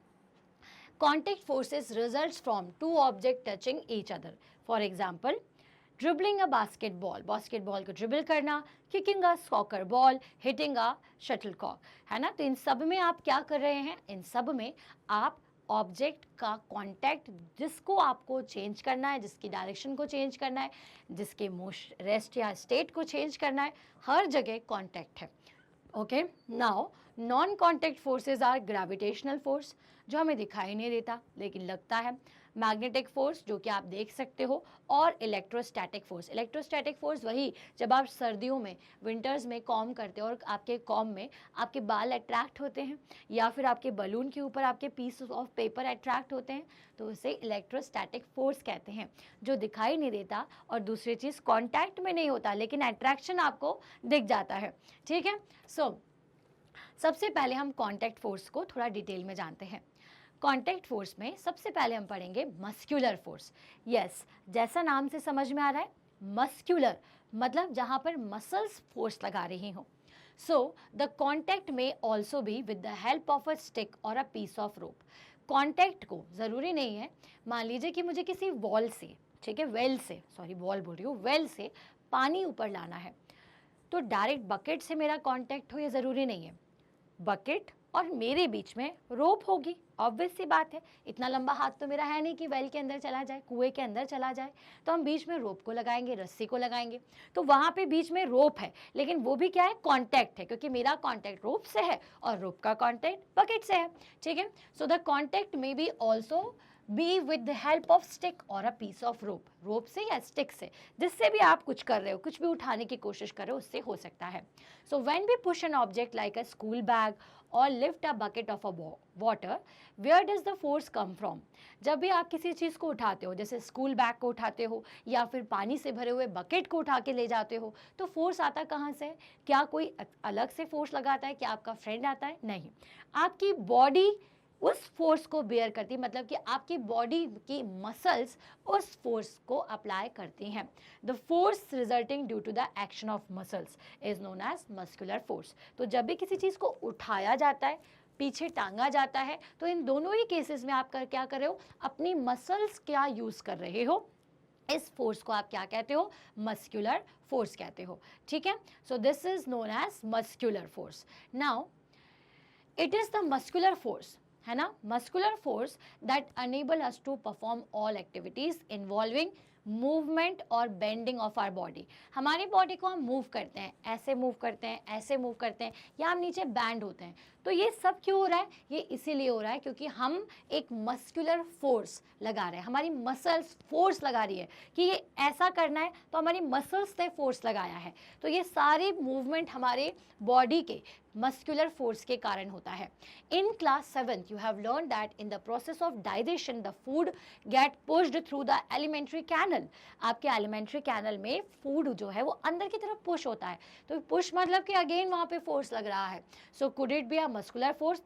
contact forces results from 2 objects touching each other. For example, dribbling a basketball, basketball को ड्रिबल करना, kicking a soccer ball, hitting a shuttlecock, है ना। तो इन सब में आप क्या कर रहे हैं, इन सब में आप ऑब्जेक्ट का कांटेक्ट, जिसको आपको चेंज करना है, जिसकी डायरेक्शन को चेंज करना है, जिसके मोशन, रेस्ट या स्टेट को चेंज करना है, हर जगह कांटेक्ट है। Okay, now non contact forces are gravitational force, जो हमें दिखाई नहीं देता लेकिन लगता है, मैग्नेटिक फोर्स जो कि आप देख सकते हो, और इलेक्ट्रोस्टैटिक फोर्स। इलेक्ट्रोस्टैटिक फोर्स वही जब आप सर्दियों में, विंटर्स में कॉम करते हो और आपके कॉम में आपके बाल अट्रैक्ट होते हैं, या फिर आपके बलून के ऊपर आपके पीस ऑफ पेपर अट्रैक्ट होते हैं, तो उसे इलेक्ट्रोस्टैटिक फोर्स कहते हैं, जो दिखाई नहीं देता और दूसरी चीज़ कॉन्टैक्ट में नहीं होता लेकिन अट्रैक्शन आपको दिख जाता है। ठीक है, सो सबसे पहले हम कॉन्टैक्ट फोर्स को थोड़ा डिटेल में जानते हैं। कॉन्टैक्ट फोर्स में सबसे पहले हम पढ़ेंगे मस्कुलर फोर्स। यस, जैसा नाम से समझ में आ रहा है, मस्कुलर मतलब जहां पर मसल्स फोर्स लगा रही हो। सो द कॉन्टैक्ट में ऑल्सो भी with the help of a stick और a piece of rope. Contact को ज़रूरी नहीं है, मान लीजिए कि मुझे किसी वॉल से, ठीक है, वेल से, सॉरी वॉल बोल रही हूँ, वेल से पानी ऊपर लाना है, तो डायरेक्ट बकेट से मेरा कॉन्टैक्ट हो, ये ज़रूरी नहीं है। बकेट और मेरे बीच में रोप होगी, ऑब्वियस सी बात है, इतना लंबा हाथ तो मेरा है नहीं कि वेल के अंदर चला जाए, कुएं के अंदर चला जाए, तो हम बीच में रोप को लगाएंगे, रस्सी को लगाएंगे, तो वहाँ पे बीच में रोप है, लेकिन वो भी क्या है, कॉन्टैक्ट है, क्योंकि मेरा कॉन्टैक्ट रोप से है और रोप का कॉन्टैक्ट बकेट से है। ठीक है, सो द कॉन्टैक्ट में be also be with the help of stick और अ पीस ऑफ रोप, रोप से या स्टिक से, जिससे भी आप कुछ कर रहे हो, कुछ भी उठाने की कोशिश कर रहे हो, उससे हो सकता है। So when we push an object like a school bag और lift a bucket of a water, where does the force come from. जब भी आप किसी चीज़ को उठाते हो, जैसे स्कूल बैग को उठाते हो या फिर पानी से भरे हुए बकेट को उठा के ले जाते हो, तो फोर्स आता कहाँ से? क्या कोई अलग से फोर्स लगाता है? क्या आपका फ्रेंड आता है? नहीं, आपकी बॉडी उस फोर्स को बेयर करती है, मतलब कि आपकी बॉडी की मसल्स उस फोर्स को अप्लाई करती हैं। The force resulting due to the action of muscles is known as muscular force. तो जब भी किसी चीज़ को उठाया जाता है, पीछे टांगा जाता है, तो इन दोनों ही केसेस में आप क्या कर रहे हो, अपनी मसल्स क्या यूज़ कर रहे हो, इस फोर्स को आप क्या कहते हो, मस्कुलर फोर्स कहते हो। ठीक है, so this is known as muscular force. Now it is the muscular force, है ना, muscular force that enable us to perform all activities involving movement और बेंडिंग ऑफ आवर बॉडी। हमारी बॉडी को हम मूव करते हैं, ऐसे मूव करते हैं, ऐसे मूव करते हैं, या हम नीचे बैंड होते हैं। तो ये सब क्यों हो रहा है? ये इसीलिए हो रहा है क्योंकि हम एक मस्कुलर फोर्स लगा रहे हैं, हमारी मसल्स फोर्स लगा रही है कि ये ऐसा करना है, तो हमारी मसल्स ने फोर्स लगाया है। तो ये सारे मूवमेंट हमारे बॉडी के मस्कुलर फोर्स के कारण होता है। In class 7th you have learn that in the process of digestion the food get pushed through the alimentary canal. आपके एलिमेंट्री कैनल में फूड जो है वो अंदर की तरफ पुश होता है। तो पुश मतलब कि अगेन वहाँ पे फोर्स लग रहा है। So could it be a muscular force?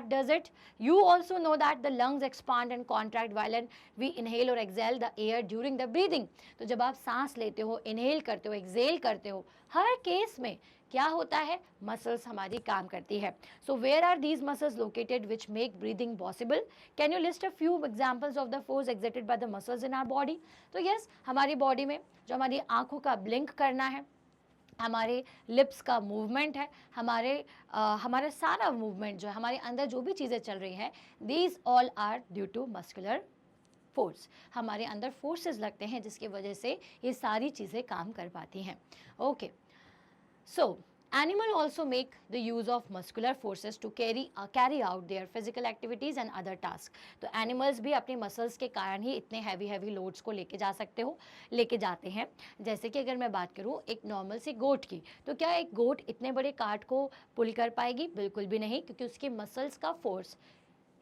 Does it? You also know that the lungs expand and contract while we inhale or exhale the air during the breathing. तो जब आप सांस लेते हो, इनहेल करते हो, एक्सेल करते हो, हर केस में क्या होता है? मसल्स हमारी काम करती है। So where are these muscles located which make breathing possible? Can you list a few examples of the force exerted by the muscles in our body? तो यस, हमारी बॉडी में जो हमारी आंखों का ब्लिंक करना है, हमारे लिप्स का मूवमेंट है, हमारा सारा मूवमेंट जो है, हमारे अंदर जो भी चीज़ें चल रही हैं, these all are due to muscular force. हमारे अंदर फोर्सेस लगते हैं जिसकी वजह से ये सारी चीज़ें काम कर पाती हैं। Okay, so animal also make the use of muscular forces to carry out their physical activities and other tasks. तो animals भी अपने muscles के कारण ही इतने heavy loads को लेके जाते हैं। जैसे कि अगर मैं बात करूँ एक नॉर्मल सी गोट की, तो क्या एक गोट इतने बड़े कार्ट को पुल कर पाएगी? बिल्कुल भी नहीं, क्योंकि उसकी मसल्स का फोर्स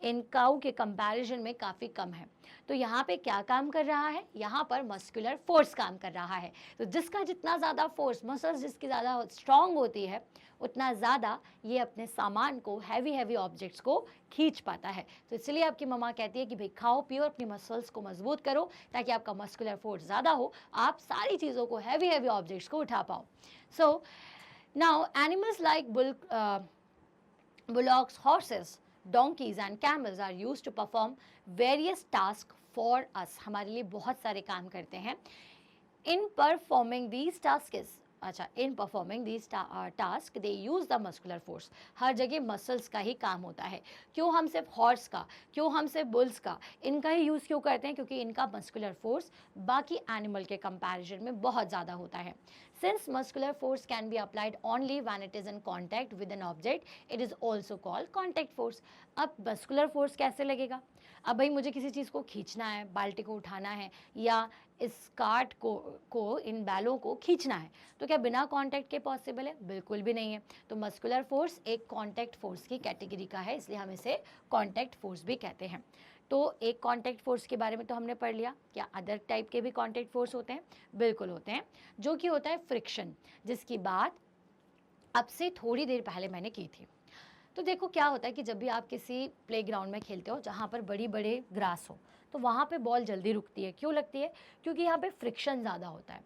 इन काऊ के कंपैरिजन में काफ़ी कम है। तो यहाँ पे क्या काम कर रहा है? यहाँ पर मस्कुलर फोर्स काम कर रहा है। तो जिसका जितना ज़्यादा फोर्स, मसल्स जिसकी ज़्यादा स्ट्रांग होती है, उतना ज़्यादा ये अपने सामान को, हैवी ऑब्जेक्ट्स को खींच पाता है। तो इसलिए आपकी मम्मा कहती है कि भाई खाओ पियो, अपनी मसल्स को मजबूत करो, ताकि आपका मस्कुलर फोर्स ज़्यादा हो, आप सारी चीज़ों को, हैवी ऑब्जेक्ट्स को उठा पाओ। So now animals like bullocks, horses, donkeys and camels are used to perform various tasks for us. हमारे लिए बहुत सारे काम करते हैं। In performing these tasks, in performing this task they use the muscular force. हर जगह मसल्स का ही काम होता है। क्यों हम सिर्फ हॉर्स का, क्यों हम सिर्फ बुल्स का, इनका ही यूज़ क्यों करते हैं? क्योंकि इनका मस्कुलर फोर्स बाकी एनिमल के कंपैरिजन में बहुत ज़्यादा होता है। Since muscular force can be applied only when it is in contact with an object, it is also called contact force. अब मस्कुलर फोर्स कैसे लगेगा? अब भाई मुझे किसी चीज़ को खींचना है, बाल्टी को उठाना है, या इस कार्ट को इन बैलों को खींचना है, तो क्या बिना कांटेक्ट के पॉसिबल है? बिल्कुल भी नहीं है। तो मस्कुलर फोर्स एक कांटेक्ट फोर्स की कैटेगरी का है, इसलिए हम इसे कांटेक्ट फोर्स भी कहते हैं। तो एक कांटेक्ट फोर्स के बारे में तो हमने पढ़ लिया। क्या अदर टाइप के भी कांटेक्ट फोर्स होते हैं? बिल्कुल होते हैं, जो कि होता है फ्रिक्शन, जिसकी बात अब से थोड़ी देर पहले मैंने की थी। तो देखो क्या होता है कि जब भी आप किसी प्लेग्राउंड में खेलते हो जहाँ पर बड़े ग्रास हो, तो वहाँ पे बॉल जल्दी रुकती है। क्यों लगती है? क्योंकि यहाँ पे फ्रिक्शन ज़्यादा होता है।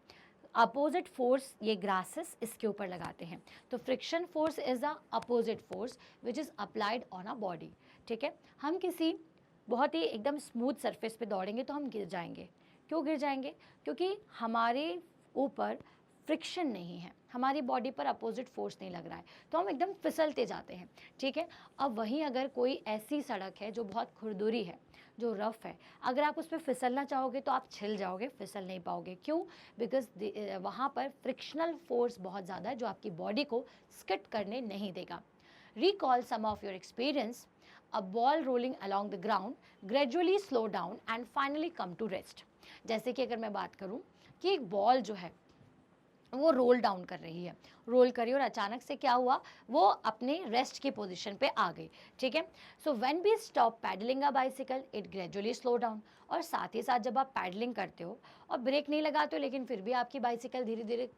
अपोजिट फोर्स ये ग्रासेस इसके ऊपर लगाते हैं। तो friction force is the opposite force which is applied on a body. ठीक है, हम किसी बहुत ही एकदम स्मूथ सरफेस पे दौड़ेंगे तो हम गिर जाएंगे। क्यों गिर जाएंगे? क्योंकि हमारे ऊपर फ्रिक्शन नहीं है, हमारी बॉडी पर अपोजिट फोर्स नहीं लग रहा है, तो हम एकदम फिसलते जाते हैं। ठीक है, अब वहीं अगर कोई ऐसी सड़क है जो बहुत खुरदुरी है, जो रफ़ है, अगर आप उस पर फिसलना चाहोगे तो आप छिल जाओगे, फिसल नहीं पाओगे। क्यों? बिकॉज वहाँ पर फ्रिक्शनल फोर्स बहुत ज़्यादा है, जो आपकी बॉडी को स्किड करने नहीं देगा। Recall some of your experience. A ball rolling along the ground gradually slow down and finally come to rest. जैसे कि अगर मैं बात करूं कि एक बॉल जो है वो रोल डाउन कर रही है, रोल करी और अचानक से क्या हुआ? वो अपने रेस्ट की पोजीशन पे आ गई। ठीक है, so when we stop pedalling a bicycle it gradually slow down. और साथ ही साथ जब आप पैडलिंग करते हो और ब्रेक नहीं लगाते हो, लेकिन फिर भी आपकी बाइसिकल धीरे धीरे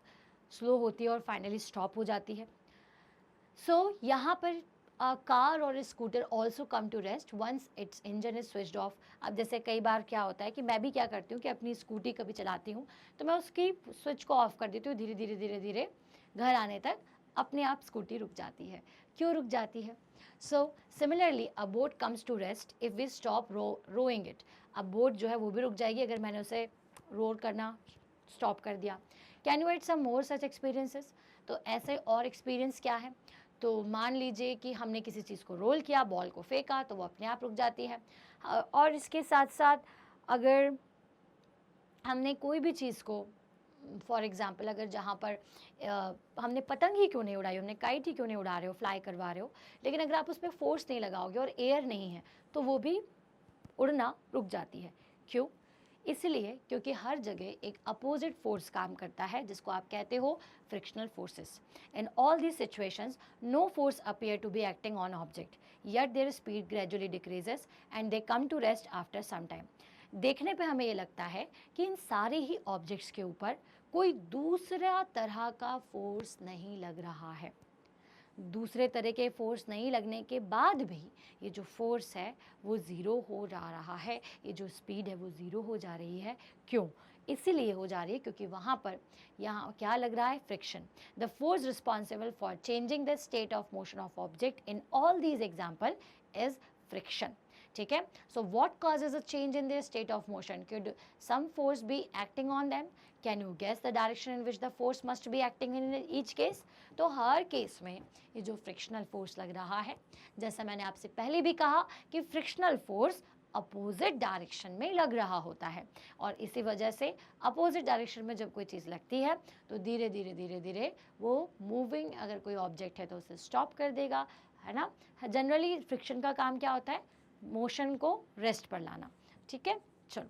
स्लो होती है और फाइनली स्टॉप हो जाती है। सो यहाँ पर कार और scooter also come to rest once its engine is switched off. अब जैसे कई बार क्या होता है कि मैं भी क्या करती हूँ कि अपनी स्कूटी कभी चलाती हूँ तो मैं उसकी स्विच को ऑफ कर देती हूँ, धीरे धीरे घर आने तक अपने आप स्कूटी रुक जाती है। क्यों रुक जाती है? So similarly a boat comes to rest if we stop rowing it. अब बोट जो है वो भी रुक जाएगी अगर मैंने उसे रोल करना स्टॉप कर दिया। Can you add some more such experiences? तो ऐसे और एक्सपीरियंस क्या है? तो मान लीजिए कि हमने किसी चीज़ को रोल किया, बॉल को फेंका, तो वो अपने आप रुक जाती है। और इसके साथ साथ अगर हमने कोई भी चीज़ को, फॉर एग्ज़ाम्पल अगर जहाँ पर हमने पतंग ही क्यों नहीं उड़ाई, हमने काइट ही क्यों नहीं उड़ा रहे हो, फ्लाई करवा रहे हो, लेकिन अगर आप उस पर फोर्स नहीं लगाओगे और एयर नहीं है तो वो भी उड़ना रुक जाती है। क्यों? इसलिए क्योंकि हर जगह एक अपोजिट फोर्स काम करता है जिसको आप कहते हो frictional forces. In all these situations no force appear to be acting on object, yet their speed gradually decreases and they come to rest after some time. देखने पे हमें ये लगता है कि इन सारे ही ऑब्जेक्ट्स के ऊपर कोई दूसरा तरह का फोर्स नहीं लग रहा है। दूसरे तरह के फोर्स नहीं लगने के बाद भी ये जो फोर्स है वो ज़ीरो हो जा रहा है, ये जो स्पीड है वो ज़ीरो हो जा रही है। क्यों? इसीलिए हो जा रही है क्योंकि वहाँ पर यहाँ क्या लग रहा है? Friction. The force responsible for changing the state of motion of object in all these example is friction. ठीक है? So what causes a change in their state of motion? Could some force be acting on them? Can you guess the direction in which the force must be acting in each case? तो हर केस में ये जो फ्रिक्शनल फोर्स लग रहा है, जैसा मैंने आपसे पहले भी कहा कि फ्रिक्शनल फोर्स अपोजिट डायरेक्शन में लग रहा होता है, और इसी वजह से अपोजिट डायरेक्शन में जब कोई चीज़ लगती है तो धीरे धीरे धीरे धीरे वो मूविंग, अगर कोई ऑब्जेक्ट है तो उसे स्टॉप कर देगा, है ना। जनरली फ्रिक्शन का काम क्या होता है? मोशन को रेस्ट पर लाना। ठीक है, चलो।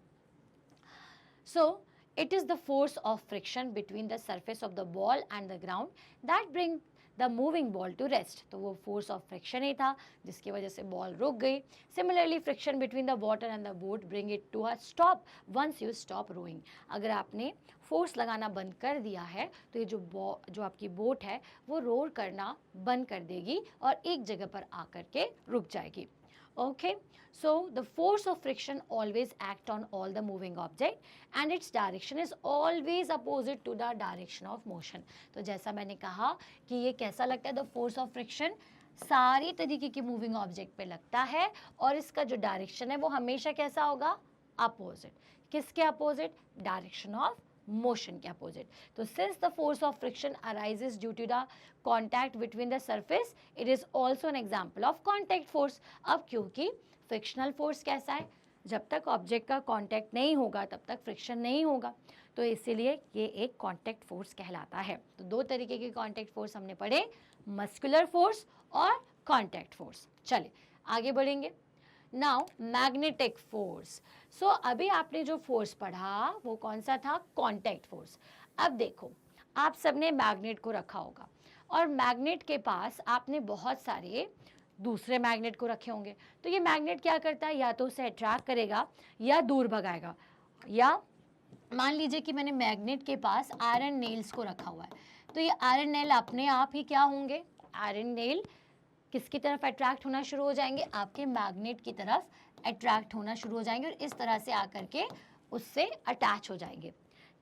सो it is the force of friction between the surface of the ball and the ground that bring the moving ball to rest। तो वो force of friction ही था जिसकी वजह से बॉल रुक गई। Similarly friction between the water and the boat bring it to a stop once you stop rowing। अगर आपने फोर्स लगाना बंद कर दिया है तो ये जो आपकी बोट है वो रोर करना बंद कर देगी और एक जगह पर आकर के रुक जाएगी। Okay, so the force of friction always act on all the moving object and its direction is always opposite to the direction of motion। तो जैसा मैंने कहा कि ये कैसा लगता है, the force of friction सारी तरीके की मूविंग ऑब्जेक्ट पे लगता है और इसका जो डायरेक्शन है वो हमेशा कैसा होगा? अपोजिट। किसके अपोजिट? डायरेक्शन ऑफ मोशन के अपोजिट। तो since the force of friction arises due to the contact between the surface, it is also an example of contact force. अब क्योंकि फ्रिक्शनल फोर्स कैसा है? जब तक ऑब्जेक्ट का कॉन्टैक्ट नहीं होगा तब तक फ्रिक्शन नहीं होगा, तो इसीलिए ये एक कॉन्टैक्ट फोर्स कहलाता है। तो दो तरीके के कॉन्टैक्ट फोर्स हमने पढ़े, मस्कुलर फोर्स और कॉन्टैक्ट फोर्स। चलिए आगे बढ़ेंगे। Now magnetic force. सो अभी आपने जो फोर्स पढ़ा वो कौन सा था? Contact force. अब देखो, आप सबने मैग्नेट को रखा होगा और मैग्नेट के पास आपने बहुत सारे दूसरे मैग्नेट को रखे होंगे, तो ये मैग्नेट क्या करता है? या तो उसे अट्रैक्ट करेगा या दूर भगाएगा। या मान लीजिए कि मैंने मैग्नेट के पास आयरन नेल्स को रखा हुआ है, तो ये आयरन नेल अपने आप ही क्या होंगे? आयरन नेल किसकी तरफ अट्रैक्ट होना शुरू हो जाएंगे? आपके मैग्नेट की तरफ अट्रैक्ट होना शुरू हो जाएंगे और इस तरह से आकर के उससे अटैच हो जाएंगे।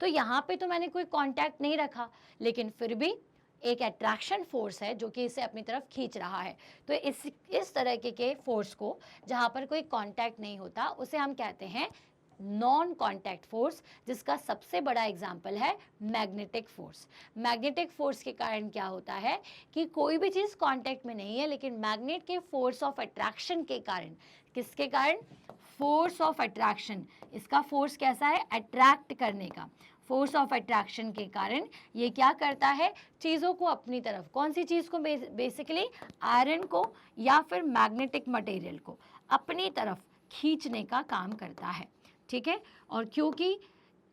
तो यहाँ पे तो मैंने कोई कांटेक्ट नहीं रखा, लेकिन फिर भी एक अट्रैक्शन फोर्स है जो कि इसे अपनी तरफ खींच रहा है। तो इस तरह के फोर्स को, जहाँ पर कोई कांटेक्ट नहीं होता, उसे हम कहते हैं नॉन कॉन्टैक्ट फोर्स, जिसका सबसे बड़ा एग्जाम्पल है मैग्नेटिक फोर्स। मैग्नेटिक फोर्स के कारण क्या होता है कि कोई भी चीज़ कॉन्टैक्ट में नहीं है, लेकिन मैग्नेट के फोर्स ऑफ अट्रैक्शन के कारण, किसके कारण? Force of attraction. इसका फोर्स कैसा है? अट्रैक्ट करने का। फोर्स ऑफ अट्रैक्शन के कारण ये क्या करता है? चीज़ों को अपनी तरफ, कौन सी चीज़ को? बेसिकली आयरन को या फिर मैग्नेटिक मटेरियल को अपनी तरफ खींचने का काम करता है। ठीक है, और क्योंकि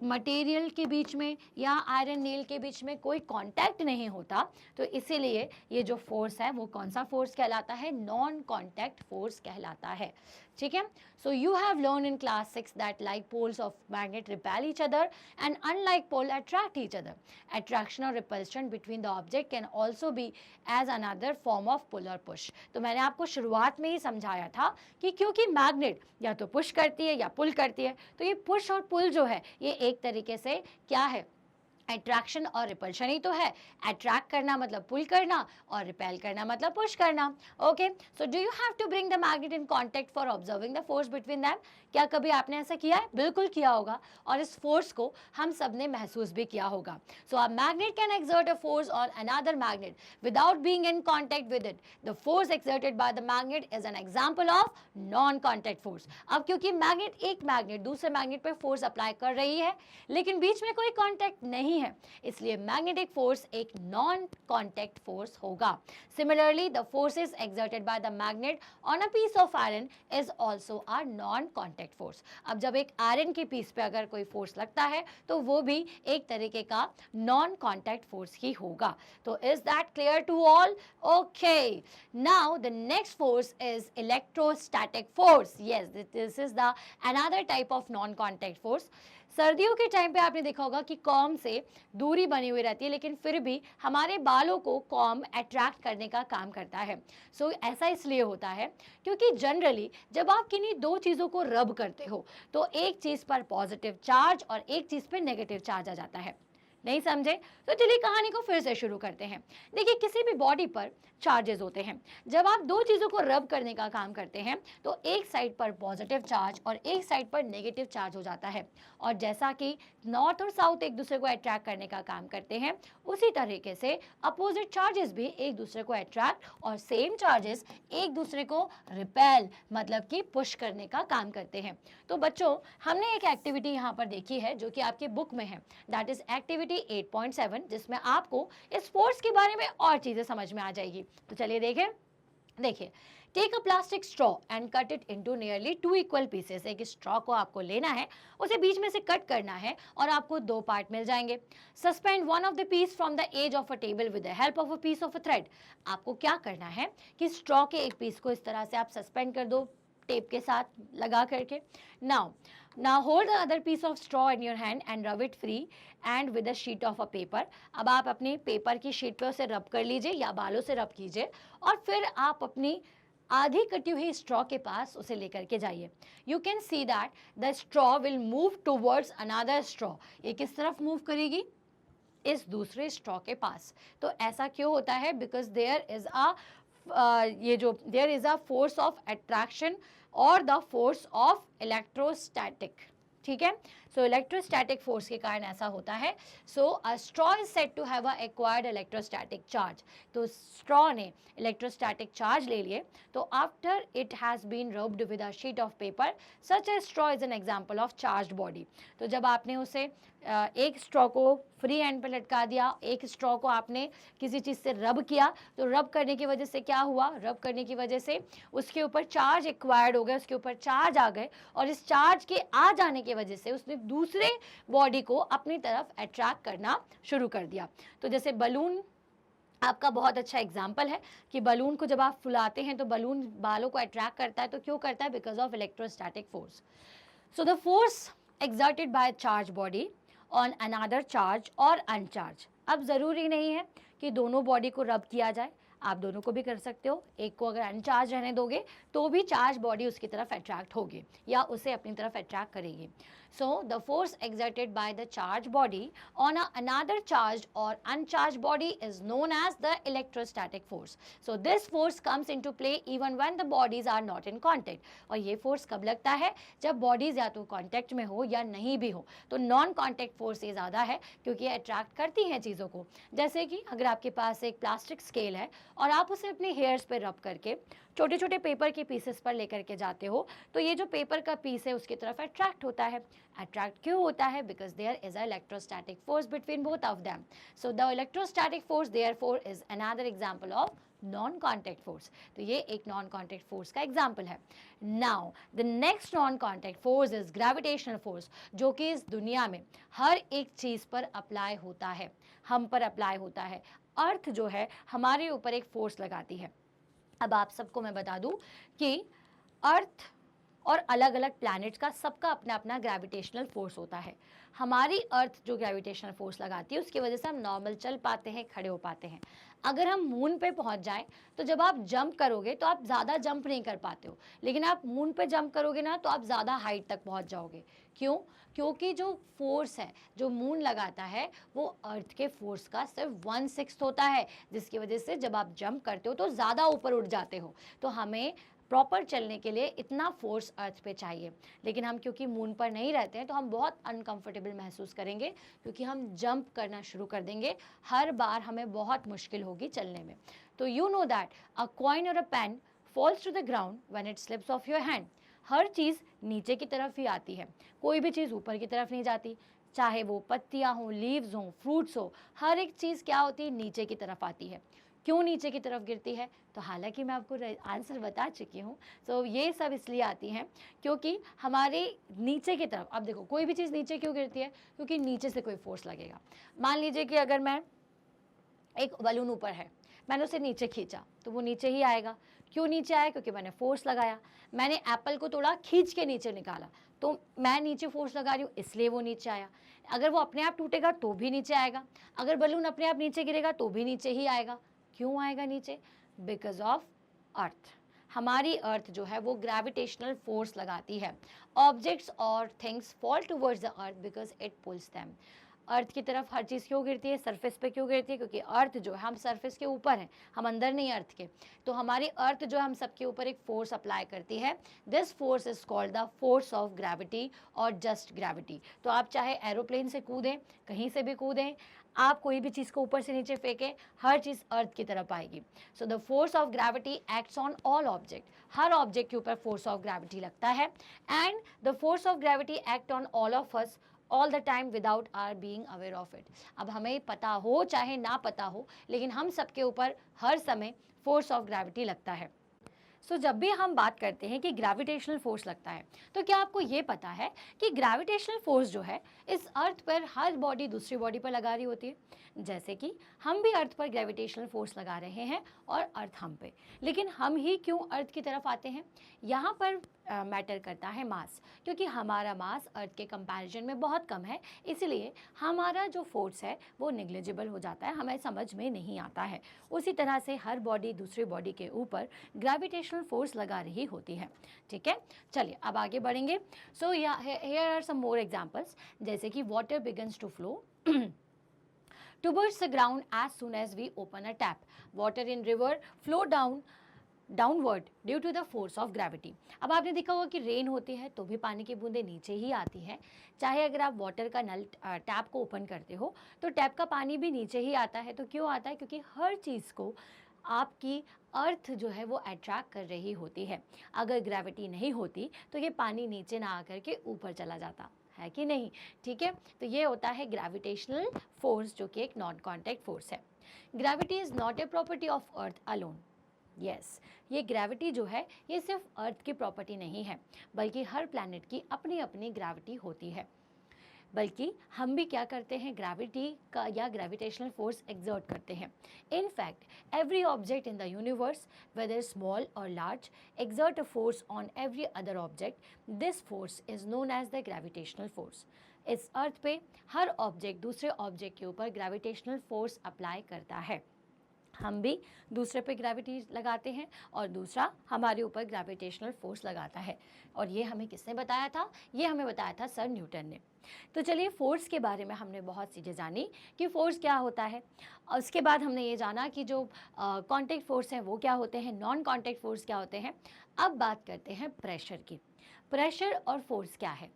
मटेरियल के बीच में या आयरन नेल के बीच में कोई कांटेक्ट नहीं होता, तो इसीलिए ये जो फोर्स है वो कौन सा फोर्स कहलाता है? नॉन कांटेक्ट फोर्स कहलाता है। ठीक है, so you have learn in class 6 that like poles of magnet repel each other and unlike pole attract each other. Attraction और repulsion between the object can also be as another form of pull और पुश। तो मैंने आपको शुरुआत में ही समझाया था कि क्योंकि मैग्नेट या तो पुश करती है या पुल करती है, तो ये पुश और पुल जो है ये एक तरीके से क्या है? अट्रैक्शन और रिपल्शन ही तो है। अट्रैक्ट करना मतलब पुल करना और रिपेल करना मतलब पुश करना। Okay, so do you have to bring the magnet in contact for observing the force between them? क्या कभी आपने ऐसा किया है? बिल्कुल किया होगा, और इस फोर्स को हम सब ने महसूस भी किया होगा। So a magnet can exert a force on another magnet without being in contact with it. The force exerted by the magnet is an example of non contact force. अब क्योंकि एक मैग्नेट दूसरे मैग्नेट पर फोर्स अप्लाई कर रही है, लेकिन बीच में कोई कांटेक्ट नहीं है, इसलिए मैग्नेटिक फोर्स एक नॉन कांटेक्ट फोर्स होगा। Similarly the forces exerted by the magnet on a piece of iron is also a non contact force. अब जब एक आयरन के पीस पे अगर कोई फोर्स लगता है तो वो भी एक तरीके का नॉन कांटेक्ट फोर्स ही होगा। तो is that clear to all? Okay, now the next force is electrostatic force. Yes, this is the another type of non contact force. सर्दियों के टाइम पे आपने देखा होगा कि कॉम से दूरी बनी हुई रहती है, लेकिन फिर भी हमारे बालों को कॉम अट्रैक्ट करने का काम करता है। सो ऐसा इसलिए होता है क्योंकि जनरली जब आप किन्हीं दो चीज़ों को रब करते हो तो एक चीज़ पर पॉजिटिव चार्ज और एक चीज़ पर नेगेटिव चार्ज आ जाता है। नहीं समझे? तो चलिए कहानी को फिर से शुरू करते हैं। देखिए, किसी भी बॉडी पर चार्जेस होते हैं। जब आप दो चीज़ों को रब करने का काम करते हैं तो एक साइड पर पॉजिटिव चार्ज और एक साइड पर नेगेटिव चार्ज हो जाता है, और जैसा कि नॉर्थ और साउथ एक दूसरे को अट्रैक्ट करने का काम करते हैं, उसी तरीके से अपोजिट चार्जेस भी एक दूसरे को अट्रैक्ट और सेम चार्जेस एक दूसरे को रिपेल मतलब कि पुश करने का काम करते हैं। तो बच्चों, हमने एक एक्टिविटी यहाँ पर देखी है जो कि आपके बुक में है, दैट इज एक्टिविटी 8.7, जिसमें आपको इस फोर्स के बारे में और चीजें समझ में आ जाएगी। तो चलिए देखिए, take a plastic straw and cut it into nearly 2 equal pieces. एक स्ट्रॉ को आपको लेना है, उसे बीच में से कट करना है और आपको 2 पार्ट मिल जाएंगे। Suspend one of the piece from the edge of a table with the help of a piece of a thread. आपको क्या करना है कि स्ट्रॉ के एक पीस को इस तरह से आप सस्पेंड कर दो टेप के साथ लगा करके। Now hold the other piece of straw in your hand and rub it free and with a sheet of a paper. अब आप अपनी पेपर की शीट पे उसे रब कर लीजिए या बालों से रब कीजिए, और फिर आप अपनी आधी कटी हुई स्ट्रॉ के पास उसे लेकर के जाइए। You can see that the straw will move towards another straw. ये किस तरफ मूव करेगी? इस दूसरे स्ट्रॉ के पास। तो ऐसा क्यों होता है? Because there is a force of attraction और द फोर्स ऑफ इलेक्ट्रोस्टैटिक। ठीक है, सो इलेक्ट्रोस्टैटिक फोर्स के कारण ऐसा होता है। So a straw is said to have a acquired electrostatic charge. तो स्ट्रॉ ने इलेक्ट्रोस्टैटिक चार्ज ले लिए, तो after it has been rubbed with a sheet of paper, such a straw is an example of charged body. तो जब आपने उसे एक स्ट्रॉ को फ्री एंड पे लटका दिया, एक स्ट्रॉ को आपने किसी चीज़ से रब किया, तो रब करने की वजह से क्या हुआ? रब करने की वजह से उसके ऊपर चार्ज एक्वायर्ड हो गया, उसके ऊपर चार्ज आ गए, और इस चार्ज के आ जाने की वजह से उसने दूसरे बॉडी को अपनी तरफ अट्रैक्ट करना शुरू कर दिया। तो जैसे बलून आपका बहुत अच्छा एग्जाम्पल है कि बलून को जब आप फुलाते हैं तो बलून बालों को अट्रैक्ट करता है, तो क्यों करता है? Because of electrostatic force. So the force exerted by a charged body on another charge और uncharged। अब ज़रूरी नहीं है कि दोनों बॉडी को रब किया जाए, आप दोनों को भी कर सकते हो। एक को अगर अनचार्ज रहने दोगे तो भी चार्ज बॉडी उसकी तरफ अट्रैक्ट होगी या उसे अपनी तरफ अट्रैक्ट करेगी। So the force exerted by the charged body on another charged or uncharged body is known as the electrostatic force. So this force comes into play even when the bodies are not in contact. और ये force कब लगता है? जब bodies या तो contact में हो या नहीं भी हो। तो non contact force ये ज़्यादा है क्योंकि ये attract करती हैं चीज़ों को। जैसे कि अगर आपके पास एक प्लास्टिक स्केल है और आप उसे अपने हेयर्स पे रब करके छोटे छोटे पेपर के पीसेस पर लेकर के जाते हो, तो ये जो पेपर का पीस है उसकी तरफ अट्रैक्ट होता है। अट्रैक्ट क्यों होता है? Because there is a electrostatic force between both of them. So the electrostatic force therefore is another example of non contact force. तो ये एक नॉन कॉन्टैक्ट फोर्स का एग्जाम्पल है। Now the next non contact force is gravitational force, जो कि इस दुनिया में हर एक चीज़ पर अप्लाई होता है, हम पर अप्लाई होता है। अर्थ जो है हमारे ऊपर एक फोर्स लगाती है। अब आप सबको मैं बता दूं कि अर्थ और अलग अलग प्लैनेट्स का सबका अपना अपना ग्रेविटेशनल फोर्स होता है। हमारी अर्थ जो ग्रेविटेशनल फोर्स लगाती है उसकी वजह से हम नॉर्मल चल पाते हैं, खड़े हो पाते हैं। अगर हम मून पे पहुंच जाएं तो जब आप जंप करोगे तो आप ज़्यादा जंप नहीं कर पाते हो, लेकिन आप मून पे जंप करोगे ना तो आप ज़्यादा हाइट तक पहुंच जाओगे। क्यों? क्योंकि जो फोर्स है जो मून लगाता है वो अर्थ के फोर्स का सिर्फ 1/6 होता है, जिसकी वजह से जब आप जंप करते हो तो ज़्यादा ऊपर उठ जाते हो। तो हमें प्रॉपर चलने के लिए इतना फोर्स अर्थ पे चाहिए, लेकिन हम क्योंकि मून पर नहीं रहते हैं तो हम बहुत अनकंफर्टेबल महसूस करेंगे, क्योंकि हम जंप करना शुरू कर देंगे, हर बार हमें बहुत मुश्किल होगी चलने में। तो you know that a coin और a pen falls to the ground when it slips off your hand. हर चीज़ नीचे की तरफ ही आती है, कोई भी चीज़ ऊपर की तरफ नहीं जाती। चाहे वो पत्तियाँ हों, लीव्स हों, फ्रूट्स हो, हर एक चीज़ क्या होती है, नीचे की तरफ आती है। क्यों नीचे की तरफ गिरती है? तो हालांकि मैं आपको आंसर बता चुकी हूँ। तो ये सब इसलिए आती हैं क्योंकि हमारे नीचे की तरफ, अब देखो कोई भी चीज़ नीचे क्यों गिरती है? क्योंकि नीचे से कोई फोर्स लगेगा। मान लीजिए कि अगर मैं एक बलून ऊपर है, मैंने उसे नीचे खींचा तो वो नीचे ही आएगा। क्यों नीचे आया? क्योंकि मैंने फोर्स लगाया। मैंने एप्पल को तोड़ा, खींच के नीचे निकाला, तो मैं नीचे फोर्स लगा रही हूँ इसलिए वो नीचे आया। अगर वो अपने आप टूटेगा तो भी नीचे आएगा, अगर बलून अपने आप नीचे गिरेगा तो भी नीचे ही आएगा। क्यों आएगा नीचे? Because of earth. हमारी अर्थ जो है वो ग्रेविटेशनल फोर्स लगाती है। ऑब्जेक्ट्स और things fall towards the earth because it pulls them. Earth की तरफ हर चीज़ क्यों गिरती है? सरफेस पे क्यों गिरती है? क्योंकि अर्थ जो है, हम सरफेस के ऊपर हैं, हम अंदर नहीं अर्थ के। तो हमारी अर्थ जो हम सबके ऊपर एक फोर्स अप्लाई करती है। This force is called the force of gravity और जस्ट ग्रेविटी। तो आप चाहे एरोप्लेन से कूदें, कहीं से भी कूदें, आप कोई भी चीज़ को ऊपर से नीचे फेंकें, हर चीज़ अर्थ की तरफ आएगी। So the force of gravity acts on all object. हर ऑब्जेक्ट के ऊपर फोर्स ऑफ ग्रेविटी लगता है। And the force of gravity act on all of us all the time without our being aware of it. अब हमें पता हो चाहे ना पता हो, लेकिन हम सबके ऊपर हर समय फोर्स ऑफ ग्रेविटी लगता है। सो जब भी हम बात करते हैं कि ग्रेविटेशनल फोर्स लगता है, तो क्या आपको ये पता है कि ग्रेविटेशनल फोर्स जो है इस अर्थ पर हर बॉडी दूसरी बॉडी पर लगा रही होती है? जैसे कि हम भी अर्थ पर ग्रेविटेशनल फोर्स लगा रहे हैं और अर्थ हम पे, लेकिन हम ही क्यों अर्थ की तरफ आते हैं? यहाँ पर मैटर करता है मास, क्योंकि हमारा मास अर्थ के कंपैरिजन में बहुत कम है, इसलिए हमारा जो फोर्स है वो निग्लिजिबल हो जाता है, हमें समझ में नहीं आता है। उसी तरह से हर बॉडी दूसरी बॉडी के ऊपर ग्रेविटेशनल फोर्स लगा रही होती है। ठीक है, चलिए अब आगे बढ़ेंगे। So here are some more examples, जैसे कि water begins to flow towards the ground as soon as we open a tap. Water in river flow downward due to the force of gravity. अब आपने देखा होगा कि रेन होती है तो भी पानी की बूंदें नीचे ही आती हैं। चाहे अगर आप वाटर का नल टैप को ओपन करते हो तो टैप का पानी भी नीचे ही आता है। तो क्यों आता है? क्योंकि हर चीज़ को आपकी अर्थ जो है वो अट्रैक्ट कर रही होती है। अगर ग्रेविटी नहीं होती तो ये पानी नीचे ना आकर के ऊपर चला जाता है कि नहीं? ठीक है, तो ये होता है ग्रेविटेशनल फोर्स, जो कि एक नॉन कॉन्टैक्ट फोर्स है। Gravity is not a property of earth alone. Yes, ये ग्रेविटी जो है ये सिर्फ अर्थ की प्रॉपर्टी नहीं है, बल्कि हर प्लैनेट की अपनी अपनी ग्रेविटी होती है। बल्कि हम भी क्या करते हैं? ग्रेविटी का या ग्रेविटेशनल फोर्स एक्सर्ट करते हैं। In fact every object in the universe, whether small और large, exert a force on every other object. This force is known as the gravitational force. इस अर्थ पे हर ऑब्जेक्ट दूसरे ऑब्जेक्ट के ऊपर ग्रेविटेशनल फोर्स अप्लाई करता है। हम भी दूसरे पे ग्रेविटी लगाते हैं और दूसरा हमारे ऊपर ग्रेविटेशनल फोर्स लगाता है। और ये हमें किसने बताया था? ये हमें बताया था सर न्यूटन ने। तो चलिए, फोर्स के बारे में हमने बहुत चीज़ें जानी कि फोर्स क्या होता है। उसके बाद हमने ये जाना कि जो कॉन्टैक्ट फोर्स हैं वो क्या होते हैं, नॉन कॉन्टैक्ट फोर्स क्या होते हैं। अब बात करते हैं प्रेशर की। प्रेशर और फोर्स क्या है?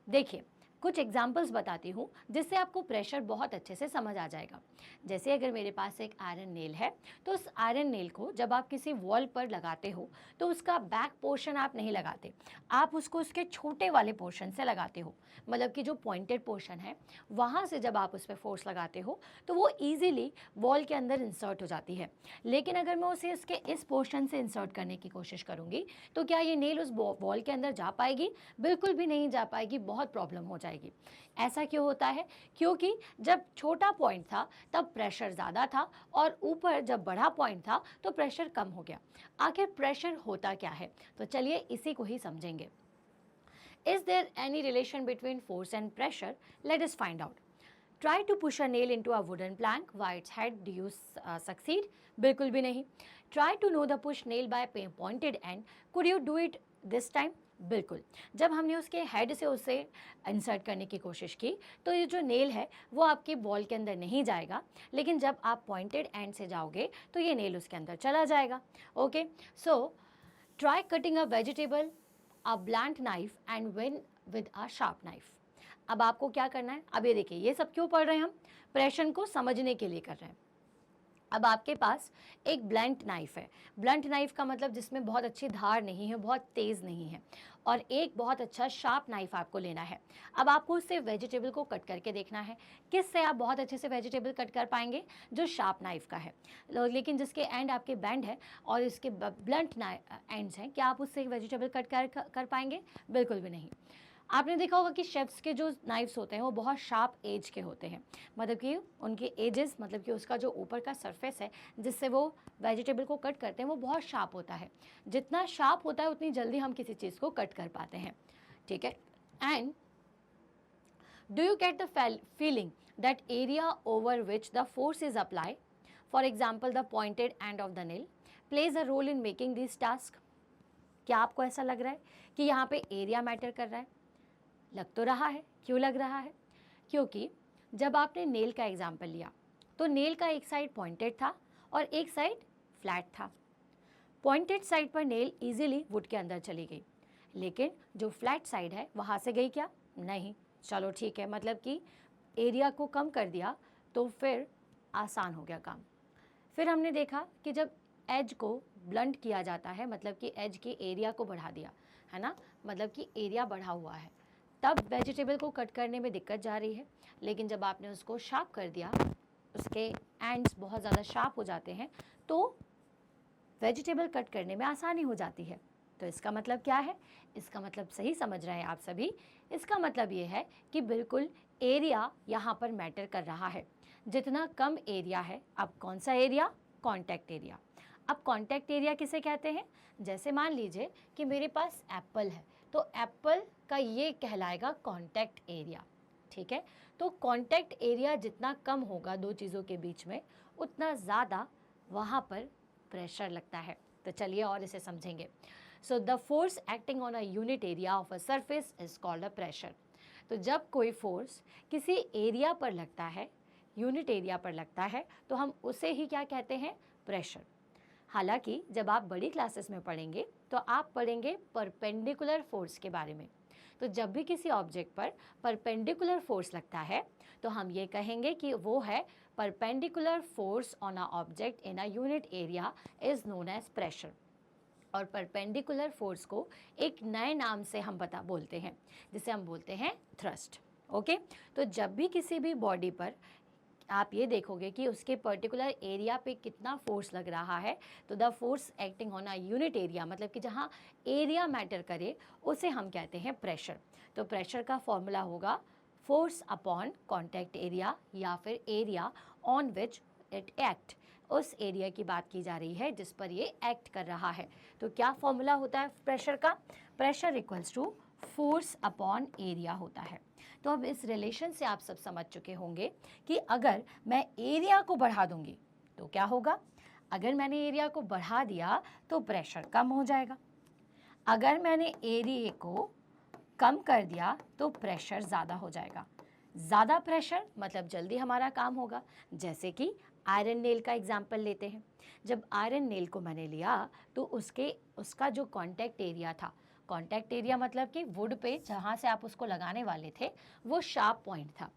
देखिए, कुछ एग्जाम्पल्स बताती हूँ जिससे आपको प्रेशर बहुत अच्छे से समझ आ जाएगा। जैसे अगर मेरे पास एक आयरन नेल है, तो उस आयरन नेल को जब आप किसी वॉल पर लगाते हो तो उसका बैक पोर्शन आप नहीं लगाते, आप उसको उसके छोटे वाले पोर्शन से लगाते हो। मतलब कि जो पॉइंटेड पोर्शन है वहाँ से जब आप उस पर फोर्स लगाते हो तो वो ईजिली वॉल के अंदर इंसर्ट हो जाती है। लेकिन अगर मैं उसे उसके इस पोर्शन से इंसर्ट करने की कोशिश करूँगी तो क्या ये नेल उस वॉल के अंदर जा पाएगी? बिल्कुल भी नहीं जा पाएगी, बहुत प्रॉब्लम हो जाएगी। ऐसा क्यों होता है? क्योंकि जब छोटा पॉइंट था तब प्रेशर ज़्यादा था और ऊपर जब बड़ा पॉइंट था तो प्रेशर कम हो गया। आखिर प्रेशर होता क्या है? तो चलिए इसी को ही समझेंगे। Is there any relation between force and pressure? Let us find out. Try to push a nail into a wooden plank by its head. Do you succeed? बिल्कुल भी नहीं. Try to know the push nail by pointed end. Could you do it this time? बिल्कुल. जब हमने उसके हेड से उसे इंसर्ट करने की कोशिश की तो ये जो नेल है वो आपके बॉल के अंदर नहीं जाएगा, लेकिन जब आप पॉइंटेड एंड से जाओगे तो ये नेल उसके अंदर चला जाएगा. Okay, so try cutting a vegetable a blunt knife and win with a sharp knife. अब आपको क्या करना है, अब ये देखिए ये सब क्यों पढ़ रहे हैं हम, प्रश्न को समझने के लिए कर रहे हैं. अब आपके पास एक ब्लंट नाइफ है. ब्लंट नाइफ का मतलब जिसमें बहुत अच्छी धार नहीं है, बहुत तेज़ नहीं है, और एक बहुत अच्छा शार्प नाइफ आपको लेना है. अब आपको उससे वेजिटेबल को कट करके देखना है. किससे आप बहुत अच्छे से वेजिटेबल कट कर पाएंगे? जो शार्प नाइफ का है, लेकिन जिसके एंड आपके बेंड है और इसके ब्लंट एंड्स हैं, क्या आप उससे वेजिटेबल कट कर पाएंगे? बिल्कुल भी नहीं. आपने देखा होगा कि शेफ्स के जो नाइफ्स होते हैं वो बहुत शार्प एज के होते हैं, मतलब कि उनके एजेस, मतलब कि उसका जो ऊपर का सरफेस है जिससे वो वेजिटेबल को कट करते हैं वो बहुत शार्प होता है. जितना शार्प होता है उतनी जल्दी हम किसी चीज़ को कट कर पाते हैं. ठीक है. And do you get the feeling that area over which the force is apply, for example the pointed end of the nail, plays a role in making this task. क्या आपको ऐसा लग रहा है कि यहाँ पे एरिया मैटर कर रहा है? लग तो रहा है. क्यों लग रहा है? क्योंकि जब आपने नेल का एग्जाम्पल लिया तो नेल का एक साइड पॉइंटेड था और एक साइड फ्लैट था. पॉइंटेड साइड पर नेल इजीली वुड के अंदर चली गई, लेकिन जो फ्लैट साइड है वहाँ से गई क्या? नहीं. चलो ठीक है, मतलब कि एरिया को कम कर दिया तो फिर आसान हो गया काम. फिर हमने देखा कि जब एज को ब्लंट किया जाता है, मतलब कि एज के एरिया को बढ़ा दिया है ना, मतलब कि एरिया बढ़ा हुआ है, तब वेजिटेबल को कट करने में दिक्कत जा रही है. लेकिन जब आपने उसको शार्प कर दिया, उसके एंड्स बहुत ज़्यादा शार्प हो जाते हैं, तो वेजिटेबल कट करने में आसानी हो जाती है. तो इसका मतलब क्या है? इसका मतलब सही समझ रहे हैं आप सभी. इसका मतलब ये है कि बिल्कुल एरिया यहाँ पर मैटर कर रहा है. जितना कम एरिया है, अब कौन सा एरिया? Contact area. अब कॉन्टैक्ट एरिया किसे कहते हैं? जैसे मान लीजिए कि मेरे पास एप्पल है, तो एप्पल का ये कहलाएगा कॉन्टैक्ट एरिया. ठीक है. तो कॉन्टैक्ट एरिया जितना कम होगा दो चीज़ों के बीच में, उतना ज़्यादा वहाँ पर प्रेशर लगता है. तो चलिए और इसे समझेंगे. सो the force acting on a unit area of a surface is called a pressure. तो जब कोई फोर्स किसी एरिया पर लगता है, यूनिट एरिया पर लगता है, तो हम उसे ही क्या कहते हैं? प्रेशर. हालांकि जब आप बड़ी क्लासेस में पढ़ेंगे तो आप पढ़ेंगे परपेंडिकुलर फोर्स के बारे में. तो जब भी किसी ऑब्जेक्ट पर परपेंडिकुलर फोर्स लगता है तो हम ये कहेंगे कि वो है perpendicular force on a object in a unit area is known as pressure. और परपेंडिकुलर फोर्स को एक नए नाम से हम बोलते हैं, जिसे हम बोलते हैं थ्रस्ट. ओके. तो जब भी किसी भी बॉडी पर आप ये देखोगे कि उसके पर्टिकुलर एरिया पे कितना फोर्स लग रहा है, तो the force acting on a unit area, मतलब कि जहाँ एरिया मैटर करे, उसे हम कहते हैं प्रेशर. तो प्रेशर का फॉर्मूला होगा फोर्स अपॉन कॉन्टैक्ट एरिया, या फिर area on which it act. उस एरिया की बात की जा रही है जिस पर ये एक्ट कर रहा है. तो क्या फॉर्मूला होता है प्रेशर का? Pressure equals to force upon area होता है. तो अब इस रिलेशन से आप सब समझ चुके होंगे कि अगर मैं एरिया को बढ़ा दूंगी तो क्या होगा? अगर मैंने एरिया को बढ़ा दिया तो प्रेशर कम हो जाएगा. अगर मैंने एरिया को कम कर दिया तो प्रेशर ज़्यादा हो जाएगा. ज़्यादा प्रेशर मतलब जल्दी हमारा काम होगा. जैसे कि आयरन नेल का एग्जाम्पल लेते हैं. जब आयरन नेल को मैंने लिया तो उसका जो कॉन्टैक्ट एरिया था, कॉन्टैक्ट एरिया मतलब कि वुड पे जहाँ से आप उसको लगाने वाले थे वो शार्प पॉइंट था.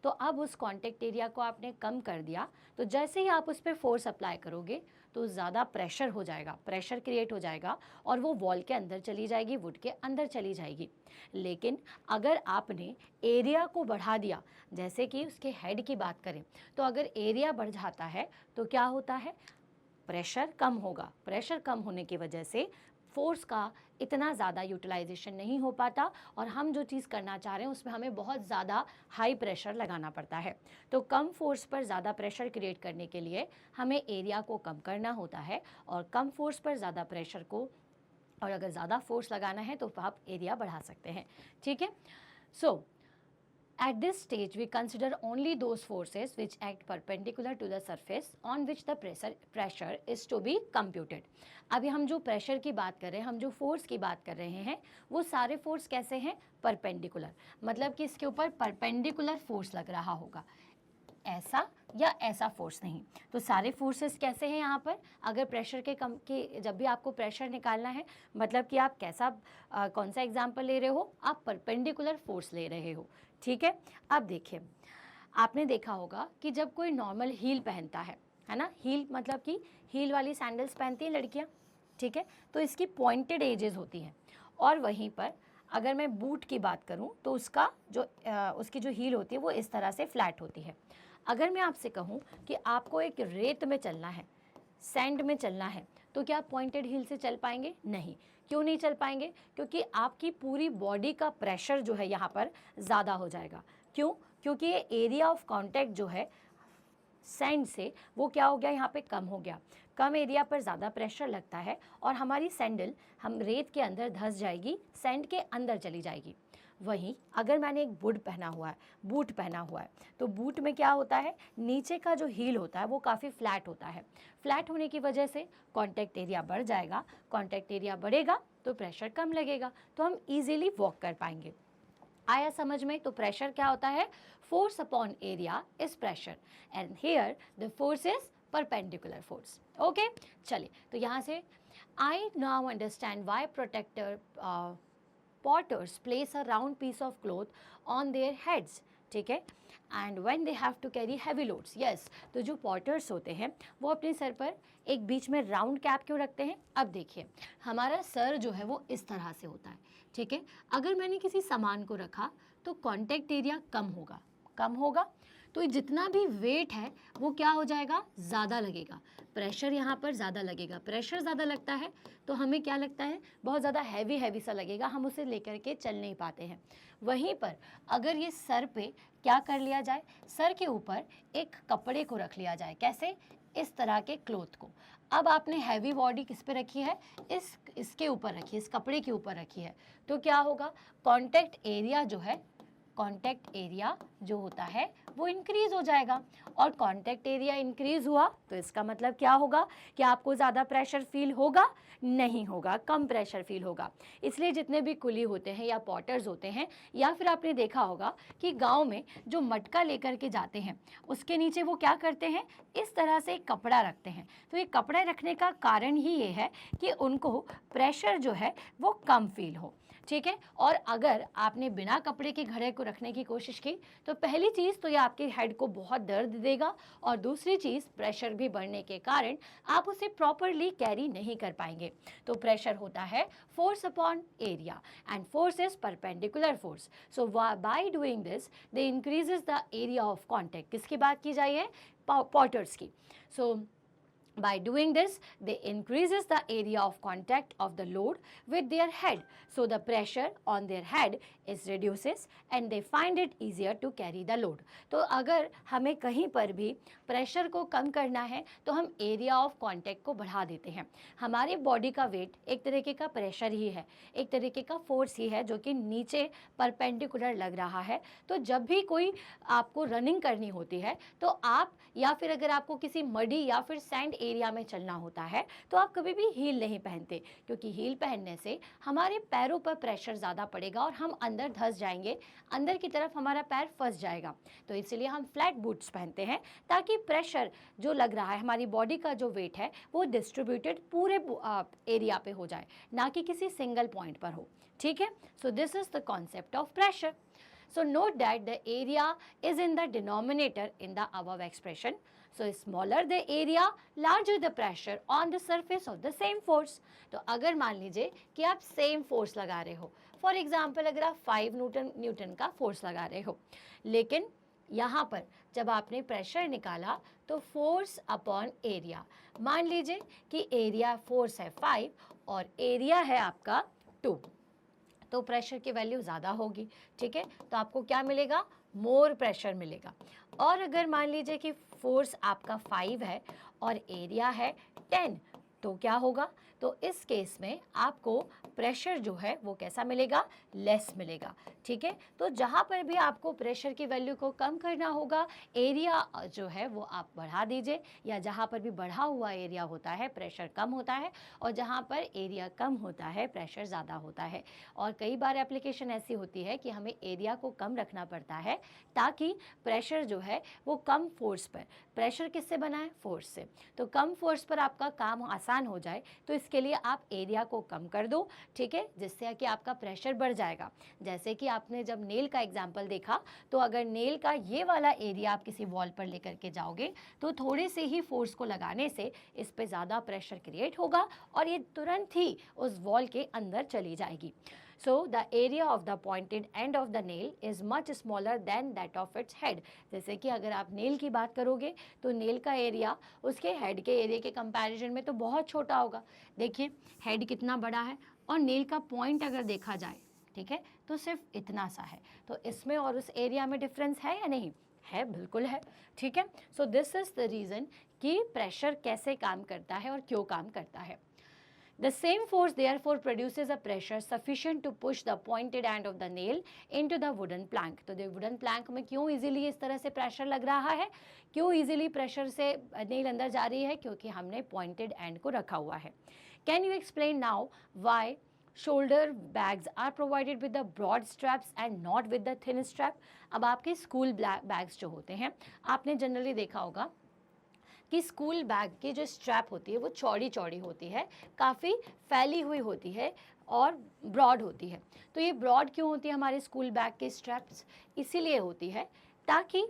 तो अब उस कॉन्टैक्ट एरिया को आपने कम कर दिया, तो जैसे ही आप उस पर फोर्स अप्लाई करोगे तो ज़्यादा प्रेशर हो जाएगा, प्रेशर क्रिएट हो जाएगा और वो वॉल के अंदर चली जाएगी, वुड के अंदर चली जाएगी. लेकिन अगर आपने एरिया को बढ़ा दिया, जैसे कि उसके हेड की बात करें, तो अगर एरिया बढ़ जाता है तो क्या होता है? प्रेशर कम होगा. प्रेशर कम होने की वजह से फोर्स का इतना ज़्यादा यूटिलाइजेशन नहीं हो पाता और हम जो चीज़ करना चाह रहे हैं उसमें हमें बहुत ज़्यादा हाई प्रेशर लगाना पड़ता है. तो कम फोर्स पर ज़्यादा प्रेशर क्रिएट करने के लिए हमें एरिया को कम करना होता है और कम फोर्स पर ज़्यादा प्रेशर को और अगर ज़्यादा फोर्स लगाना है तो आप एरिया बढ़ा सकते हैं, ठीक है। सो at this stage we consider only those forces which act perpendicular to the surface on which the pressure is to be computed। अभी हम जो प्रेशर की बात कर रहे हैं, हम जो फोर्स की बात कर रहे हैं, वो सारे फोर्स कैसे हैं, परपेंडिकुलर, मतलब कि इसके ऊपर परपेंडिकुलर फोर्स लग रहा होगा, ऐसा या ऐसा फोर्स नहीं। तो सारे फोर्सेस कैसे हैं यहाँ पर, अगर प्रेशर के जब भी आपको प्रेशर निकालना है, मतलब कि आप कैसा कौन सा एग्जाम्पल ले रहे हो, आप परपेंडिकुलर फोर्स ले रहे हो, ठीक है। अब देखिए, आपने देखा होगा कि जब कोई नॉर्मल हील पहनता है ना, हील मतलब कि हील वाली सैंडल्स पहनती हैं लड़कियाँ, ठीक है, तो इसकी पॉइंटेड एजेस होती हैं। और वहीं पर अगर मैं बूट की बात करूं तो उसकी जो हील होती है वो इस तरह से फ्लैट होती है। अगर मैं आपसे कहूं कि आपको एक रेत में चलना है, सैंड में चलना है, तो क्या आप पॉइंटेड हील से चल पाएंगे, नहीं। क्यों नहीं चल पाएंगे, क्योंकि आपकी पूरी बॉडी का प्रेशर जो है यहाँ पर ज़्यादा हो जाएगा। क्यों, क्योंकि ये एरिया ऑफ कांटेक्ट जो है सैंड से वो क्या हो गया, यहाँ पे कम हो गया। कम एरिया पर ज़्यादा प्रेशर लगता है और हमारी सैंडल हम रेत के अंदर धंस जाएगी, सैंड के अंदर चली जाएगी। वहीं अगर मैंने एक बूट पहना हुआ है तो बूट में क्या होता है, नीचे का जो हील होता है वो काफ़ी फ्लैट होता है। फ्लैट होने की वजह से कॉन्टैक्ट एरिया बढ़ जाएगा, कॉन्टैक्ट एरिया बढ़ेगा तो प्रेशर कम लगेगा, तो हम ईजिली वॉक कर पाएंगे। आया समझ में। तो प्रेशर क्या होता है, force upon area is pressure and here the force is perpendicular force. Okay, चलिए तो यहाँ से I now understand why protector potters place a round piece of cloth on their heads, ठीक है, and when they have to carry heavy loads, yes, तो जो पॉटर्स होते हैं वो अपने सर पर एक बीच में राउंड कैप क्यों रखते हैं। अब देखिए, हमारा सर जो है वो इस तरह से होता है, ठीक है। अगर मैंने किसी सामान को रखा तो कॉन्टैक्ट एरिया कम होगा, तो जितना भी वेट है वो क्या हो जाएगा, ज़्यादा लगेगा, प्रेशर यहाँ पर ज़्यादा लगेगा। प्रेशर ज़्यादा लगता है तो हमें क्या लगता है, बहुत ज़्यादा हैवी सा लगेगा, हम उसे लेकर के चल नहीं पाते हैं। वहीं पर अगर ये सर पे क्या कर लिया जाए, सर के ऊपर एक कपड़े को रख लिया जाए, कैसे, इस तरह के क्लोथ को। अब आपने हैवी बॉडी किस पे रखी है, इसके ऊपर रखी है, इस कपड़े के ऊपर रखी है, तो क्या होगा, कॉन्टैक्ट एरिया जो होता है वो इंक्रीज हो जाएगा। और कॉन्टैक्ट एरिया इंक्रीज हुआ तो इसका मतलब क्या होगा कि आपको ज़्यादा प्रेशर फील होगा, नहीं होगा, कम प्रेशर फील होगा। इसलिए जितने भी कुली होते हैं या पॉटर्स होते हैं, या फिर आपने देखा होगा कि गांव में जो मटका लेकर के जाते हैं उसके नीचे वो क्या करते हैं, इस तरह से एक कपड़ा रखते हैं। तो ये कपड़ा रखने का कारण ही ये है कि उनको प्रेशर जो है वो कम फील हो, ठीक है। और अगर आपने बिना कपड़े के घड़े को रखने की कोशिश की तो पहली चीज़ तो ये आपके हेड को बहुत दर्द देगा, और दूसरी चीज़ प्रेशर भी बढ़ने के कारण आप उसे प्रॉपरली कैरी नहीं कर पाएंगे। तो प्रेशर होता है force upon area and force is perpendicular force. So by doing this they increases the area of contact. किसकी बात की जाए है, पॉटर्स की। सो by doing this, they increases the area of contact of the load with their head. So the pressure on their head is reduces and they find it easier to carry the load. तो अगर हमें कहीं पर भी प्रेशर को कम करना है तो हम एरिया ऑफ कांटेक्ट को बढ़ा देते हैं। हमारी बॉडी का वेट एक तरीके का प्रेशर ही है, एक तरीके का फोर्स ही है जो कि नीचे परपेंडिकुलर लग रहा है। तो जब भी कोई आपको रनिंग करनी होती है तो आप, या फिर अगर आपको किसी मडी या फिर सैंड एरिया में चलना होता है तो आप कभी भी हील नहीं पहनते, क्योंकि हील पहनने से हमारे पैरों पर प्रेशर ज़्यादा पड़ेगा और हम अंदर धंस जाएंगे, अंदर की तरफ हमारा पैर फंस जाएगा। तो इसलिए हम फ्लैट बूट्स पहनते हैं ताकि प्रेशर जो लग रहा है, हमारी बॉडी का जो वेट है वो डिस्ट्रीब्यूटेड पूरे एरिया पे हो जाए, ना कि किसी सिंगल पॉइंट पर हो, ठीक है। So this is the concept of pressure. So note that the area is in the denominator in the above expression. So smaller the area, larger the pressure on the surface of the same force. तो अगर मान लीजिए कि आप सेम फोर्स लगा रहे हो, फॉर एग्जाम्पल अगर आप 5 न्यूटन का फोर्स लगा रहे हो, लेकिन यहाँ पर जब आपने प्रेशर निकाला तो फोर्स अपॉन एरिया, मान लीजिए कि एरिया फोर्स है 5 और एरिया है आपका 2, तो प्रेशर की वैल्यू ज़्यादा होगी, ठीक है। तो आपको क्या मिलेगा, मोर प्रेशर मिलेगा। और अगर मान लीजिए कि फोर्स आपका 5 है और एरिया है 10, तो क्या होगा, तो इस केस में आपको प्रेशर जो है वो कैसा मिलेगा, लेस मिलेगा। ठीक है, तो जहाँ पर भी आपको प्रेशर की वैल्यू को कम करना होगा, एरिया जो है वो आप बढ़ा दीजिए, या जहाँ पर भी बढ़ा हुआ एरिया होता है प्रेशर कम होता है, और जहाँ पर एरिया कम होता है प्रेशर ज़्यादा होता है। और कई बार एप्लीकेशन ऐसी होती है कि हमें एरिया को कम रखना पड़ता है ताकि प्रेशर जो है वो कम फोर्स पर, प्रेशर किससे बना है, फोर्स से, तो कम फोर्स पर आपका काम आसान हो जाए, तो इसके लिए आप एरिया को कम कर दो। ठीक है, जिससे कि आपका प्रेशर बढ़ जाएगा। जैसे कि आपने जब नेल का एग्जाम्पल देखा, तो अगर नेल का ये वाला एरिया आप किसी वॉल पर लेकर के जाओगे, तो थोड़े से ही फोर्स को लगाने से इस पे ज़्यादा प्रेशर क्रिएट होगा और ये तुरंत ही उस वॉल के अंदर चली जाएगी। So the area of the pointed end of the nail is much smaller than that of its head. जैसे कि अगर आप नेल की बात करोगे तो नेल का एरिया उसके हेड के एरिया के कंपैरिजन में तो बहुत छोटा होगा। देखिए हेड कितना बड़ा है और नेल का पॉइंट अगर देखा जाए, ठीक है, तो सिर्फ इतना सा है। तो इसमें और उस एरिया में डिफरेंस है या नहीं है, बिल्कुल है। ठीक है, so this is the reason कि प्रेशर कैसे काम करता है और क्यों काम करता है। The same force therefore produces a pressure sufficient to push the pointed end of the nail into the wooden plank. तो the wooden plank में क्यों इजीली इस तरह से प्रेशर लग रहा है, क्यों इजीली प्रेशर से नेल अंदर जा रही है, क्योंकि हमने पॉइंटेड एंड को रखा हुआ है। Can you explain now why shoulder bags are provided with the broad straps and not with the thin strap? अब आपके स्कूल बैग्स जो होते हैं, आपने जनरली देखा होगा कि स्कूल बैग की जो स्ट्रैप होती है वो चौड़ी चौड़ी होती है, काफ़ी फैली हुई होती है और ब्रॉड होती है। तो ये ब्रॉड क्यों होती है हमारे स्कूल बैग के स्ट्रैप्स, इसीलिए होती है ताकि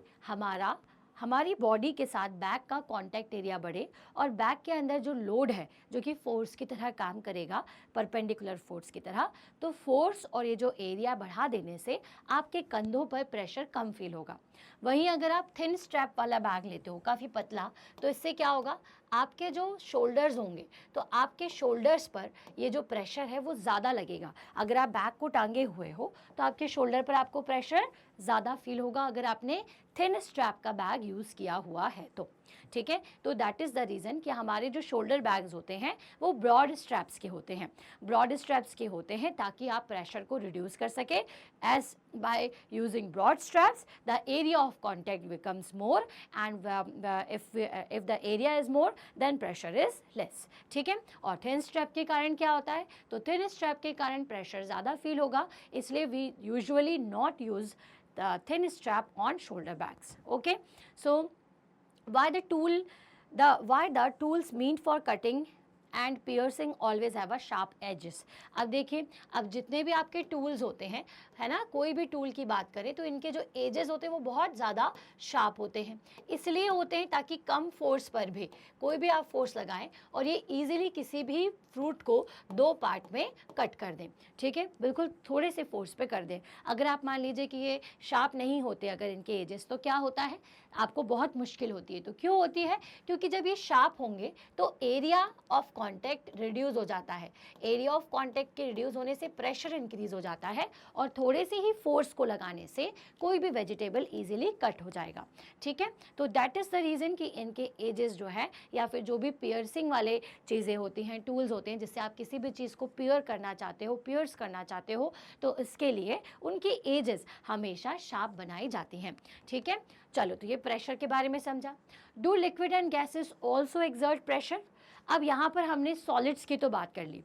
हमारी बॉडी के साथ बैग का कांटेक्ट एरिया बढ़े और बैग के अंदर जो लोड है जो कि फोर्स की तरह काम करेगा, परपेंडिकुलर फोर्स की तरह, तो फोर्स और ये जो एरिया बढ़ा देने से आपके कंधों पर प्रेशर कम फील होगा। वहीं अगर आप थिन स्ट्रैप वाला बैग लेते हो, काफ़ी पतला, तो इससे क्या होगा, आपके जो शोल्डर्स होंगे तो आपके शोल्डर्स पर ये जो प्रेशर है वो ज़्यादा लगेगा। अगर आप बैग को टांगे हुए हो तो आपके शोल्डर पर आपको प्रेशर ज़्यादा फील होगा अगर आपने थिन स्ट्रैप का बैग यूज़ किया हुआ है तो। ठीक है, तो दैट इज़ द रीज़न कि हमारे जो शोल्डर बैग्स होते हैं वो ब्रॉड स्ट्रैप्स के होते हैं, ब्रॉड स्ट्रैप्स के होते हैं ताकि आप प्रेशर को रिड्यूस कर सके। As by using broad straps the area of contact becomes more and if the area is more then pressure is less. ठीक है, और थिन स्ट्रैप के कारण क्या होता है, तो थिन स्ट्रैप के कारण प्रेशर ज़्यादा फील होगा, इसलिए we usually not use the thin strap on shoulder bags. Okay, so why the tools meant for cutting and piercing always have a sharp edges. अब देखिए, अब जितने भी आपके टूल्स होते हैं, है ना, कोई भी टूल की बात करें तो इनके जो एजेस होते हैं वो बहुत ज़्यादा शार्प होते हैं। इसलिए होते हैं ताकि कम फोर्स पर भी कोई भी आप फोर्स लगाएं और ये इजीली किसी भी फ्रूट को दो पार्ट में कट कर दें। ठीक है, बिल्कुल थोड़े से फोर्स पे कर दें। अगर आप मान लीजिए कि ये शार्प नहीं होते अगर इनके एजेस, तो क्या होता है, आपको बहुत मुश्किल होती है। तो क्यों होती है, क्योंकि जब ये शार्प होंगे तो एरिया ऑफ कांटेक्ट रिड्यूस हो जाता है। एरिया ऑफ कांटेक्ट के रिड्यूस होने से प्रेशर इंक्रीज हो जाता है और थोड़े से ही फोर्स को लगाने से कोई भी वेजिटेबल इजीली कट हो जाएगा। ठीक है, तो दैट इज़ द रीज़न कि इनके एजेस जो है या फिर जो भी पियर्सिंग वाले चीज़ें होती हैं, टूल्स होते हैं जिससे आप किसी भी चीज़ को पियर करना चाहते हो, पियर्स करना चाहते हो, तो इसके लिए उनकी एजेस हमेशा शार्प बनाई जाती हैं। ठीक है, चलो, तो ये प्रेशर के बारे में समझा। Do liquid and gases also exert pressure. अब यहाँ पर हमने सॉलिड्स की तो बात कर ली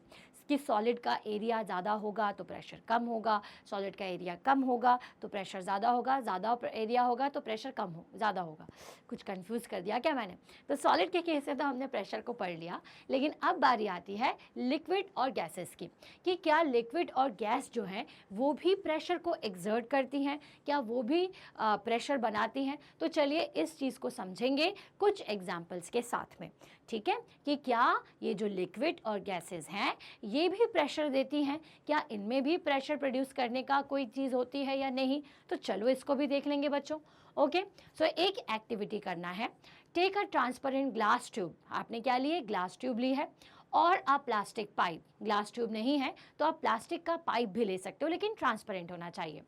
कि सॉलिड का एरिया ज़्यादा होगा तो प्रेशर कम होगा, सॉलिड का एरिया कम होगा तो प्रेशर ज़्यादा होगा, ज़्यादा एरिया होगा तो प्रेशर कम हो ज़्यादा होगा। कुछ कंफ्यूज कर दिया क्या मैंने? तो सॉलिड के केस में तो हमने प्रेशर को पढ़ लिया, लेकिन अब बारी आती है लिक्विड और गैसेस की, कि क्या लिक्विड और गैस जो हैं वो भी प्रेशर को एक्सर्ट करती हैं, क्या वो भी प्रेशर बनाती हैं? तो चलिए इस चीज़ को समझेंगे कुछ एग्जाम्पल्स के साथ में। ठीक है, कि क्या ये जो लिक्विड और गैसेस हैं ये भी प्रेशर देती हैं, क्या इनमें भी प्रेशर प्रोड्यूस करने का कोई चीज़ होती है या नहीं? तो चलो इसको भी देख लेंगे बच्चों। ओके, सो एक एक्टिविटी करना है। Take a transparent glass tube. आपने क्या लिए? ग्लास ट्यूब ली है, और आप प्लास्टिक पाइप, ग्लास ट्यूब नहीं है तो आप प्लास्टिक का पाइप भी ले सकते हो, लेकिन ट्रांसपेरेंट होना चाहिए।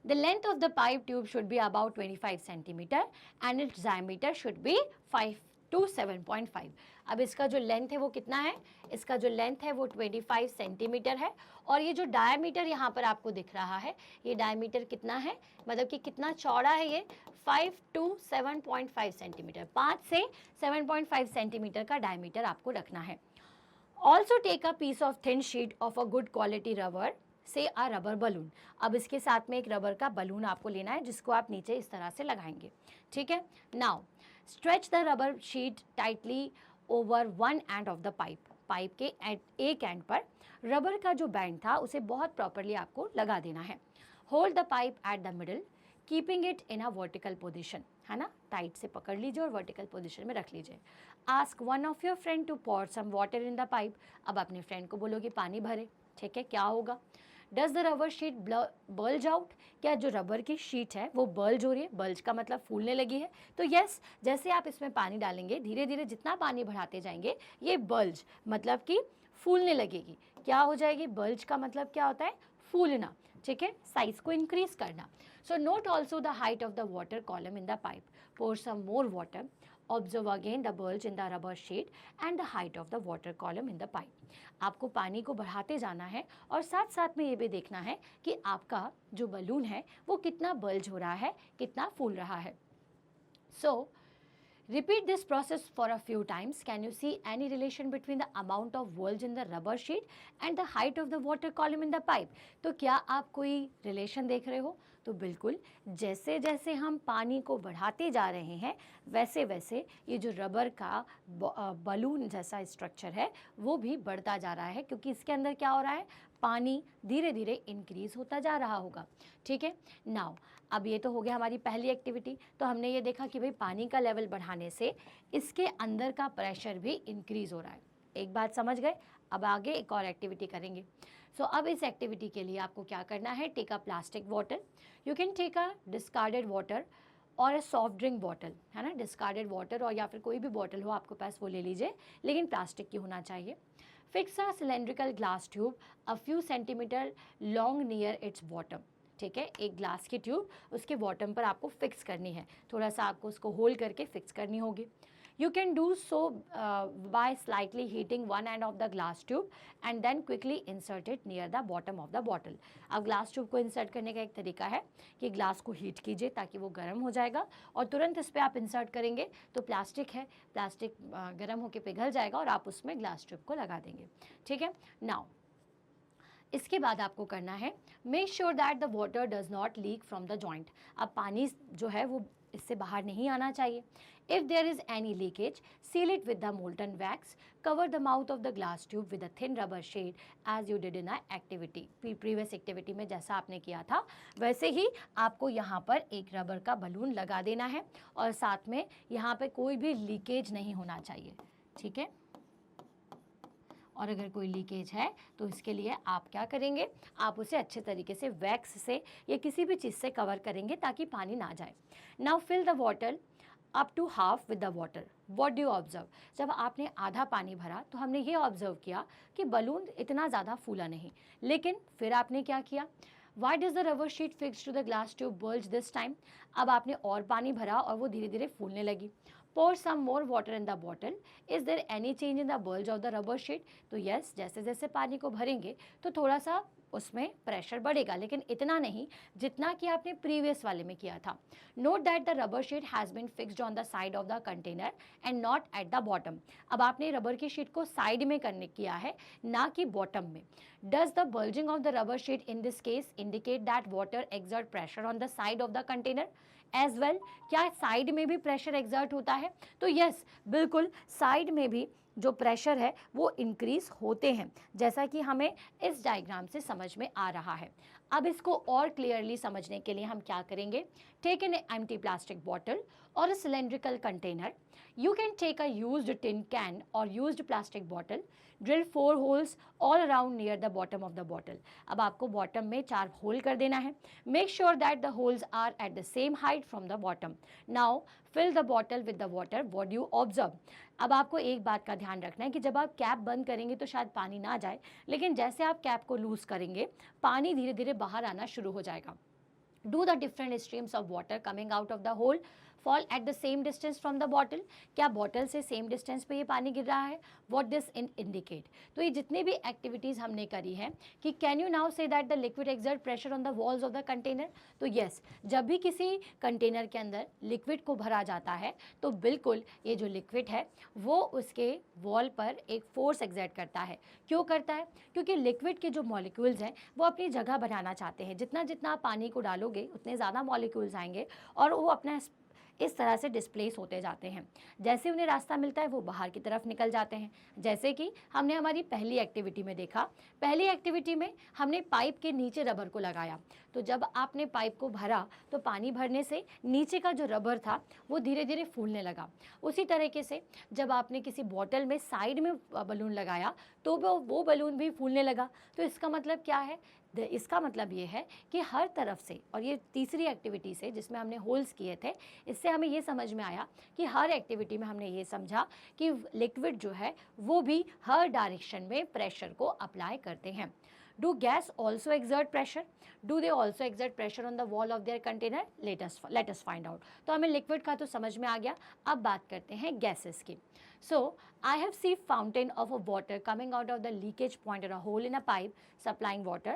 The length of the pipe tube should be about 25 centimeter and its diameter should be 5 to 7.5। अब इसका जो लेंथ है वो कितना है, इसका जो लेंथ है वो 25 सेंटीमीटर है, और ये जो डायमीटर यहाँ पर आपको दिख रहा है, ये डायमीटर कितना है, मतलब कि कितना चौड़ा है ये, 5 to 7.5 सेंटीमीटर, 5 से 7.5 सेंटीमीटर का डायमीटर आपको रखना है। Also take a piece of thin sheet of a good quality rubber से अ रबर बलून। अब इसके साथ में एक रबर का बलून आपको लेना है जिसको आप नीचे इस तरह से लगाएंगे, ठीक है। Now stretch the rubber sheet tightly over one end of the pipe. Pipe के एक एंड पर रबर का जो बैंड था उसे बहुत प्रॉपरली आपको लगा देना है। Hold the pipe at the middle keeping it in a vertical position, है ना, टाइट से पकड़ लीजिए और वर्टिकल पोजिशन में रख लीजिए। Ask one of your friend to pour some water in the pipe. अब अपने फ्रेंड को बोलोगे पानी भरे, ठीक है, क्या होगा। Does the rubber sheet bulge out, क्या जो रबर की शीट है वो बल्ज हो रही है, बल्ज का मतलब फूलने लगी है। तो यस, जैसे आप इसमें पानी डालेंगे धीरे धीरे जितना पानी बढ़ाते जाएंगे ये बल्ज मतलब कि फूलने लगेगी। क्या हो जाएगी, बल्ज का मतलब क्या होता है, फूलना, ठीक है, साइज को इंक्रीज करना। So note also the height of the water column in the pipe, pour some more water, observe again the bulge in the rubber sheet and the height of the water column in the pipe. आपको पानी को बढ़ाते जाना है और साथ साथ में ये भी देखना है कि आपका जो बलून है वो कितना बल्ज हो रहा है, कितना फूल रहा है। सो repeat this process for a few times. Can you see any relation between the amount of bulge in the rubber sheet and the height of the water column in the pipe? तो क्या आप कोई रिलेशन देख रहे हो? तो बिल्कुल, जैसे जैसे हम पानी को बढ़ाते जा रहे हैं वैसे वैसे ये जो रबर का बलून जैसा स्ट्रक्चर है वो भी बढ़ता जा रहा है, क्योंकि इसके अंदर क्या हो रहा है, पानी धीरे धीरे इंक्रीज होता जा रहा होगा, ठीक है। नाउ अब ये तो हो गया हमारी पहली एक्टिविटी। तो हमने ये देखा कि भाई पानी का लेवल बढ़ाने से इसके अंदर का प्रेशर भी इंक्रीज हो रहा है। एक बात समझ गए। अब आगे एक और एक्टिविटी करेंगे। सो अब इस एक्टिविटी के लिए आपको क्या करना है, take a plastic bottle, you can take a discarded water और अ सॉफ्ट ड्रिंक बॉटल, है ना, डिस्कार्डेड वाटर और या फिर कोई भी बॉटल हो आपके पास वो ले लीजिए, लेकिन प्लास्टिक की होना चाहिए। Fix a cylindrical glass tube a few centimetre long near it's bottom, ठीक है, एक ग्लास की ट्यूब उसके बॉटम पर आपको फिक्स करनी है, थोड़ा सा आपको उसको होल्ड करके फिक्स करनी होगी। You can do so by slightly heating one end of the glass tube and then quickly insert it near the bottom of the bottle. अब ग्लास ट्यूब को इंसर्ट करने का एक तरीका है कि ग्लास को हीट कीजिए ताकि वो गर्म हो जाएगा और तुरंत इस पर आप इंसर्ट करेंगे तो प्लास्टिक है, प्लास्टिक गर्म होकर पिघल जाएगा और आप उसमें ग्लास ट्यूब को लगा देंगे, ठीक है। नाउ इसके बाद आपको करना है, make sure that the water does not leak from the joint. अब पानी जो है वो इससे बाहर नहीं आना चाहिए। If there is any leakage seal it with the molten wax, cover the mouth of the glass tube with a thin rubber sheet as you did in a activity. Previous activity में जैसा आपने किया था वैसे ही आपको यहाँ पर एक रबर का बलून लगा देना है और साथ में यहाँ पे कोई भी लीकेज नहीं होना चाहिए, ठीक है। और अगर कोई लीकेज है तो इसके लिए आप क्या करेंगे, आप उसे अच्छे तरीके से वैक्स से या किसी भी चीज़ से कवर करेंगे ताकि पानी ना जाए। Now fill the water up to half with the water. What do you observe, जब आपने आधा पानी भरा तो हमने ये ऑब्जर्व किया कि बलून इतना ज़्यादा फूला नहीं, लेकिन फिर आपने क्या किया, Why does the rubber sheet fixed to the glass tube bulge this time? अब आपने और पानी भरा और वो धीरे धीरे फूलने लगी। Pour some more water in the bottle. Is there any change in the bulge of the rubber sheet? तो yes, जैसे जैसे पानी को भरेंगे तो थोड़ा सा उसमें प्रेशर बढ़ेगा, लेकिन इतना नहीं जितना कि आपने प्रीवियस वाले में किया था। Note that the rubber sheet has been fixed on the side of the container and not at the bottom. अब आपने रबर की शीट को साइड में करने किया है, ना कि बॉटम में। Does the bulging of the rubber sheet in this case indicate that water exert pressure on the side of the container as well? क्या साइड में भी प्रेशर एक्सर्ट होता है? तो यस, बिल्कुल साइड में भी जो प्रेशर है वो इंक्रीज होते हैं, जैसा कि हमें इस डायग्राम से समझ में आ रहा है। अब इसको और क्लियरली समझने के लिए हम क्या करेंगे, take an empty plastic bottle और a cylindrical container, you can take a used tin can और used plastic bottle, drill 4 holes all around near the bottom of the bottle. अब आपको बॉटम में 4 होल कर देना है। Make sure that the holes are at the same height from the bottom. Now fill the bottle with the water. What you observe, अब आपको एक बात का ध्यान रखना है कि जब आप कैप बंद करेंगे तो शायद पानी ना जाए, लेकिन जैसे आप कैप को लूज करेंगे पानी धीरे धीरे बाहर आना शुरू हो जाएगा। Do the different streams of water coming out of the hole fall eight the same distance from the bottle, क्या बॉटल से सेम डिस्टेंस पे ये पानी गिर रहा है, व्हाट दिस इंडिकेट। तो ये जितने भी एक्टिविटीज़ हमने करी हैं कि can you now say that the liquid exert pressure on the walls of the container, तो यस, जब भी किसी कंटेनर के अंदर लिक्विड को भरा जाता है तो बिल्कुल ये जो लिक्विड है वो उसके वॉल पर एक फोर्स एक्सर्ट करता है। क्यों करता है? क्योंकि लिक्विड के जो मॉलिक्यूल्स हैं वो अपनी जगह बनाना चाहते हैं। जितना जितना आप पानी को डालोगे उतने ज़्यादा मॉलिक्यूल्स आएंगे और वो अपना इस तरह से डिस्प्लेस होते जाते हैं। जैसे उन्हें रास्ता मिलता है वो बाहर की तरफ निकल जाते हैं। जैसे कि हमने हमारी पहली एक्टिविटी में देखा, पहली एक्टिविटी में हमने पाइप के नीचे रबर को लगाया, तो जब आपने पाइप को भरा तो पानी भरने से नीचे का जो रबर था वो धीरे धीरे फूलने लगा। उसी तरीके से जब आपने किसी बॉटल में साइड में बलून लगाया तो वो बलून भी फूलने लगा। तो इसका मतलब क्या है? इसका मतलब ये है कि हर तरफ से, और ये तीसरी एक्टिविटी से जिसमें हमने होल्स किए थे, इससे हमें ये समझ में आया कि हर एक्टिविटी में हमने ये समझा कि लिक्विड जो है वो भी हर डायरेक्शन में प्रेशर को अप्लाई करते हैं। Do gas also exert pressure? Do they also exert pressure on the wall of their container? Let us find out. तो हमें लिक्विड का तो समझ में आ गया, अब बात करते हैं गैसेस की। So, I have seen fountain of a water coming out of the leakage point or a hole in a pipe supplying water.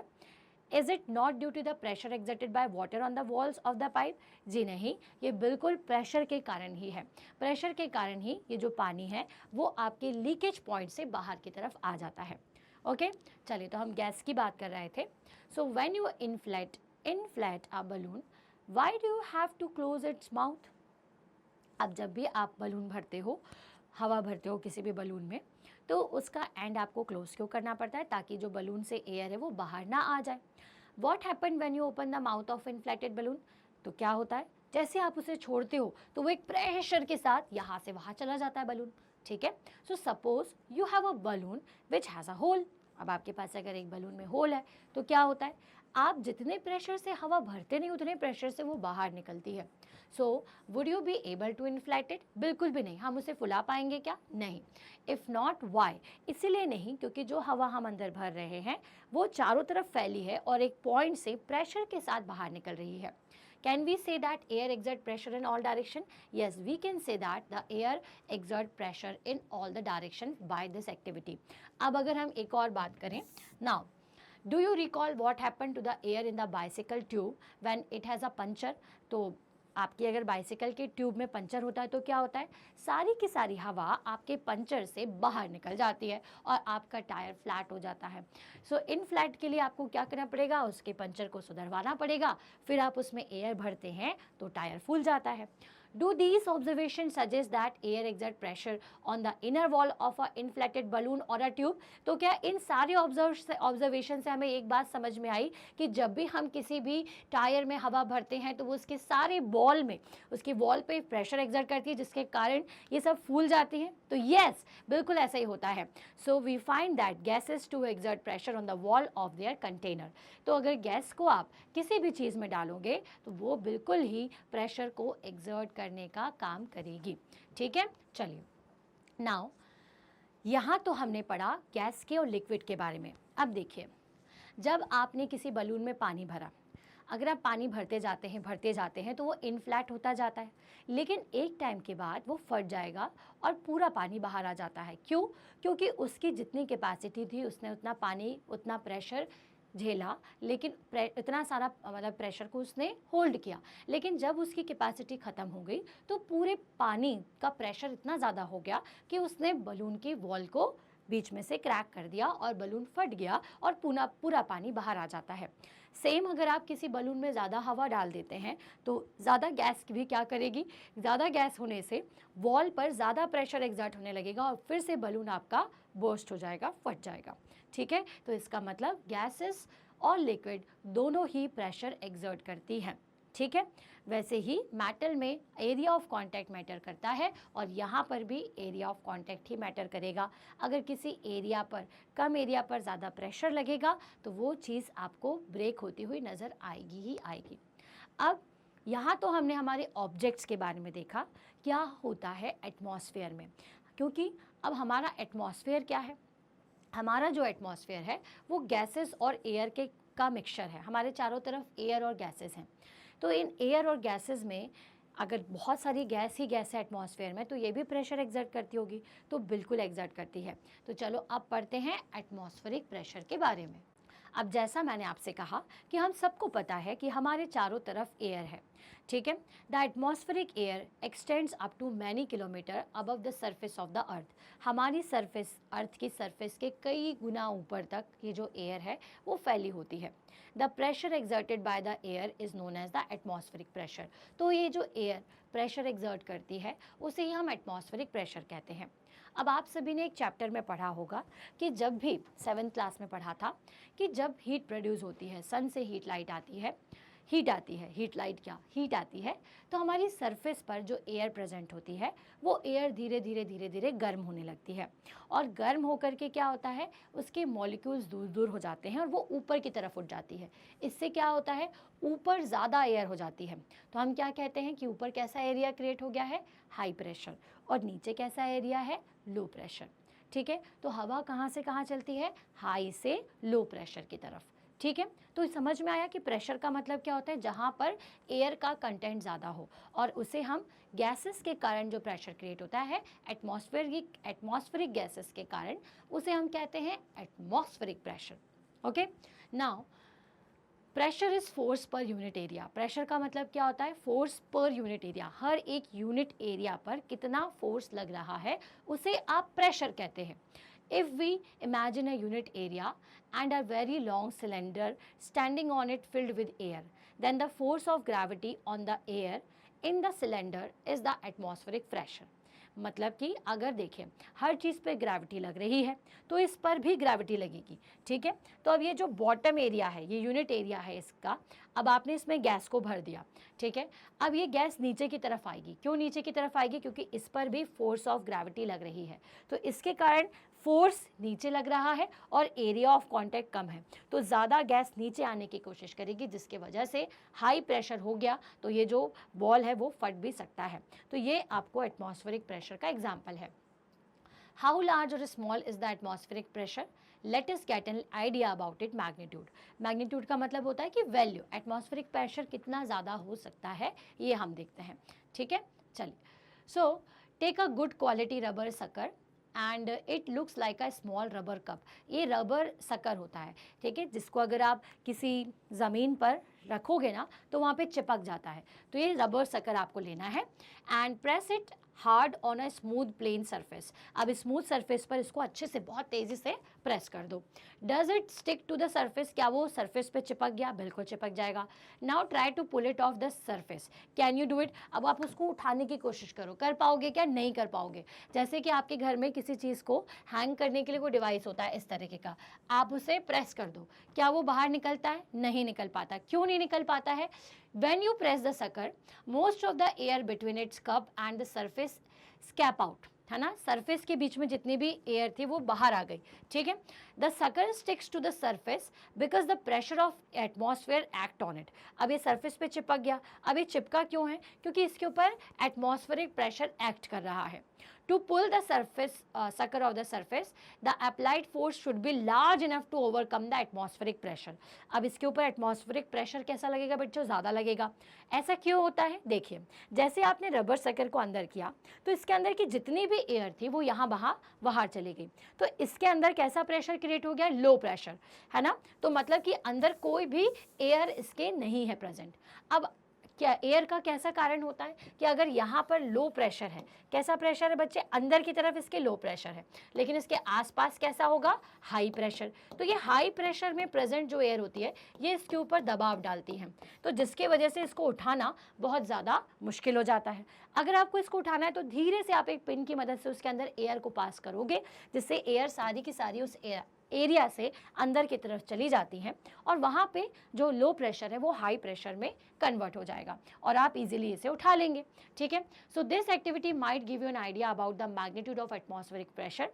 Is it not due to the pressure exerted by water on the walls of the pipe? जी नहीं, ये बिल्कुल प्रेशर के कारण ही है। प्रेशर के कारण ही ये जो पानी है वो आपके लीकेज पॉइंट से बाहर की तरफ आ जाता है। ओके, चलिए तो हम गैस की बात कर रहे थे। So when you inflate a balloon, why do you have to close its mouth? अब जब भी आप बलून भरते हो, हवा भरते हो किसी भी बलून में, तो उसका एंड आपको क्लोज क्यों करना पड़ता है? ताकि जो बलून से एयर है वो बाहर ना आ जाए। What happen when you open the mouth of inflated balloon? तो क्या होता है, जैसे आप उसे छोड़ते हो तो वो एक प्रेशर के साथ यहाँ से वहाँ चला जाता है बलून। ठीक है, so suppose you have a balloon which has a hole. अब आपके पास अगर एक बलून में होल है तो क्या होता है, आप जितने प्रेशर से हवा भरते नहीं उतने प्रेशर से वो बाहर निकलती है। So would you be able to inflate it? बिल्कुल भी नहीं। हम उसे फुला पाएंगे क्या? नहीं। If not why? इसीलिए नहीं क्योंकि जो हवा हम अंदर भर रहे हैं वो चारों तरफ फैली है और एक पॉइंट से प्रेशर के साथ बाहर निकल रही है। Can we say that air exert pressure in all direction? Yes, we can say that the air exert pressure in all the direction by this activity. अब अगर हम एक और बात करें, now do you recall what happened to the air in the bicycle tube when it has a puncture? तो आपकी अगर बाइसिकल के ट्यूब में पंचर होता है तो क्या होता है, सारी की सारी हवा आपके पंचर से बाहर निकल जाती है और आपका टायर फ्लैट हो जाता है। सो इन फ्लैट के लिए आपको क्या करना पड़ेगा, उसके पंचर को सुधरवाना पड़ेगा, फिर आप उसमें एयर भरते हैं तो टायर फूल जाता है। Do these observations suggest that air exert pressure on the inner wall of a inflated balloon or a tube? तो क्या इन सारे ऑब्जर्वेशन से हमें एक बात समझ में आई कि जब भी हम किसी भी टायर में हवा भरते हैं तो वो उसके सारे बॉल में, उसकी वॉल पे प्रेशर एक्सर्ट करती है जिसके कारण ये सब फूल जाती हैं? तो यस, बिल्कुल ऐसा ही होता है। So we find that gases to exert pressure on the wall of their container. तो अगर गैस को आप किसी भी चीज़ में डालोगे तो वो बिल्कुल ही प्रेशर को एक्सर्ट करने का काम करेगी। ठीक है, चलिए नाउ यहाँ तो हमने पढ़ा गैस के और लिक्विड के बारे में। अब देखिए, जब आपने किसी बलून में पानी भरा, अगर आप पानी भरते जाते हैं तो वो इनफ्लैट होता जाता है, लेकिन एक टाइम के बाद वो फट जाएगा और पूरा पानी बाहर आ जाता है। क्यों? क्योंकि उसकी जितनी कैपेसिटी थी उसने उतना पानी, उतना प्रेशर झेला, लेकिन इतना सारा मतलब प्रेशर को उसने होल्ड किया, लेकिन जब उसकी कैपेसिटी ख़त्म हो गई तो पूरे पानी का प्रेशर इतना ज़्यादा हो गया कि उसने बलून की वॉल को बीच में से क्रैक कर दिया और बलून फट गया और पूरा पानी बाहर आ जाता है। सेम अगर आप किसी बलून में ज़्यादा हवा डाल देते हैं तो ज़्यादा गैस भी क्या करेगी, ज़्यादा गैस होने से वॉल पर ज़्यादा प्रेशर एक्सर्ट होने लगेगा और फिर से बलून आपका बर्स्ट हो जाएगा, फट जाएगा। ठीक है, तो इसका मतलब गैसेस और लिक्विड दोनों ही प्रेशर एक्सर्ट करती हैं। ठीक है, वैसे ही मेटल में एरिया ऑफ कांटेक्ट मैटर करता है और यहाँ पर भी area of contact he matter करेगा। अगर किसी एरिया पर, कम एरिया पर ज़्यादा प्रेशर लगेगा तो वो चीज़ आपको ब्रेक होती हुई नज़र आएगी ही आएगी। अब यहाँ तो हमने हमारे ऑब्जेक्ट्स के बारे में देखा, क्या होता है एटमॉस्फेयर में, क्योंकि अब हमारा एटमॉस्फेयर क्या है, हमारा जो एटमॉस्फेयर है वो गैसेस और एयर का मिक्सचर है। हमारे चारों तरफ एयर और गैसेस हैं, तो इन एयर और गैसेस में अगर बहुत सारी गैस ही गैस है एटमॉस्फेयर में तो ये भी प्रेशर एक्सर्ट करती होगी, तो बिल्कुल एक्सर्ट करती है। तो चलो अब पढ़ते हैं एटमॉस्फेरिक प्रेशर के बारे में। अब जैसा मैंने आपसे कहा कि हम सबको पता है कि हमारे चारों तरफ एयर है, ठीक है। The atmospheric air extends up to many kilometer above the surface of the earth. हमारी सरफेस, अर्थ की सरफेस के कई गुना ऊपर तक ये जो एयर है वो फैली होती है। The pressure exerted by the air is known as the atmospheric pressure. तो ये जो एयर प्रेशर एक्सर्ट करती है उसे ही हम एटमॉस्फेरिक प्रेशर कहते हैं। अब आप सभी ने एक चैप्टर में पढ़ा होगा कि जब भी 7th क्लास में पढ़ा था कि जब हीट प्रोड्यूस होती है, सन से हीट लाइट आती है, हीट आती है, हीट लाइट क्या, हीट आती है, तो हमारी सरफेस पर जो एयर प्रेजेंट होती है वो एयर धीरे धीरे धीरे धीरे गर्म होने लगती है। और गर्म होकर के क्या होता है, उसके मॉलिक्यूल्स दूर दूर हो जाते हैं और वो ऊपर की तरफ उठ जाती है। इससे क्या होता है, ऊपर ज़्यादा एयर हो जाती है। तो हम क्या कहते हैं कि ऊपर कैसा एरिया क्रिएट हो गया है, हाई प्रेशर, और नीचे कैसा एरिया है, लो प्रेशर। ठीक है, तो हवा कहाँ से कहाँ चलती है, हाई से लो प्रेशर की तरफ। ठीक है, तो समझ में आया कि प्रेशर का मतलब क्या होता है, जहाँ पर एयर का कंटेंट ज़्यादा हो, और उसे हम गैसेस के कारण जो प्रेशर क्रिएट होता है एटमॉस्फेरिक गैसेस के कारण, उसे हम कहते हैं atmospheric pressure. Okay, now pressure is force per unit area. Pressure का मतलब क्या होता है, फोर्स पर यूनिट एरिया। हर एक यूनिट एरिया पर कितना फोर्स लग रहा है उसे आप प्रेशर कहते हैं। If we imagine a unit area and a very long cylinder standing on it filled with air, then the force of gravity on the air in the cylinder is the atmospheric pressure. मतलब कि अगर देखें हर चीज़ पे ग्रेविटी लग रही है तो इस पर भी ग्रेविटी लगेगी। ठीक है, तो अब ये जो बॉटम एरिया है, ये यूनिट एरिया है इसका, अब आपने इसमें गैस को भर दिया। ठीक है, अब ये गैस नीचे की तरफ आएगी। क्यों नीचे की तरफ आएगी, क्योंकि इस पर भी फोर्स ऑफ ग्रेविटी लग रही है, तो इसके कारण फोर्स नीचे लग रहा है और एरिया ऑफ कांटेक्ट कम है, तो ज़्यादा गैस नीचे आने की कोशिश करेगी, जिसके वजह से हाई प्रेशर हो गया, तो ये जो बॉल है वो फट भी सकता है। तो ये आपको एटमॉस्फेरिक प्रेशर का एग्जाम्पल है। हाउ लार्ज और small is the atmospheric pressure, let us get an idea about it. Magnitude, magnitude का मतलब होता है कि वैल्यू, एटमॉस्फेरिक प्रेशर कितना ज़्यादा हो सकता है, ये हम देखते हैं। ठीक है, चलिए, so take a good quality rubber sucker and it looks like a small rubber cup. ये रबर सकर होता है, ठीक है, जिसको अगर आप किसी ज़मीन पर रखोगे ना तो वहाँ पे चिपक जाता है। तो ये रबर सकर आपको लेना है and press it hard on a smooth plane surface. अब स्मूथ सरफेस पर इसको अच्छे से बहुत तेज़ी से प्रेस कर दो। Does it stick to the surface, क्या वो सरफेस पे चिपक गया, बिल्कुल चिपक जाएगा। Now try to pull it off the surface, can you do it. अब आप उसको उठाने की कोशिश करो, कर पाओगे क्या, नहीं कर पाओगे। जैसे कि आपके घर में किसी चीज़ को हैंग करने के लिए कोई डिवाइस होता है इस तरीके का, आप उसे प्रेस कर दो, क्या वो बाहर निकलता है, नहीं निकल पाता। क्यों नहीं निकल पाता है, when you press the sucker most of the air between its cup and the surface escape out, है ना, सरफेस के बीच में जितनी भी एयर थी वो बाहर आ गई। ठीक है, the sucker sticks to the surface because the pressure of atmosphere act on it. अब ये सरफेस पे चिपक गया। अब ये चिपका क्यों है, क्योंकि इसके ऊपर एटमॉस्फेरिक प्रेशर एक्ट कर रहा है। To pull the surface sucker of the surface, the applied force should be large enough to overcome the atmospheric pressure. अब इसके ऊपर एटमॉस्फेरिक प्रेशर कैसा लगेगा बच्चों, ज़्यादा लगेगा। ऐसा क्यों होता है, देखिए, जैसे आपने रबर सकर को अंदर किया तो इसके अंदर की जितनी भी एयर थी वो यहाँ बाहर चली गई, तो इसके अंदर कैसा प्रेशर क्रिएट हो गया, लो प्रेशर, है ना। तो मतलब कि अंदर कोई भी एयर इसके नहीं है प्रेजेंट। अब क्या एयर का कैसा कारण होता है कि अगर यहाँ पर लो प्रेशर है, कैसा प्रेशर है बच्चे, अंदर की तरफ इसके लो प्रेशर है, लेकिन इसके आसपास कैसा होगा, हाई प्रेशर। तो ये हाई प्रेशर में प्रेजेंट जो एयर होती है ये इसके ऊपर दबाव डालती है, तो जिसके वजह से इसको उठाना बहुत ज़्यादा मुश्किल हो जाता है। अगर आपको इसको उठाना है तो धीरे से आप एक पिन की मदद से उसके अंदर एयर को पास करोगे, जिससे एयर सारी की सारी उस एरिया से अंदर की तरफ चली जाती हैं और वहाँ पे जो लो प्रेशर है वो हाई प्रेशर में कन्वर्ट हो जाएगा और आप इजीली इसे उठा लेंगे। ठीक है, so this activity might give you an idea about the magnitude of atmospheric pressure.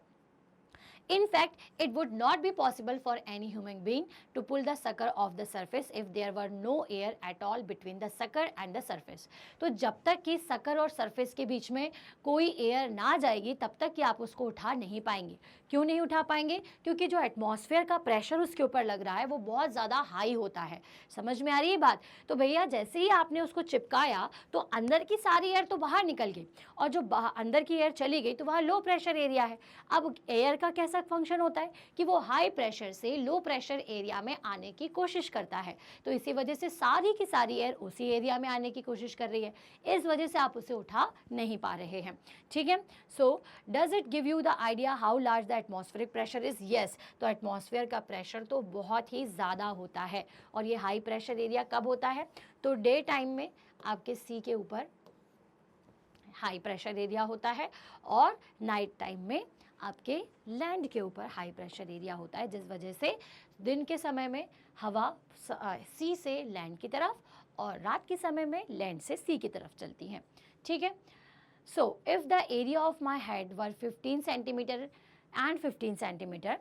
In fact, it would not be possible for any human being to pull the sucker off the surface if there were no air at all between the sucker and the surface. तो जब तक कि sucker और surface के बीच में कोई air ना जाएगी तब तक कि आप उसको उठा नहीं पाएंगे. क्यों नहीं उठा पाएंगे? क्योंकि जो एटमॉस्फेयर का प्रेशर उसके ऊपर लग रहा है वो बहुत ज़्यादा हाई होता है. समझ में आ रही है बात? तो भैया जैसे ही आपने उसको चिपकाया तो अंदर की सारी एयर तो बाहर निकल गई और जो अंदर की एयर चली गई तो वहाँ लो प्रेशर एरिया है. अब एयर का कैसा फंक्शन होता है कि वो हाई प्रेशर से लो प्रेशर एरिया में आने की कोशिश करता है. तो इसी वजह से सारी की सारी एयर उसी एरिया में आने की कोशिश कर रही है. इस वजह से आप उसे उठा नहीं पा रहे हैं. ठीक है. So does it give you the idea how large the atmospheric pressure is? Yes. तो एटमॉस्फेयर का प्रेशर तो बहुत ही ज़्यादा होता है. और ये हाई प्रेशर एरिया कब होता है? तो डे टाइम में आपके सी के ऊपर हाई प्रेशर एरिया होता है और नाइट टाइम में आपके लैंड के ऊपर हाई प्रेशर एरिया होता है, जिस वजह से दिन के समय में हवा सी से लैंड की तरफ और रात के समय में लैंड से सी की तरफ चलती हैं. ठीक है. So if the area of my head were 15 centimetre and 15 centimeter,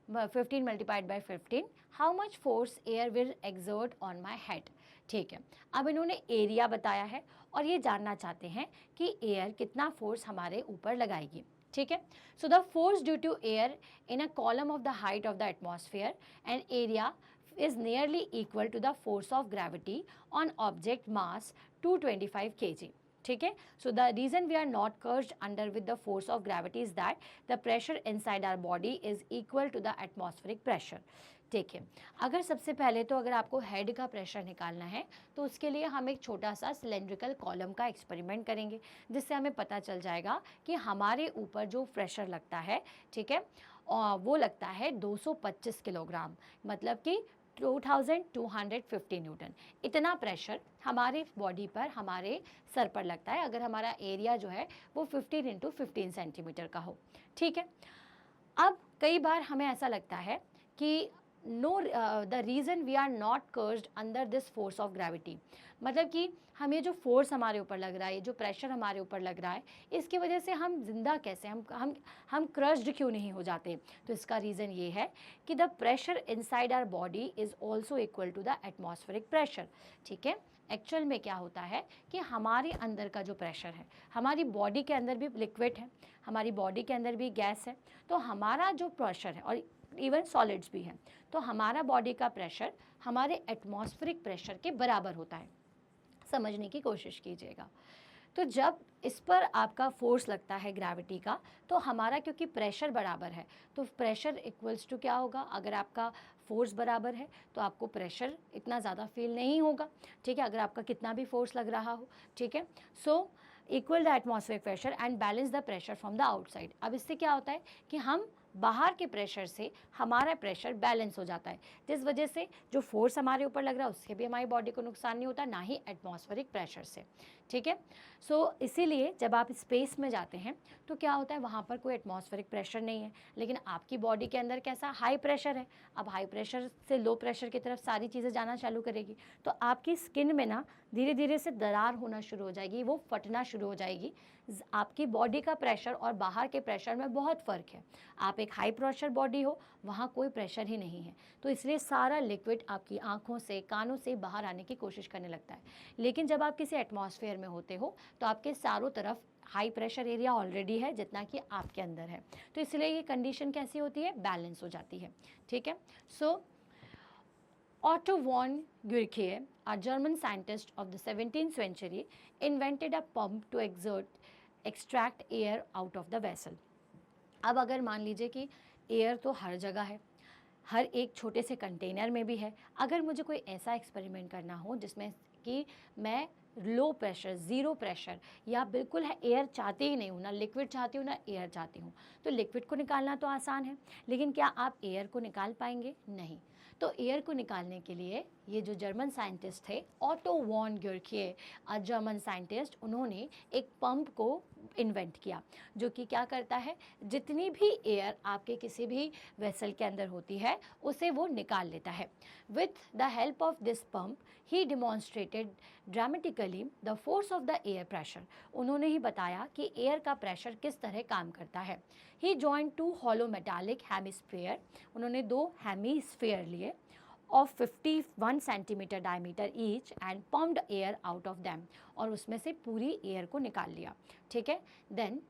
15 multiplied by 15, how much force air will exert on my head? ठीक है. अब इन्होंने एरिया बताया है और ये जानना चाहते हैं कि एयर कितना फोर्स हमारे ऊपर लगाएगी. ठीक है. So the force due to air in a column of the height of the atmosphere and area is nearly equal to the force of gravity on object mass 225 kg. ठीक है. So the reason we are not curved under with the force of gravity is that the pressure inside our body is equal to the atmospheric pressure. ठीक है. अगर सबसे पहले तो अगर आपको हेड का प्रेशर निकालना है तो उसके लिए हम एक छोटा सा सिलेंड्रिकल कॉलम का एक्सपेरिमेंट करेंगे, जिससे हमें पता चल जाएगा कि हमारे ऊपर जो प्रेशर लगता है, ठीक है, वो लगता है 225 किलोग्राम, मतलब कि 2250 न्यूटन. इतना प्रेशर हमारे बॉडी पर, हमारे सर पर लगता है अगर हमारा एरिया जो है वो 15 इंटू 15 सेंटीमीटर का हो. ठीक है. अब कई बार हमें ऐसा लगता है कि the reason we are not curved under this force of gravity, मतलब कि हमें जो फोर्स हमारे ऊपर लग रहा है, जो प्रेशर हमारे ऊपर लग रहा है, इसकी वजह से हम जिंदा कैसे, हम क्रश्ड क्यों नहीं हो जाते? तो इसका रीज़न ये है कि the pressure inside our body is also equal to the atmospheric pressure. ठीक है. एक्चुअल में क्या होता है कि हमारे अंदर का जो प्रेशर है, हमारी बॉडी के अंदर भी लिक्विड है, हमारी बॉडी के अंदर भी गैस है, तो हमारा जो प्रेशर है और इवन सॉलिड्स भी हैं, तो हमारा बॉडी का प्रेशर हमारे एटमॉस्फेरिक प्रेशर के बराबर होता है. समझने की कोशिश कीजिएगा. तो जब इस पर आपका फोर्स लगता है ग्रेविटी का, तो हमारा क्योंकि प्रेशर बराबर है तो प्रेशर इक्वल्स टू क्या होगा? अगर आपका फोर्स बराबर है तो आपको प्रेशर इतना ज़्यादा फील नहीं होगा. ठीक है. अगर आपका कितना भी फोर्स लग रहा हो. ठीक है. So equal the atmospheric pressure and balance the pressure from the outside. अब इससे क्या होता है कि हम बाहर के प्रेशर से हमारा प्रेशर बैलेंस हो जाता है, जिस वजह से जो फोर्स हमारे ऊपर लग रहा है उससे भी हमारी बॉडी को नुकसान नहीं होता, ना ही एटमॉस्फेरिक प्रेशर से. ठीक है. सो इसीलिए जब आप स्पेस में जाते हैं तो क्या होता है, वहाँ पर कोई एटमॉस्फेरिक प्रेशर नहीं है, लेकिन आपकी बॉडी के अंदर कैसा हाई प्रेशर है. अब हाई प्रेशर से लो प्रेशर की तरफ सारी चीज़ें जाना चालू करेगी, तो आपकी स्किन में ना धीरे धीरे से दरार होना शुरू हो जाएगी, वो फटना शुरू हो जाएगी. आपकी बॉडी का प्रेशर और बाहर के प्रेशर में बहुत फ़र्क है. आप एक हाई प्रेशर बॉडी हो, वहाँ कोई प्रेशर ही नहीं है, तो इसलिए सारा लिक्विड आपकी आँखों से, कानों से बाहर आने की कोशिश करने लगता है. लेकिन जब आप किसी एटमॉस्फेयर में होते हो तो आपके चारों तरफ हाई प्रेशर एरिया ऑलरेडी है जितना कि आपके अंदर है, तो इसलिए ये कंडीशन कैसी होती है? बैलेंस हो जाती है. ठीक है. सो Otto von Guericke, a German scientist of the 17th century, invented a pump to extract air out of the vessel. अब अगर मान लीजिए कि एयर तो हर जगह है, हर एक छोटे से कंटेनर में भी है. अगर मुझे कोई ऐसा एक्सपेरिमेंट करना हो जिसमें कि मैं लो प्रेशर, ज़ीरो प्रेशर या बिल्कुल है एयर चाहती ही नहीं हूँ, ना लिक्विड चाहती हूँ ना एयर चाहती हूँ, तो लिक्विड को निकालना तो आसान है, लेकिन क्या आप एयर को निकाल पाएंगे? नहीं. तो एयर को निकालने के लिए ये जो जर्मन साइंटिस्ट थे ऑटो वॉन ग्यूर्के, जर्मन साइंटिस्ट, उन्होंने एक पंप को इन्वेंट किया जो कि क्या करता है, जितनी भी एयर आपके किसी भी वेसल के अंदर होती है उसे वो निकाल लेता है। With the help of this pump he demonstrated dramatically the force of the air pressure. उन्होंने ही बताया कि एयर का प्रेशर किस तरह काम करता है। He joined two hollow metallic hemisphere, उन्होंने 2 हेमिस्फीयर लिए of 51 centimetre diameter each and pumped air out of them, और उसमें से पूरी एयर को निकाल लिया। ठीक है, then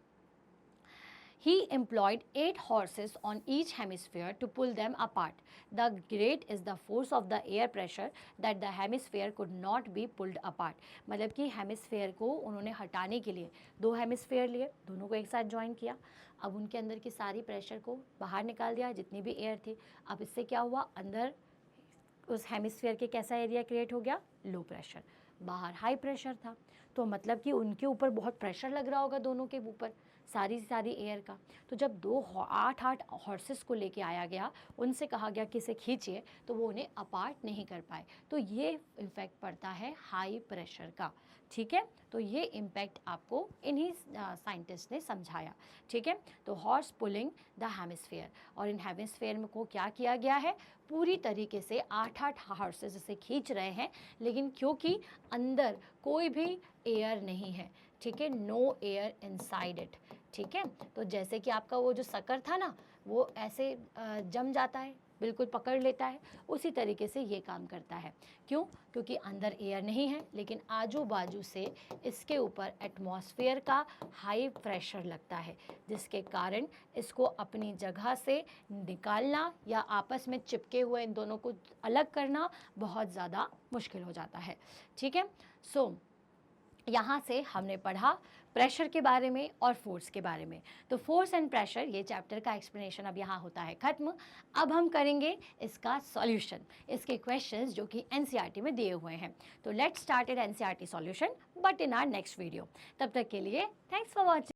he employed 8 horses on each hemisphere to pull them apart. The great is the force of the air pressure that the hemisphere could not be pulled apart. मतलब कि हेमिस्फेयर को उन्होंने हटाने के लिए 2 हेमिस्फेयर लिए, दोनों को एक साथ ज्वाइन किया। अब उनके अंदर की सारी प्रेशर को बाहर निकाल दिया, जितनी भी एयर थी। अब इससे क्या हुआ, अंदर उस हेमिस्फीयर के कैसा एरिया क्रिएट हो गया, लो प्रेशर, बाहर हाई प्रेशर था। तो मतलब कि उनके ऊपर बहुत प्रेशर लग रहा होगा, दोनों के ऊपर सारी एयर का। तो जब 8 हॉर्सेस को लेके आया गया, उनसे कहा गया कि इसे खींचिए, तो वो उन्हें अपार्ट नहीं कर पाए। तो ये इम्पैक्ट पड़ता है हाई प्रेशर का। ठीक है, तो ये इम्पैक्ट आपको इन्हीं साइंटिस्ट ने समझाया। ठीक है, तो हॉर्स पुलिंग द हेमिस्फीयर, और इन हेमिस्फीयर में को क्या किया गया है, पूरी तरीके से 8 हॉर्सेस इसे खींच रहे हैं, लेकिन क्योंकि अंदर कोई भी एयर नहीं है। ठीक है, नो एयर इनसाइड इट। ठीक है, तो जैसे कि आपका वो जो सकर था ना, वो ऐसे जम जाता है, बिल्कुल पकड़ लेता है, उसी तरीके से ये काम करता है। क्यों, क्योंकि अंदर एयर नहीं है, लेकिन आजू बाजू से इसके ऊपर एटमॉस्फेयर का हाई प्रेशर लगता है, जिसके कारण इसको अपनी जगह से निकालना या आपस में चिपके हुए इन दोनों को अलग करना बहुत ज़्यादा मुश्किल हो जाता है। ठीक है, सो यहाँ से हमने पढ़ा प्रेशर के बारे में और फोर्स के बारे में। तो फोर्स एंड प्रेशर, ये चैप्टर का एक्सप्लेनेशन अब यहाँ होता है ख़त्म। अब हम करेंगे इसका सॉल्यूशन, इसके क्वेश्चंस जो कि एनसीईआरटी में दिए हुए हैं। तो let's start NCERT solution but in our next video. तब तक के लिए थैंक्स फॉर वॉचिंग।